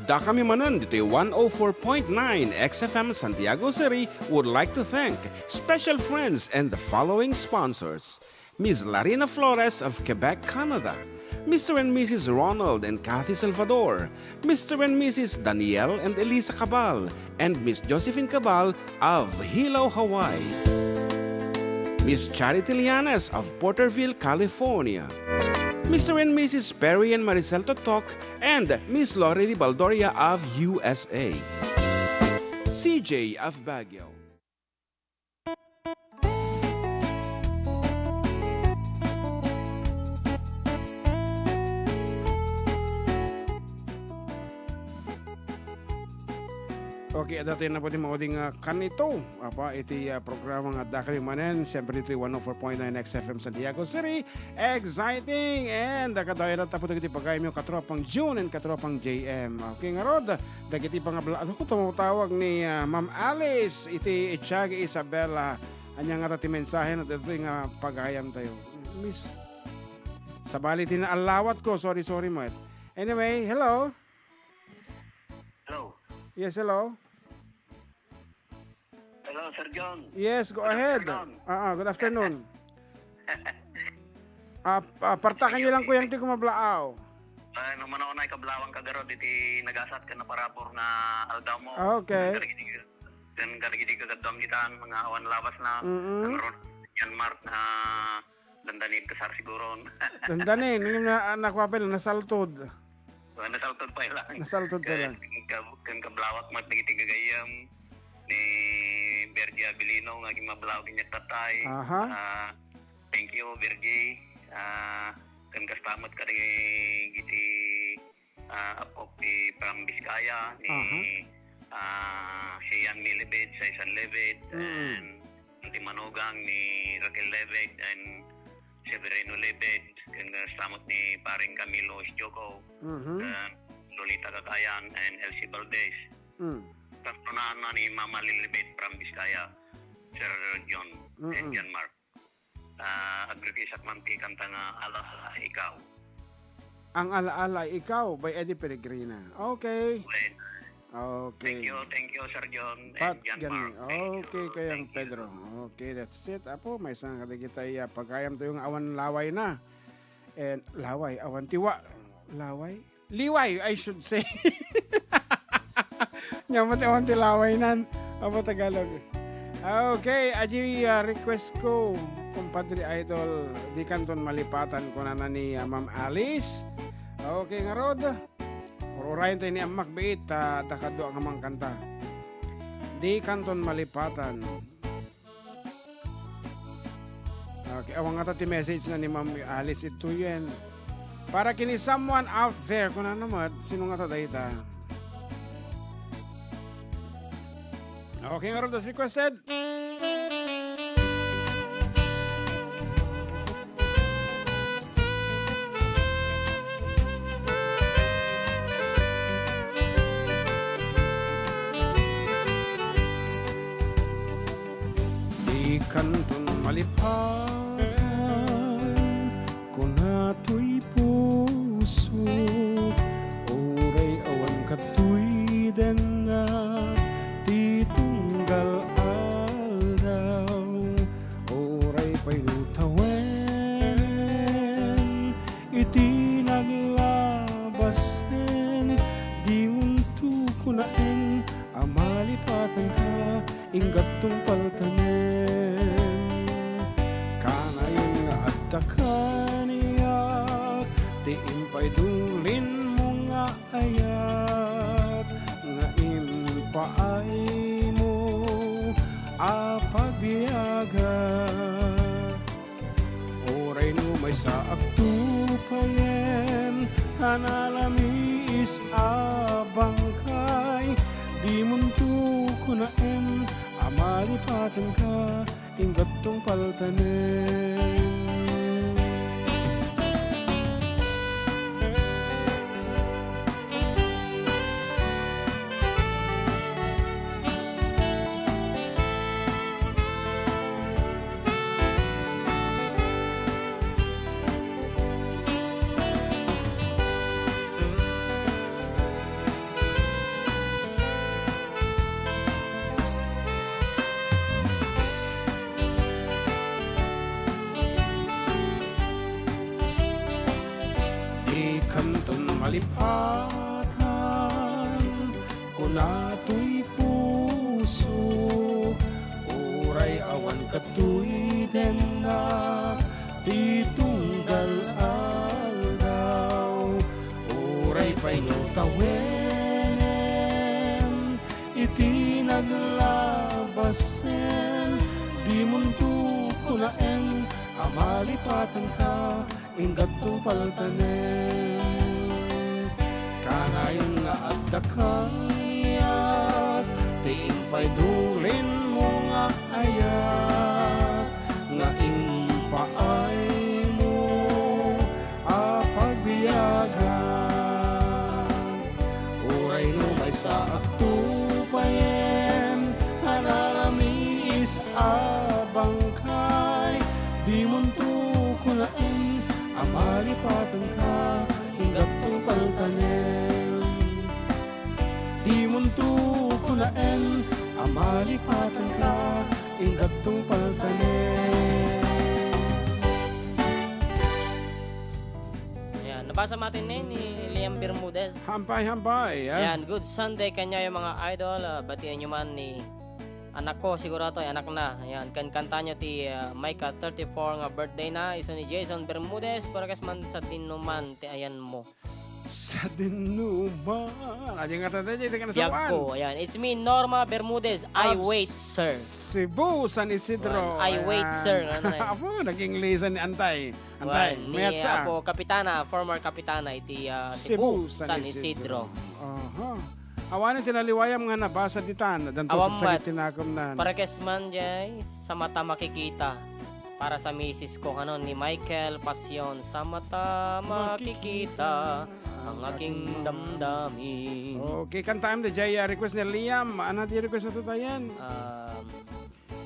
Adda kami Manen dito 104.9 XFM Santiago City would like to thank special friends and the following sponsors. Ms. Larina Flores of Quebec, Canada. Mr. and Mrs. Ronald and Kathy Salvador. Mr. and Mrs. Danielle and Elisa Cabal. And Miss Josephine Cabal of Hilo, Hawaii. Miss Charity Lianes of Porterville, California. Mr. and Mrs. Perry and Maricel Totok, and Miss Lori Baldoria of USA. CJ of Baguio. Okay, dati na po din mauding kanito. Apa, iti programang Adda kami Manen. Siyempre ito 104.9 XFM Santiago City. Exciting! And katayo na tapo dagiti pagay mo katropang June and katropang JM. Okay nga rod, dagiti pang ano ko tumutawag ni Ma'am Alice. Iti Itiagi Isabella. Anya nga tati mensahe na dito nga pagayam tayo. Miss, sabali tinaalawat ko. Sorry mo. Anyway, hello. Hello. Yes, hello. Hello, Sir John. Yes, go ahead. Good afternoon. Partakan niyo lang ko yung ti kumablaaw. Nung manaon ay kablawang kagarod, iti nagasat ka na parapor na aldaw mo. Okay. Then karigiti kagadam gitaan, mga awan labas na. Karon, yan Mark na dandanit kasar siguro. Dandanin, yung nakwapel, nasaltod. Nasaltod pa lang. Nasaltod pa lang. Kan kablawak mat nagiti gagayam ni Bergie Abilino nga gimablawag niya tatay. Thank you Bergie. Kan kastamot ka giti apok ti from Biskaya ni Sian Milibid sa Isan Levid and ti Manugang ni Raquel Levid and Severino Lebed, kan kastamot ni paring Camilo Isjoko, Lolita Kakayan, and Elsie Valdez. Tapos na ni Mama Lilibet from Biskaya, Sir John and John Mark. Agritis at manti kanta nga Alaala Ikaw. Ang Alaala Ikaw by Eddie Peregrina. Okay. Okay. Thank you, Sir John Pat, and John Mark. Okay, kayang Pedro. Okay, that's it. Apo, may isang katigitay pagkayam to yung awan laway na. And laway, awan tiwa. Laway? Liway, I should say. Nyamat awan ti laway nan. Apo Tagalog. Okay, aji request ko, kumpadre idol, di kanton malipatan ko na ni Ma'am Alice. Okay nga rod. Urayin tayo ni Amak Bait, takado ang amang kanta. Di kanton malipatan. Okay, awang nga ti message na ni Ma'am Alice ito yan. Para kini someone out there, kung ano naman, sino nga ta? Okay nga rin, that's requested. Kanton malipatan kung nato'y puso oray awan kato'y na titunggal aldaw oray pa'y lutawen iti naglabasen di unto kunain amalipatan ka ingat tong paltanen kaniya ti impay dulin mo nga ayat nga impaay mo apagbiyaga oray no may saak tupayen analami is abangkay di muntu kunaen amalipatan ka ingat tong paltanen. nato'y puso, uray awan kato'y den na titunggal aldaw, uray pa'y no tawenem iti naglabasen, di munto ko naen amalipatan ka ingat paltanen. Kanayon nga adda kayat ting pa'y dulin mo nga ayat, nga impaay mo apagbiyagan, uray no may sa aktupayen hanalamis abangkay, di munto ko naen amalipatan ka ingat paltanen, di munto ko naen amalipatan ka ingat paltanen. Ayan, nabasa natin ni Liam Bermudez. Hampay. Ayan, good Sunday kanya yung mga idol. Batiyan nyo man ni anak ko, siguro ito, anak na. Ayan, kanta nyo ti Micah 34 nga birthday na. Iso ni Jason Bermudez, parakas man sa tinuman, ti ayan mo. Sa dinuman. Ayan nga tayo, dito ka na sa Yag ko, ayan. It's me, Norma Bermudez. I wait, sir. Cebu, San Isidro. I wait, sir. Ano na yun? Apo, naging lisan ni Antay. Antay, Ni mayat sa. ako, kapitana, former kapitana, iti Cebu, San Isidro. Aha. Awanin tinaliwayam nga nabasa ditan. Danto Awam sa mat. tinakom na. Parakes man jay, sa mata makikita. Para sa misis ko, ano, ni Michael Pasyon. Sa mata makikita ang aking damdamin. Okay, kantaan na jay request ni Liam. Ano di request na tutayan?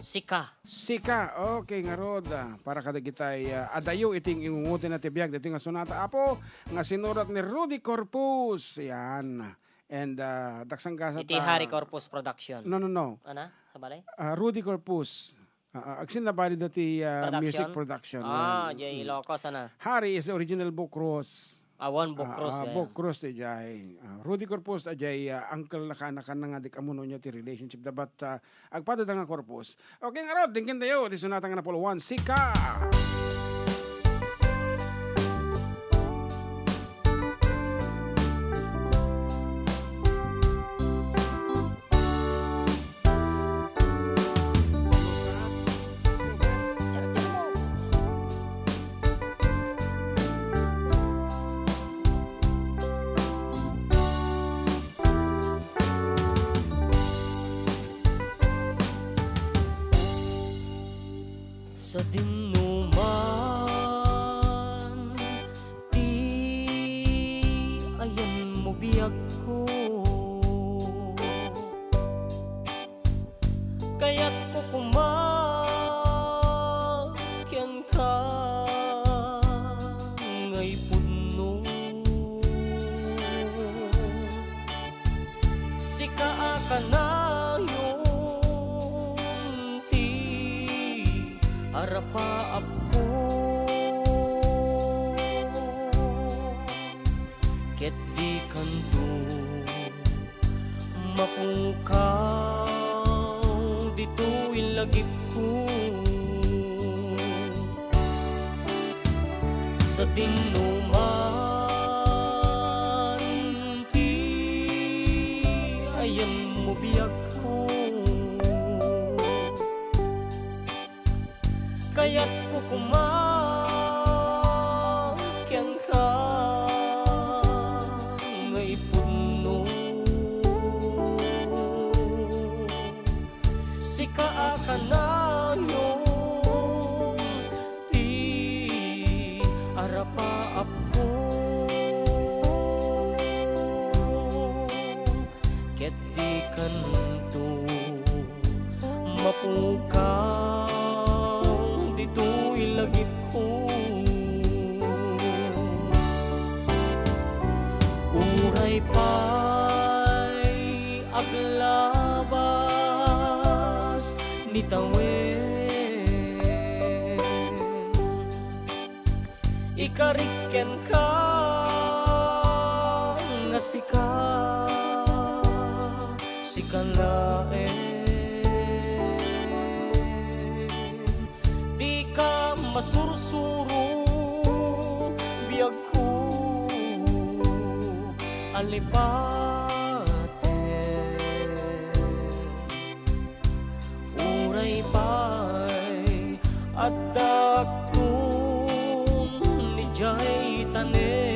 Sika. Sika. Okay, nga rod. Para kada kitay adayo iting ingungutin na tibiyag. Dito nga sunata. Apo, nga sinurat ni Rudy Corpus. Yan. And daksang gasa Iti Hari Corpus Production. No. Ana? Sa balay? Rudy Corpus. Agsin na bali dati music production. Jay Ilocano sana. Hari is the original book cross. Awan book cross. Book cross ti jay. Rudy Corpus ajay uncle na kanakan nga dik amuno niya ti relationship dapat agpada nga Corpus. Okay nga rod, dingkin tayo. Di sunata nga na polo 1. Sika! Sa dinuman, di ayan mo biyag ko, kaya't ko kumakyan ka ngay puno. Sika ka na arapa ako, ket di kanto mapukaw dito ilagip ko sa dinuman, di ayan mo biyag ko, kaya't ko kumakyan ka ngay puno. Sika ka na yung di arapa ako, ket di kanto mapukaw dito ilagip ko. Uray pa'y aglabas ni tawen, ikariken ka nga sika, si kalain. Di ka masursuro biyag ko alipaten. Uray pa'y Adda ni jay tanen.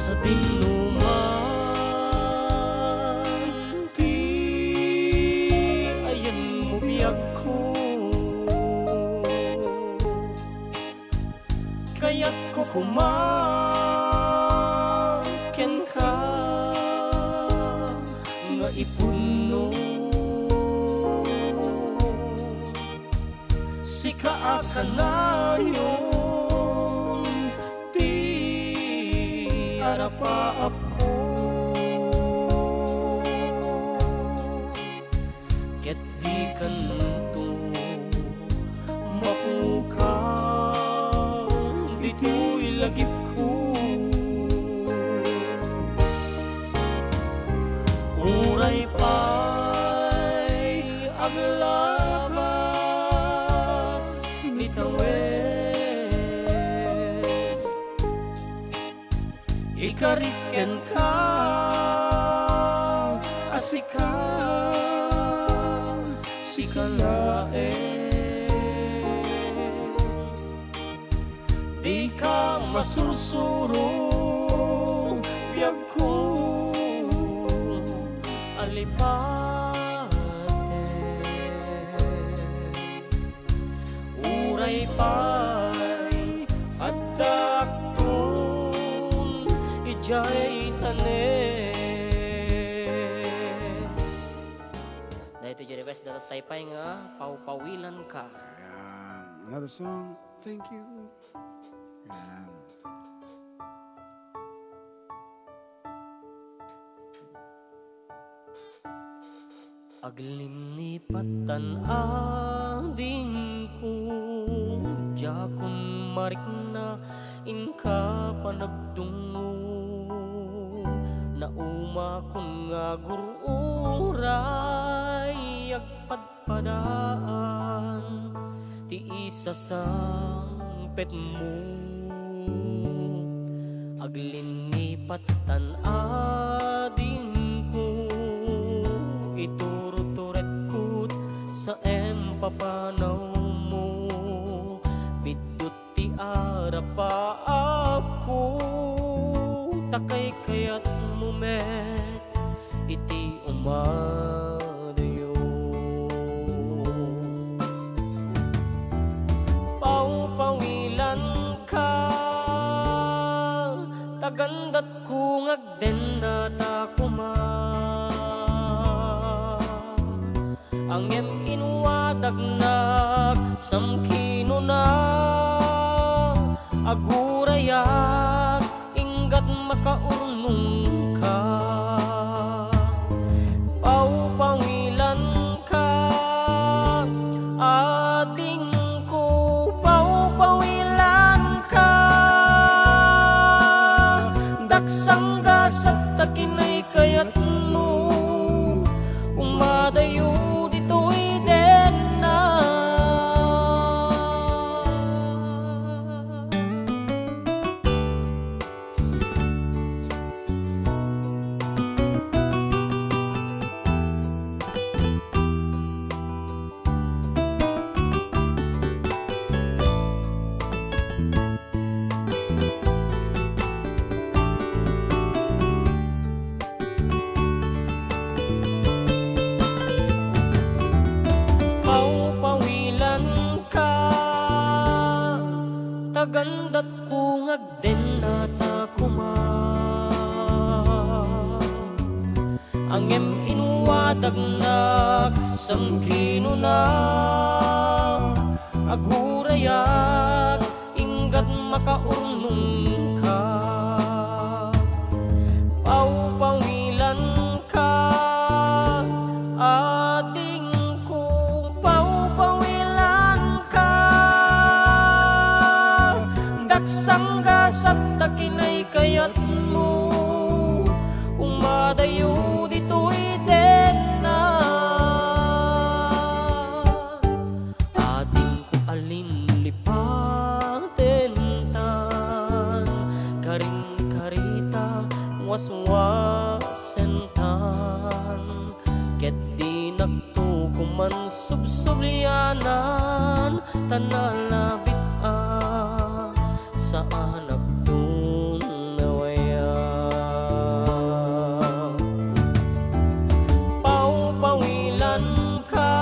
Sa tinuman ti ayan mo biyag ko, kaya't ko kumaken ka nga ipuno. Si kaakanayon ti arapaap ko, ket di kanto mapukaw dito'y lagip ko. Uray pa'y aglabas nitawen, ikariken ka asika si kalaen. Di ka masursuro biyag ko alipaten. Uray pa'y Adda ijay tanen. Dahil ito request dapat taypay nga paupawilan ka. Ayan. Another song. Thank you. Ayan. Aglinipatan ading ko jakon marik na inka panagdungo, na uma kun nga gururay agpadpadaan ti isa sang pet mo. Aglinipatan ading ko ituruturet kut sa empapanaw mo, bidut ti arapaap ko, takay kayat mumet iti umadayo. Paupawilan ka tagandat kung agden data kuma, angem inwadagnak samkino na agurayak inggat makaurnong ka. Paupawilan ka ating ko, paupawilan ka daksang gasat takinay kayat mo umadayo dito'y den na. Tagandat kung agden nata kuma Angem inuwadag nagsangkino na Agurayak inggat makaurnong ka Paupawilan ka ating kung paupawilan ka Daksangga sa takinay kayat mo Umadayo dito'y den na Ating ko alin lipaten tan Karing karita waswasen tan Ket di nagtukuman subsublianan Tanalabit sa anak tunawaya Paupawilan ka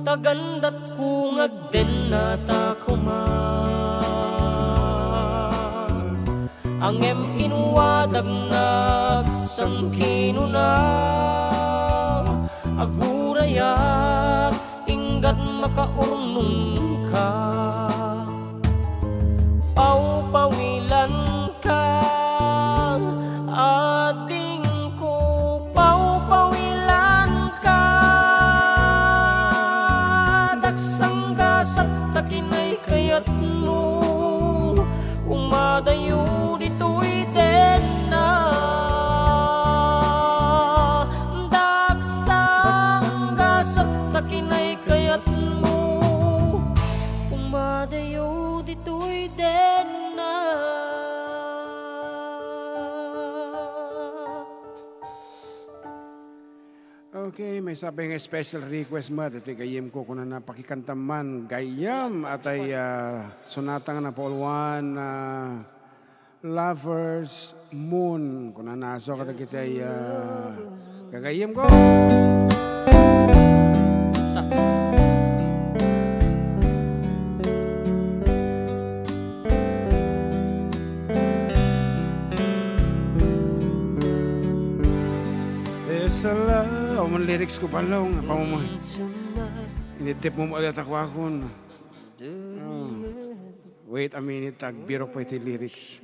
Tagandat kung agden nata kuma Angem inuwadag nagsangkino na Agurayak inggat makaurnong ka Paupawilan ka ating ko paupawilan ka Daksangga sa takinay kayat mo Umadayo dito'y den na Daksangga sa takinay kayat mo Umadayo dito'y den na Okay, may sabing special request mo. Dati gayem ko kung na napakikantaman. Gayam at ay sunatang na Paul 1 Lovers Moon. Kung na naso ka kita ay gagayem ko. sa There's a love. Ang lyrics ko palong. Apa mo mo? tonight Initip mo ulit ako akon. Wait a minute, tagbiro pa iti lyrics.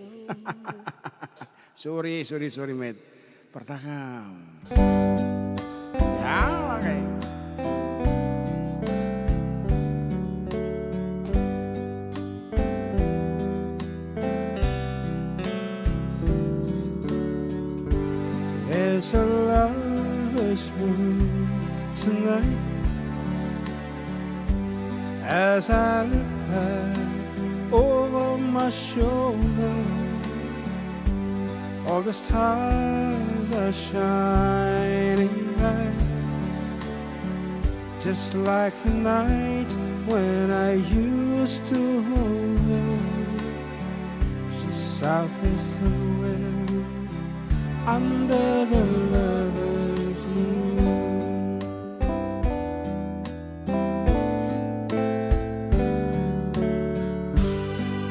sorry, mate. Partakam. Yeah, okay. There's a lover's moon tonight as I look back over my shoulder. All the stars are shining bright, just like the night when I used to hold her. She's south of somewhere under the lover's moon.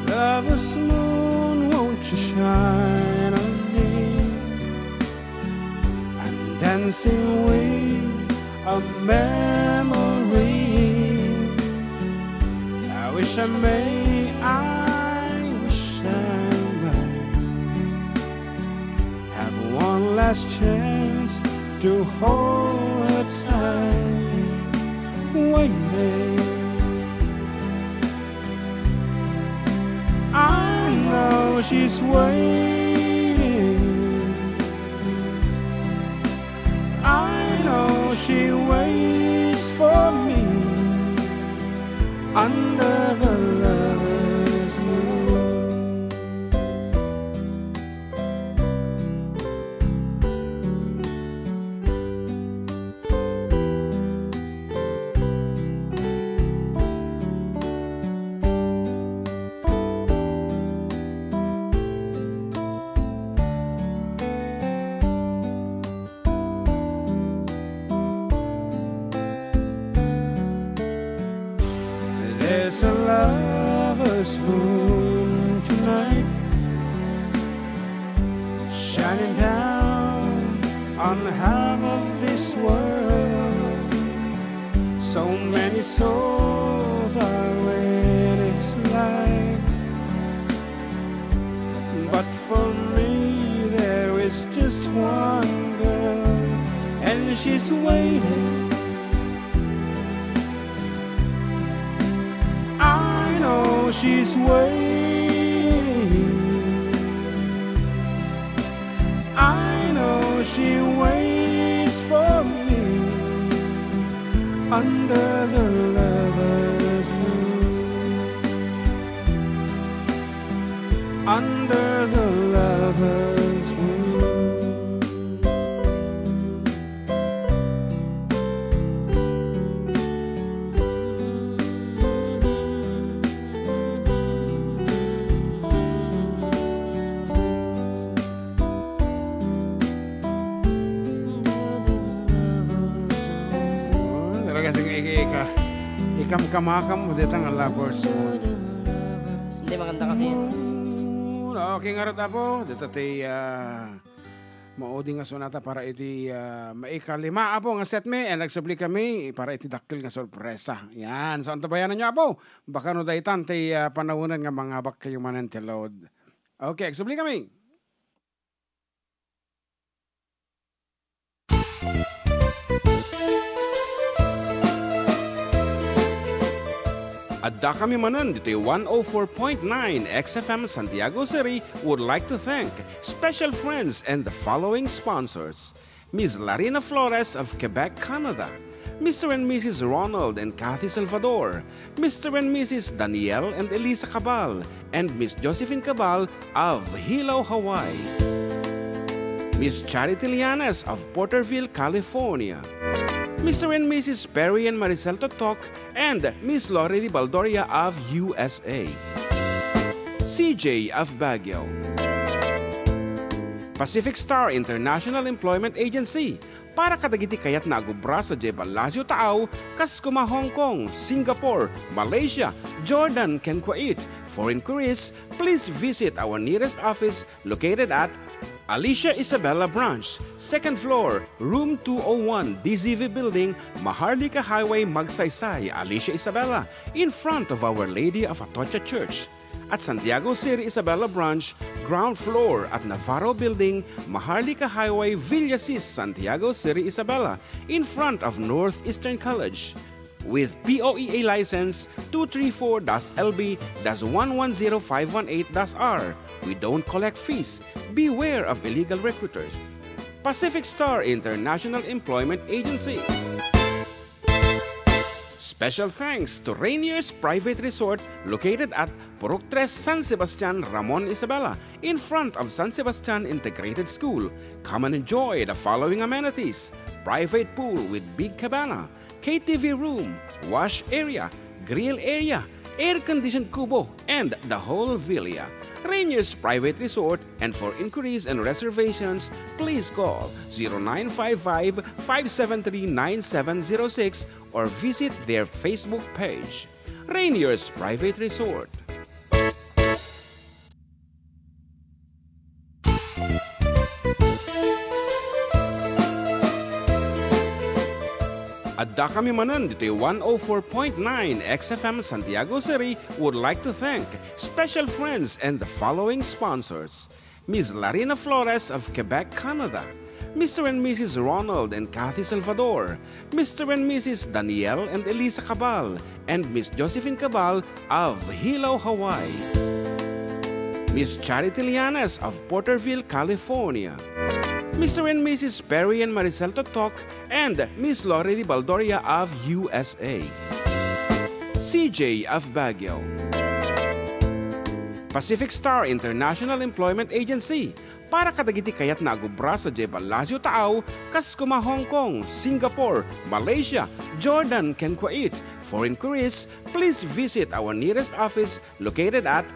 Lover's moon, won't you shine on me? I'm dancing with a memory. I wish I may, I wish I might have one last chance to hold her tight, waiting. I know she's waiting. I know she waits for me under the lover's moon. There's a love lover's moon tonight, shining down on half of this world. So many souls are in its light, but for me there is just one girl, and she's waiting. I know she's waiting. I know she waits for me under the lover's moon, under the lover's moon. Talaga sige ikam-kamakam mo dito ang lover's moon. Hindi maganda kasi yan. Okay nga rin po. Dito tayo maudi nga sonata para iti maikalima apo nga set me and nagsubli kami para iti dakil nga sorpresa. Yan. So ang tabayanan nyo apo. Baka no daytan tayo panawunan nga mga bak kayo manen interlude. Okay, nagsubli kami. Adda kami Manen dito 104.9 XFM Santiago City would like to thank special friends and the following sponsors. Ms. Larina Flores of Quebec, Canada. Mr. and Mrs. Ronald and Kathy Salvador. Mr. and Mrs. Danielle and Elisa Cabal. And Miss Josephine Cabal of Hilo, Hawaii. Miss Charity Lianes of Porterville, California. Mr. and Mrs. Perry and Maricel Totok, and Miss Lori Baldoria of USA. CJ of Baguio. Pacific Star International Employment Agency, para kadagiti kayat na agubra sa Jebel Lazio Taaw, kas kuma Hong Kong, Singapore, Malaysia, Jordan, ken Kuwait. For inquiries, please visit our nearest office located at Alicia Isabella Branch, 2nd floor, room 201, DZV Building, Maharlika Highway, Magsaysay, Alicia Isabella, in front of Our Lady of Atocha Church. At Santiago City Isabella Branch, ground floor at Navarro Building, Maharlika Highway, Villasis, Santiago City Isabella, in front of Northeastern College. With POEA license 234-LB-110518-R. We don't collect fees. Beware of illegal recruiters. Pacific Star International Employment Agency. Special thanks to Rainier's Private Resort located at Purok 3, San Sebastian, Ramon Isabela, in front of San Sebastian Integrated School. Come and enjoy the following amenities: private pool with big cabana, KTV room, wash area, grill area, air-conditioned kubo, and the whole villa. Rainier's Private Resort, and for inquiries and reservations, please call 0955-573-9706 or visit their Facebook page. Rainier's Private Resort. Adda kami Manen dito 104.9 XFM Santiago City would like to thank special friends and the following sponsors. Ms. Larina Flores of Quebec, Canada. Mr. and Mrs. Ronald and Kathy Salvador. Mr. and Mrs. Danielle and Elisa Cabal. And Miss Josephine Cabal of Hilo, Hawaii. Miss Charity Lianes of Porterville, California. Mr. and Mrs. Perry and Maricel Totok, and Miss Lori Baldoria of USA. CJ of Baguio. Pacific Star International Employment Agency, para kadagiti kayat na agubra sa Jebel Lazio Taaw, kas kuma Hong Kong, Singapore, Malaysia, Jordan, ken Kuwait. For inquiries, please visit our nearest office located at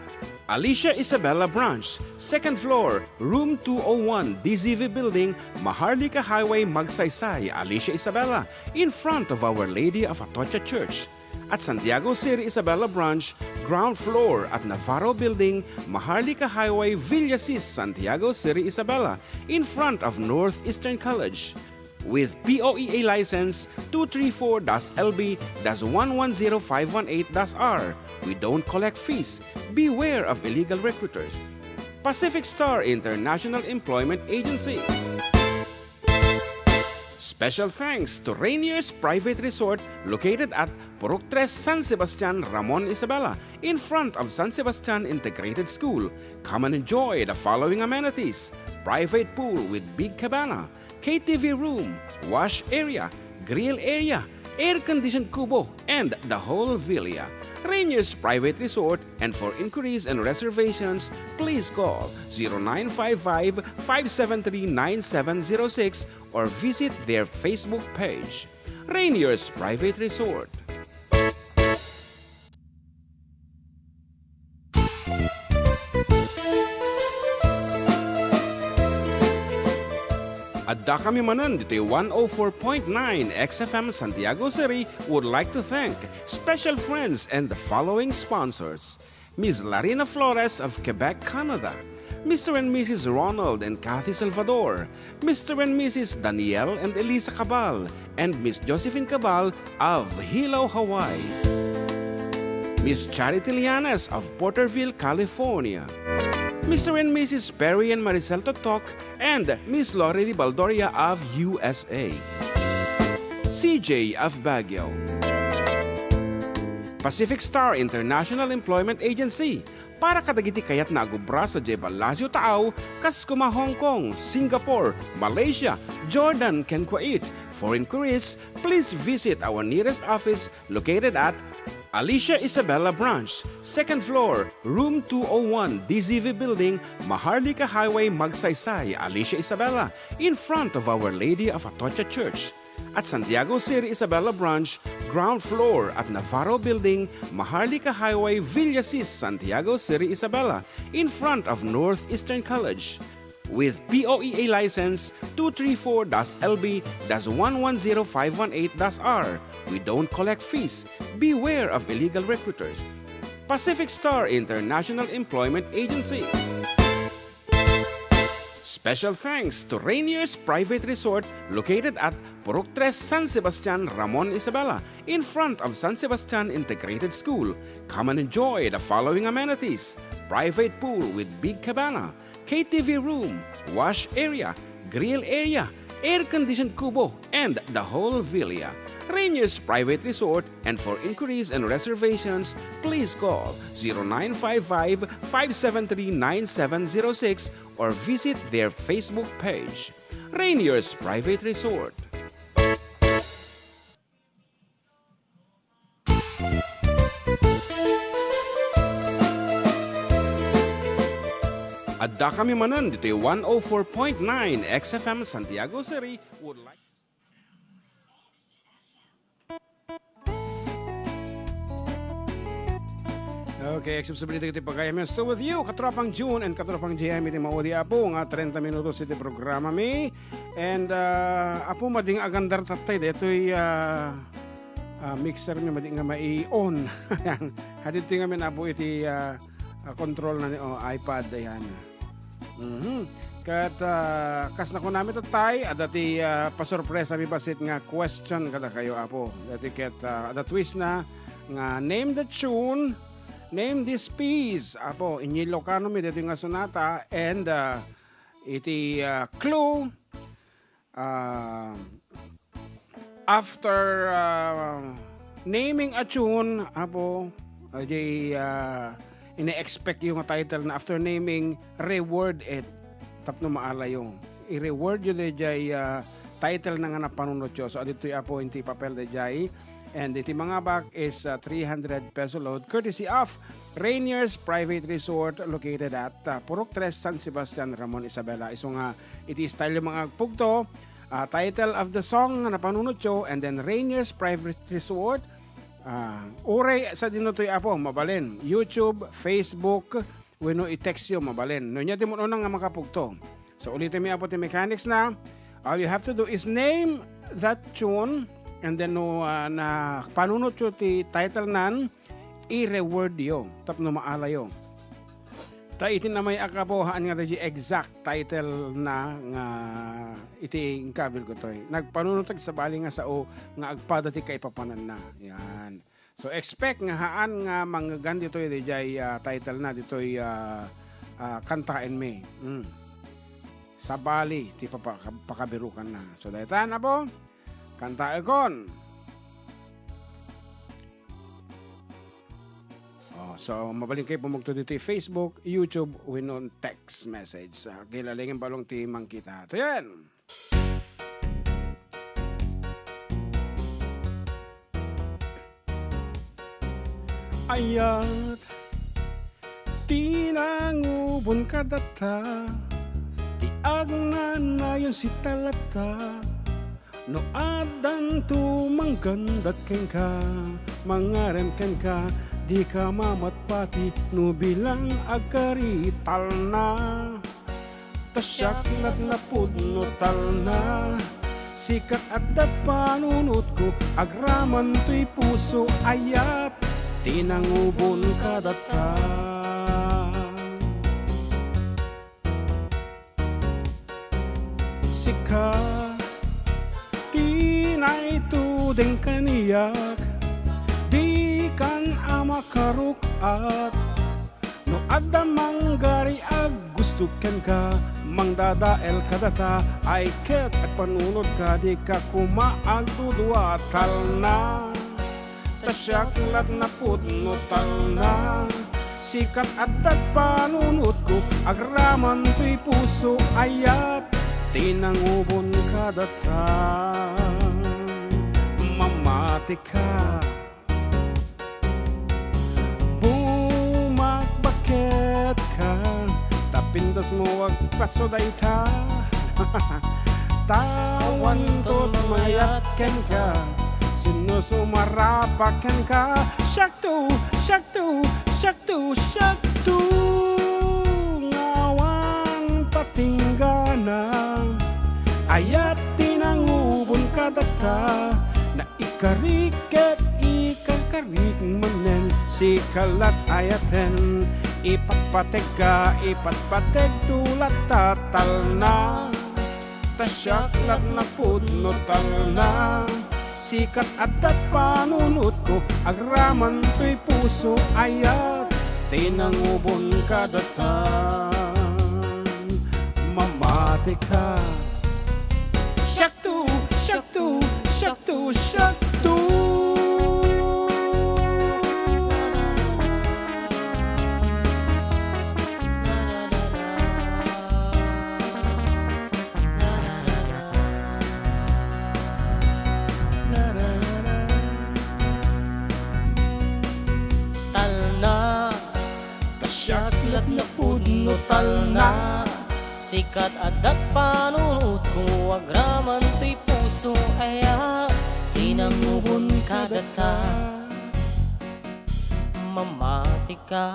Alicia Isabella Branch, 2nd floor, room 201, DZV Building, Maharlika Highway, Magsaysay, Alicia Isabella, in front of Our Lady of Atocha Church. At Santiago City Isabela Branch, ground floor at Navarro Building, Maharlika Highway, Villasis, Santiago City Isabela, in front of Northeastern College. With POEA license 234-LB-110518-R. We don't collect fees. Beware of illegal recruiters. Pacific Star International Employment Agency. Special thanks to Rainier's Private Resort located at Purok 3 San Sebastian, Ramon Isabela, in front of San Sebastian Integrated School. Come and enjoy the following amenities: private pool with big cabana, KTV room, wash area, grill area, air-conditioned kubo, and the whole villa. Rainier's Private Resort, and for inquiries and reservations, please call 0955-573-9706 or visit their Facebook page. Rainier's Private Resort. Adda kami Manen dito 104.9 XFM Santiago City would like to thank special friends and the following sponsors: Ms. Larina Flores of Quebec, Canada, Mr. and Mrs. Ronald and Kathy Salvador, Mr. and Mrs. Danielle and Elisa Cabal, and Miss Josephine Cabal of Hilo, Hawaii, Miss Charity Lianas of Porterville, California, Mr. and Mrs. Perry and Maricel Totok, and Miss Lori Baldoria of USA, CJ of Baguio, Pacific Star International Employment Agency, para kadagiti kayat na agubra sa Jeba Lazio Tao, kas kuma Hong Kong, Singapore, Malaysia, Jordan, ken Kuwait. For inquiries, please visit our nearest office located at Alicia Isabela Branch, 2nd floor, room 201, DZV Building, Maharlika Highway, Magsaysay, Alicia Isabela, in front of Our Lady of Atocha Church. At Santiago City Isabela Branch, ground floor at Navarro Building, Maharlika Highway, Villasis, Santiago City Isabela, in front of Northeastern College. With POEA license 234-LB-110518-R. We don't collect fees. Beware of illegal recruiters. Pacific Star International Employment Agency. Special thanks to Rainier's Private Resort located at Purok 3 San Sebastian, Ramon Isabela, in front of San Sebastian Integrated School. Come and enjoy the following amenities: private pool with big cabana, KTV room, wash area, grill area, air-conditioned kubo, and the whole villa. Rainier's Private Resort, and for inquiries and reservations, please call 0955-573-9706 or visit their Facebook page. Rainier's Private Resort. Adda kami Manen dito 104.9 XFM Santiago City would like. Okay, accessibility kiti pagkayami. So with you, katropang June and katropang JM iti maudi apo nga 30 minutos iti programa mi. And apo mading agandar tatay detoy mixer mi mading nga mai-on. Hadit tingamin apo iti control na ni iPad ayan. Kat kas na ko namin tatay adati pasurpresa mi basit nga question kada kayo apo. Dati ket ada twist na nga name the tune, name this piece apo in Ilocano mi dito nga sonata and iti clue after naming a tune apo ine-expect yung title na after naming reward it tapno maala yung i-reward yun dejay title na nga napanunod yo. So adito apo inti papel dejay and iti mga bag is 300 peso load courtesy of Rainier's Private Resort located at Purok 3 San Sebastian, Ramon Isabela. Iso nga iti style yung mga pugto, title of the song na napanunod yo, and then Rainier's Private Resort. Uray sa dinutoy apo mabalin YouTube, Facebook, wenno i-text yo mabalin. No nya timo nga makapugto. So ulitin mi apo ti mechanics na all you have to do is name that tune And then no na panunot yo ti title nan i-reward yo tapno maala yo. Ta iti na may akabuhaan nga di exact title na nga iti kabil ko toy. Nagpanunot sa bali nga sao nga agpada ti kay papanan na. Yan. So expect nga haan nga manggan dito di title na ditoy kantain me. Sa bali ti pakabirukan na. So daytan abo kanta ekon. So, mabaling kayo pumugto dito Facebook, YouTube, winon text message. Kilalingin balong ti mangkita. Ito yan! Ayat, tinangubon ka data, ti agnan na yun si talata, no adan tumanggandat ken ka, mangarem ken ka, di ka mamatpati no bilang agkarital na tasyak na pudno tal na sikat at panunot ko agraman to'y puso ayat tinangubon ka data sikat tinay tudeng kaniyak di kan amakaruk at no adda manggari ag gusto ken ka mangdadael kadata ay ket at panunod ka di ka kumaag dudwa tal na tasyak lat na pudno tal na sikat at panunod ko agraman to'y puso ayat tinangubon kadata mamati ka ka tapindas mo wag pasoday ta tawan tot mayat ken ka sinusumarapakan ka syaktu syaktu syaktu syaktu ngawang patinggana ayat tinangubon ka data na ikariket ikakarik manen si kalat ayaten ipatpateg ka, ipatpateg tulat tatal na tasyak lat na pudno tal na sikat at panunot ko agraman to'y puso ayat tinangubon ka datan mamati ka syaktu, syaktu, syaktu, syaktu na pudno tal na sikat adat panunot ko agraman to'y puso aya tinangubon ka data mamati ka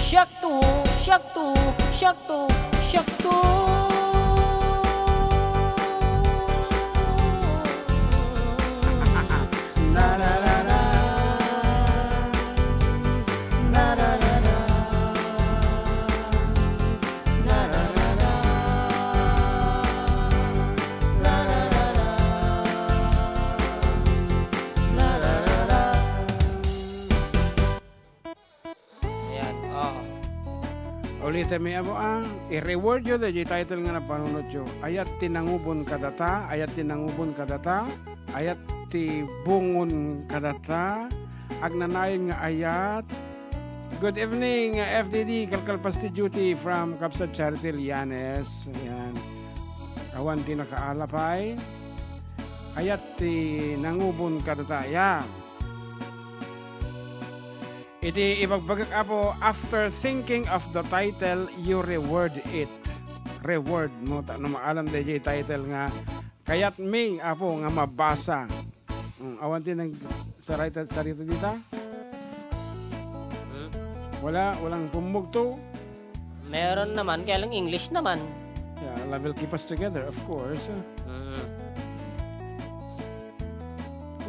syaktu syaktu syaktu syaktu na na na na ulitin mi amo i-reward yo the title nga na panunod yo ayat tinangubon kadata ayat tinangubon kadata ayat ti bungon kadata agnanayon nga ayat. Good evening FDD Kalkalpasti Duty from Kapsat Charity Lianes. Yan awan ti nakaalapay ayat ti nangubon kadata yan. Iti ibagbagak apo after thinking of the title you reward it. Reward mo ta no maalam DJ title nga kayat may apo nga mabasa. Awan ti nag sarita dita. Walang pumugto. meron naman kaya lang English naman Yeah, love will keep us together of course.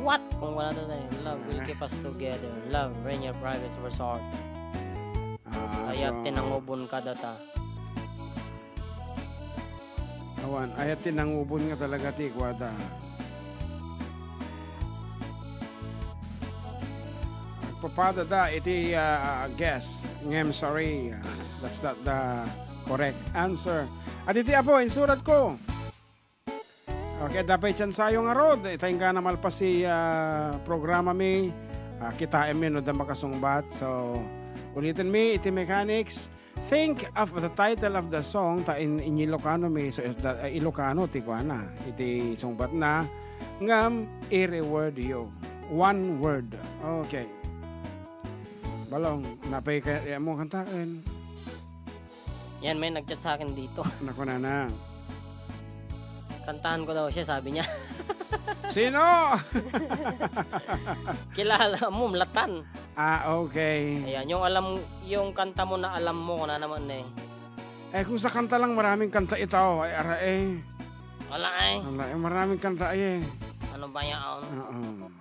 What? Kung wala to tayo. Love will keep us together. Love, bring your private resort. Ayat tinangubon ka data. Awan, ayat tinangubon nga talaga ti kwada. Papada da, iti guess. Ngem, sorry. That's not the correct answer. At iti apo, insurat ko. Okay, dapat yan sayo nga rod. Itayin ka na malpas si programa mi. Kita mi no da makasungbat. So, ulitin mi, iti mechanics. Think of the title of the song ta in Ilocano mi. So, Ilocano, tikwana. Iti sungbat na. Ngam, i-reword yo. One word. Okay. Balong, napay kaya mo kantaan. Yan, may nag-chat sa akin dito. Naku na. Kantahan ko daw siya, sabi niya. Sino? Kilala mo, Mlatan. Okay. Ayan, yung kanta mo na alam mo na naman eh. Kung sa kanta lang, maraming kanta ito. Ay, ara Wala eh. Wala, maraming kanta eh. Ano ba yan? Okay.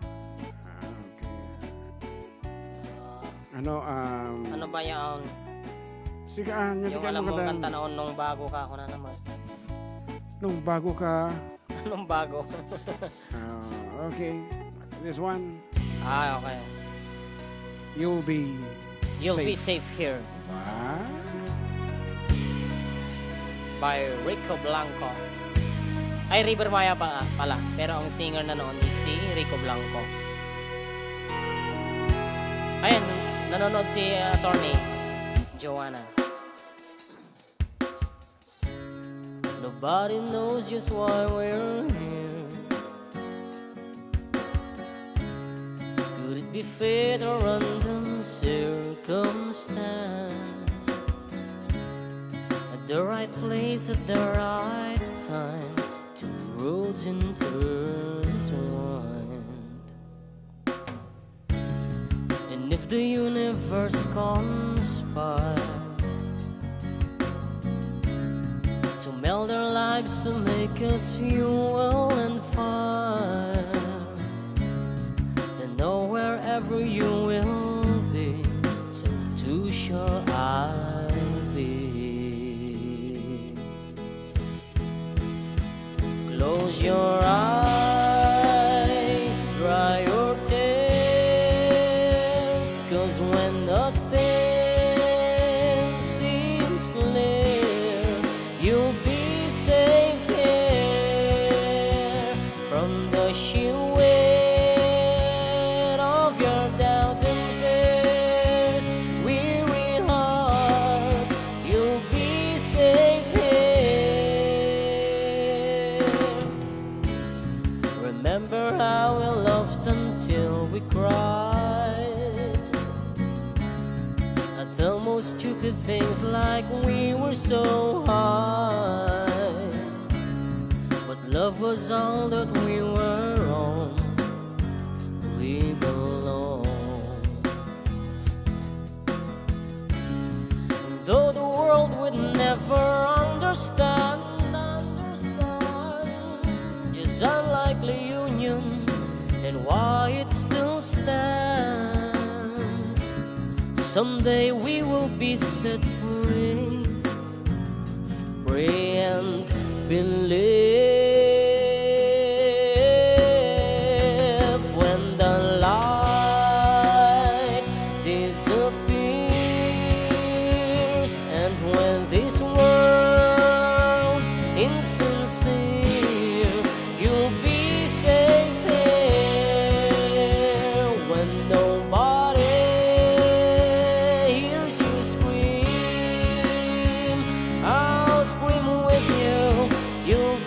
Ano ba yan? Sige, Yung alam mo kanta noon nung bago ka ako na naman. Nung bago ka? Nung bago. Okay. This one. Okay. You'll be safe here. By Rico Blanco. Ay, River Maya pala. Pero ang singer na noon is si Rico Blanco. Ayan, nanonood si attorney Joanna. Nobody knows just why we're here. Could it be fate or random circumstance? At the right place at the right time, two roads intertwined. And if the universe conspires to meld our lives to make us fuel and fire, then know wherever you will be, so too shall I be. Close your eyes, dry your tears, 'cause when nothing seems clear, you'll be safe here from the sheer weight of your doubts and fears. Weary heart, you'll be safe here. Remember how we loved until we cried at the most stupid things, like we were so high, but love was all that we were on. We belong. Though the world would never understand just unlikely union and why it still stands. Someday we will be set free, free and believe. When the light disappears and when this world's insincere, you'll be safe here. When nobody hears you scream, I'll scream with you. You'll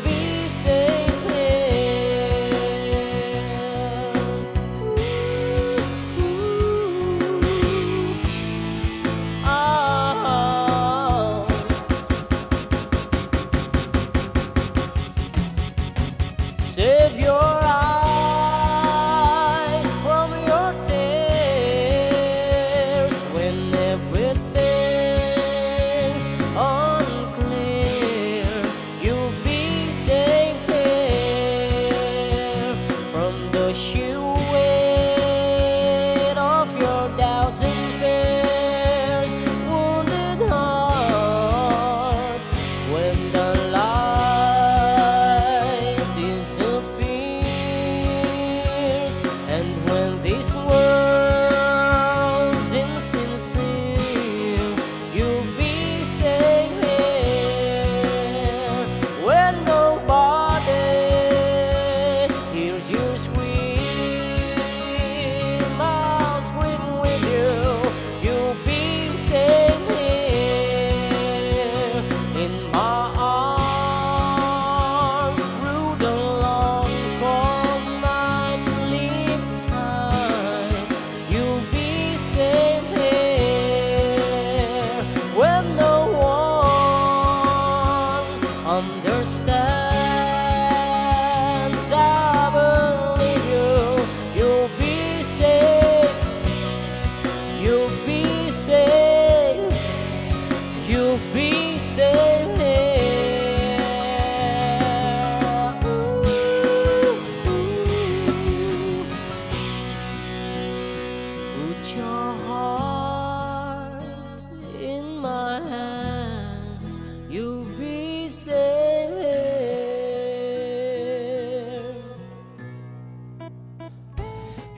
my hands, you'll be safe.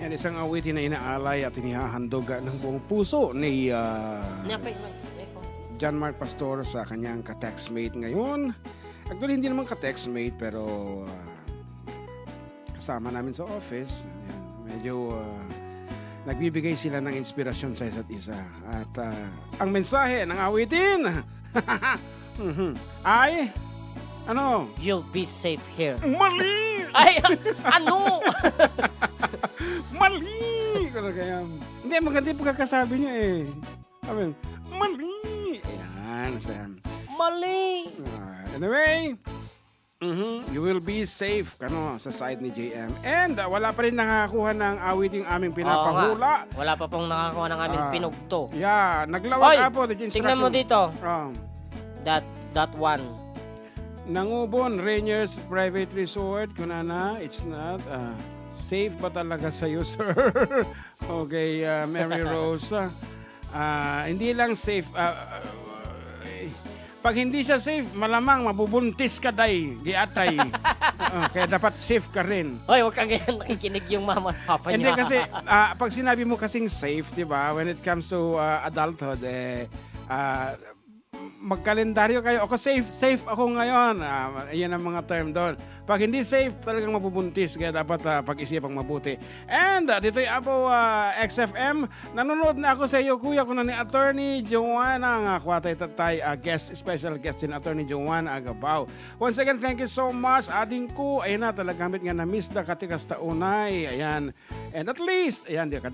Yan isang awitin na inaalay at inihahandog ng buong puso ni John Mark Pastor sa kanyang ka-textmate ngayon. Actually, hindi naman ka-textmate pero kasama namin sa office. Ayan, medyo nagbibigay sila ng inspirasyon sa isa't isa. At ang mensahe ng awitin ay ano? You'll be safe here. Mali! Ay, ano? Mali! Kaya, hindi, maganda yung pagkakasabi niya eh. Sabi, mali! Ayan, Mali. anyway, you will be safe sa side ni JM. And wala pa rin nakakuha ng awiting aming pinapahula. Wala pa pong nakakuha ng aming pinugto. Yeah, naglawag po. Tingnan mo dito. That one. Nangubon, Rainier's Private Resort. Kunana, it's not safe ba talaga sa'yo, sir? Okay, Mary Rose. Hindi lang safe. Pag hindi siya safe, malamang mabubuntis ka day, giatay. Kaya dapat safe ka rin. Hoy, huwag kang ganyan nakikinig yung mama at papa niya. Hindi kasi, pag sinabi mo kasing safe, di ba, when it comes to adulthood, magkalendaryo kayo. Ako safe ako ngayon. Yan ang mga term doon. Pag hindi safe, talagang mabubuntis. Kaya dapat pag-isipang mabuti. And dito yung Apo XFM. Nanonood na ako sa iyo, kuya ko na ni Attorney Joanna. Kwatay tatay, special guest din Attorney Joanna Agabaw. Once again, thank you so much. Ading ko, ayun na, talagang nga na-miss na katikas taunay. Ayan. And at least, ayan, di ka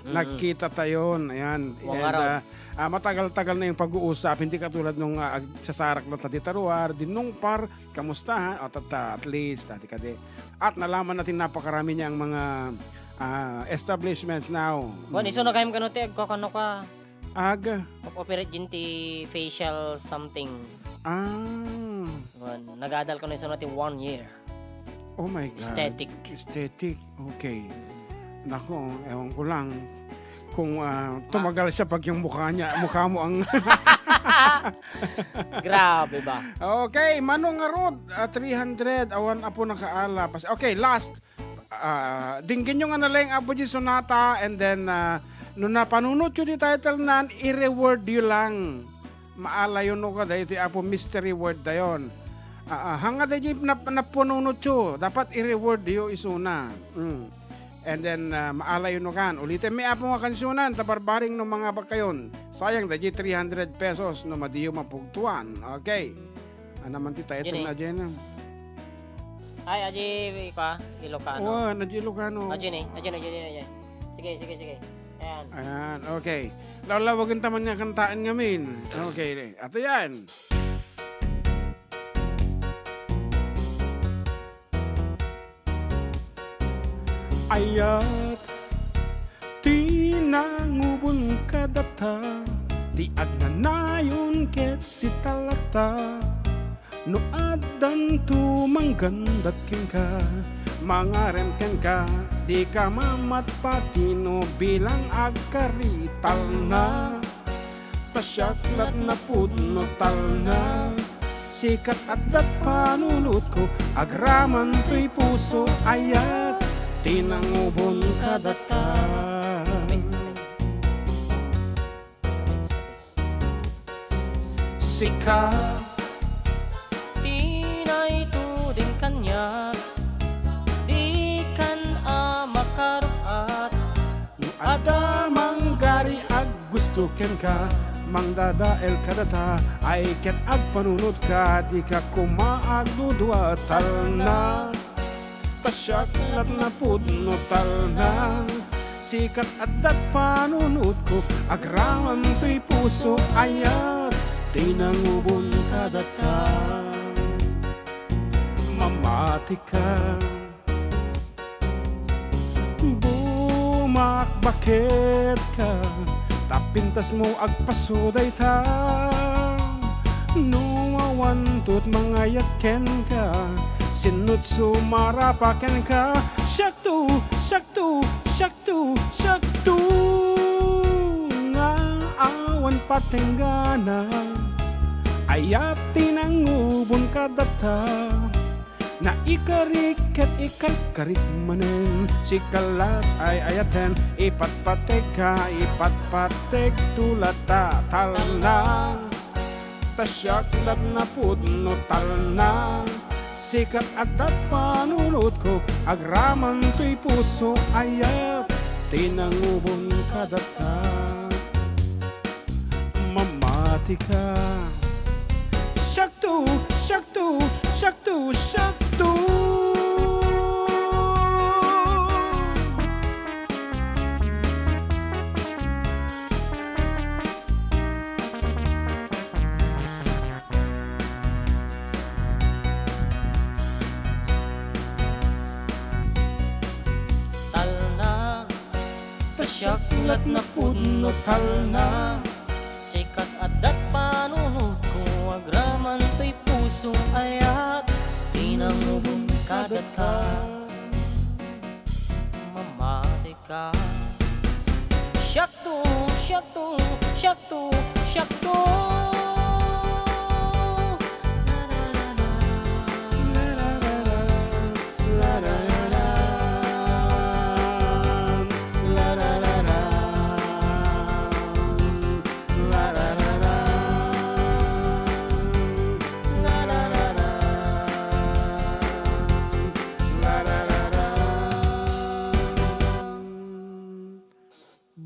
nagkita tayo. Ayan. And, matagal-tagal na yung pag-uusap, hindi katulad nung sasarak na tatitaruar, dinungpar, kamusta ha? At least, at nalaman natin napakarami niyang mga establishments now. Bon, iso na kayong kanuti, kano ka? Aga. Operate jinti facial something. Bon, nag-adal ko na iso natin 1 year. Oh my God. Aesthetic, okay. Nako, ewan ko lang. Kung tumagal siya pag yung mukha mo ang... Grabe ba? Okay, Manong Arod, 300, awan apo nakaala. Okay, last. Dinggin yung analeng apo di sonata and then nung napanunod yun di title nan, i-reward yun lang. Maala yun ka dahil apo mystery word dayon. Hanga dahil napununod yun, dapat i-reward yun isuna. And then, maala yun kan. Ulitin, may apo nga kansyonan, tabarbaring ng mga bakayon. Sayang, dahil 300 pesos no madiyo mapugtuan. Okay. Naman tita, ito na dyan. Ay, aji ka, Ilocano. Oo, nadyo Ilocano. Aji. Sige. Ayan, okay. Lalawagan taman niya kantaan ngamin. Okay, ato yan. Ayat tinangubon kadata di agnanayon ket si talata no addan tumanggandat ken ka mangaren ken ka di ka mamat patino bilang agkarital na pasyaklat na pudno tal na sikat at panunot ko agraman to'y puso ayat tinangubon kadata. Sika Tinay tuding kanya di kan makaruat no ada manggari ag gusto ken ka mangdadael kadata ay ken ag panunod ka di ka kumaag dudwa tal na pasyaklat na pudno tal na sikat at panunod ko agraman to'y puso ayat tinangubon kadata mamati ka bumakbakit ka tapintas mo agpasuday ta nuwawantot mga yatken ka sinut sumarapaken ka syaktu nga aw awan patenggana ayat tinangubon kadata na ikariket ikarkarik manen si kalat ay ayaten ipatpatek tulata talnang tasyaklat na pudno talnang sikat at panunod ko agraman to'y puso ayat tinangubon kadata mamati ka Shaktu, shaktu, shaktu, shaktu. Talna, tasyaklat na pudno talna, sikat adat panunod ko agraman to'y pusong ayat tinangubong kadata mamati ka Shaktu, shaktu, shaktu, shaktu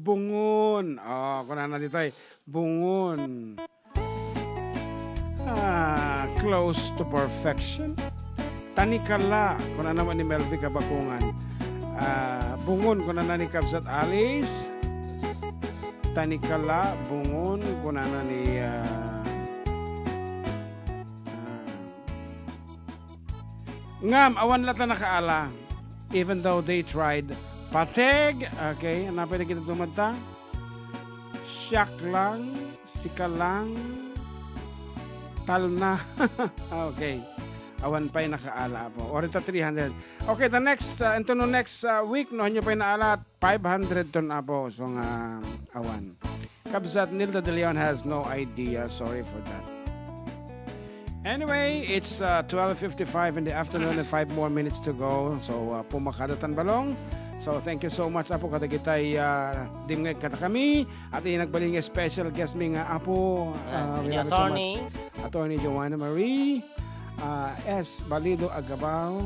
Bungon. Kung na dito ay bungon. Close to perfection. Tanikala. Kung na naman ni Melvi Kabakungan. Bungon kung na ni Kabsat Alice. Tanikala. Bungon kung na ni Ngam, awan lata nakaala. Even though they tried. Pateg, okay, ano pwede kita tumata? Siyak lang, sika lang, talna. Okay, awan pa'y nakaala po. Orita 300. Okay, the next, into no next week, no, nyo pa'y naala 500 ton po. So nga, awan. Kabsat Nilda De Leon has no idea. Sorry for that. Anyway, it's 12:55 in the afternoon and 5 more minutes to go. So, pumakadatan balong. So, thank you so much apo kada kitay dingeg kata kami at nagbaling special guest mi nga apo Attorney Joanna Marie S. Balido Agabaw.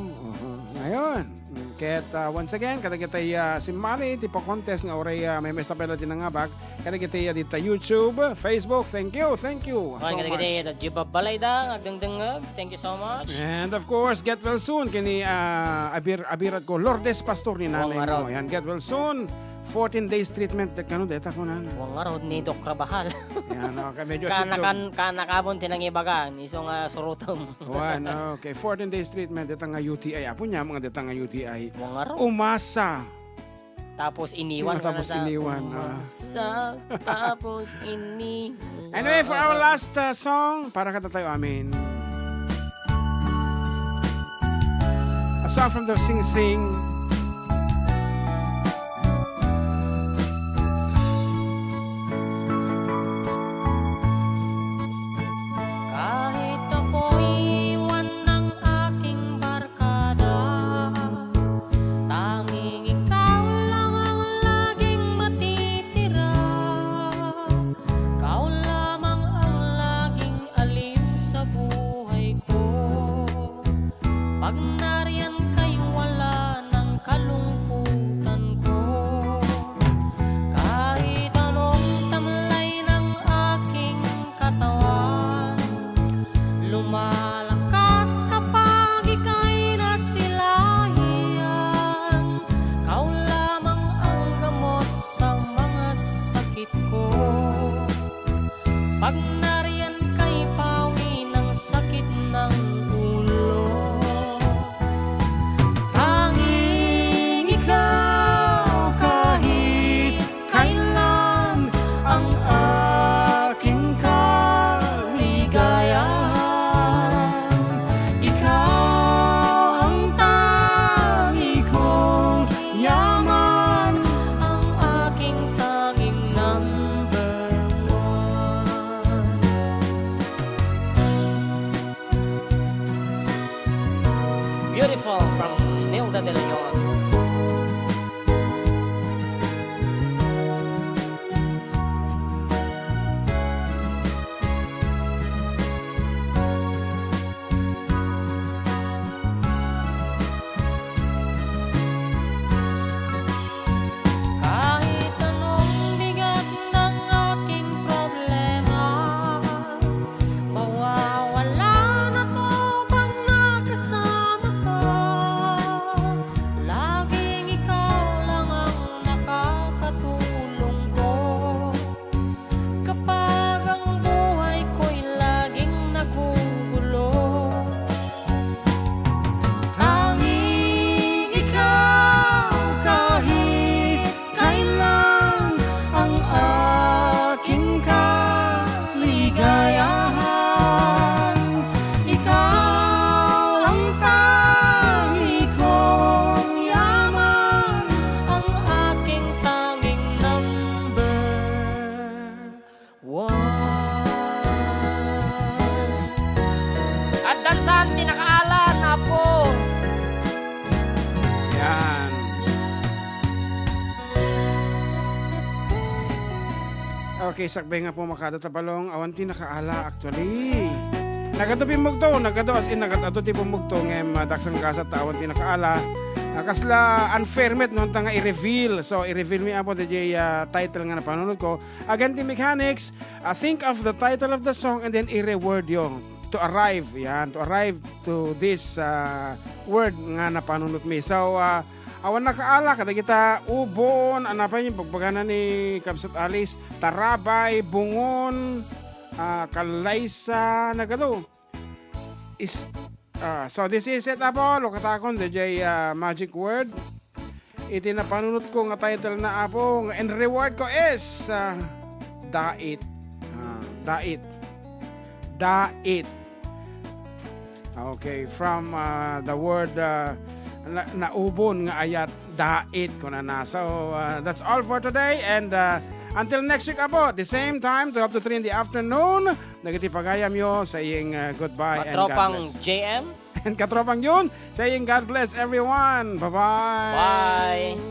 Ngayon, kaya once again, kada kitay si Mari, tipo contest nga oray may mesapela din nga bag. Kada kitay dito YouTube, Facebook. Thank you so much. Kada kitay jibabalay da, agdangdangag. Thank you so much. And of course, get well soon. Kini abirat ko, Lourdes Pastor ni nanay mo. Yan, get well soon. 14 days treatment kanu deta ko na. Wang arod ni Dok Rabahal. Yan, okay, medyo kanakabon tinangibagan isong surutom. Okay, 14 days treatment deta nga UTI. Apo niya mga deta nga UTI. Wang arod. Umasa. Tapos iniwan. Umasa. Tapos iniwan. Anyway, for our last song, para kata tayo amin. A song from the Sing Sing. Pag nariyan kay wala nang Beautiful from Nilda de Leon. Kahit anong bigat ng aking problema, mawawala na to pag nakasama ka. Laging ikaw lang ang nakakatulong ko kapag ang buhay ko'y laging nagugulo. Tanging ikaw kahit kailan ang aking kaligayahan. Ikaw ang tangi kong yaman, ang aking tanging number one. At dansan tinakaalan na po. Yan. Okay, sakbay nga po makada tapalong awanti nakaala actually. Nagatupi mugto, nagado as in nagatato tipo mugto ngem daksang kasat awanti nakaala. Kasla unfairmet non tanga i-reveal. So i-reveal mi apo DJ title nga na panunod ko. Again the mechanics, think of the title of the song and then i-reword yo to arrive. Yan, to arrive to this word nga na panunod mi. So awan nakaala kada kita ubon anapay yung pagpagana ni Kabsat Alice tarabay bungon kalaysa nagado is so this is it apo lokatakon DJ magic word iti na panunot ko nga title na apo and reward ko is dait okay from the word naubon nga ayat dait ko na na. So that's all for today and until next week apo, the same time 12 to 3 in the afternoon. Nagitipagayam yo saying goodbye and God Katropang bless. JM. And katropang yun saying God bless everyone. Bye-bye. Bye.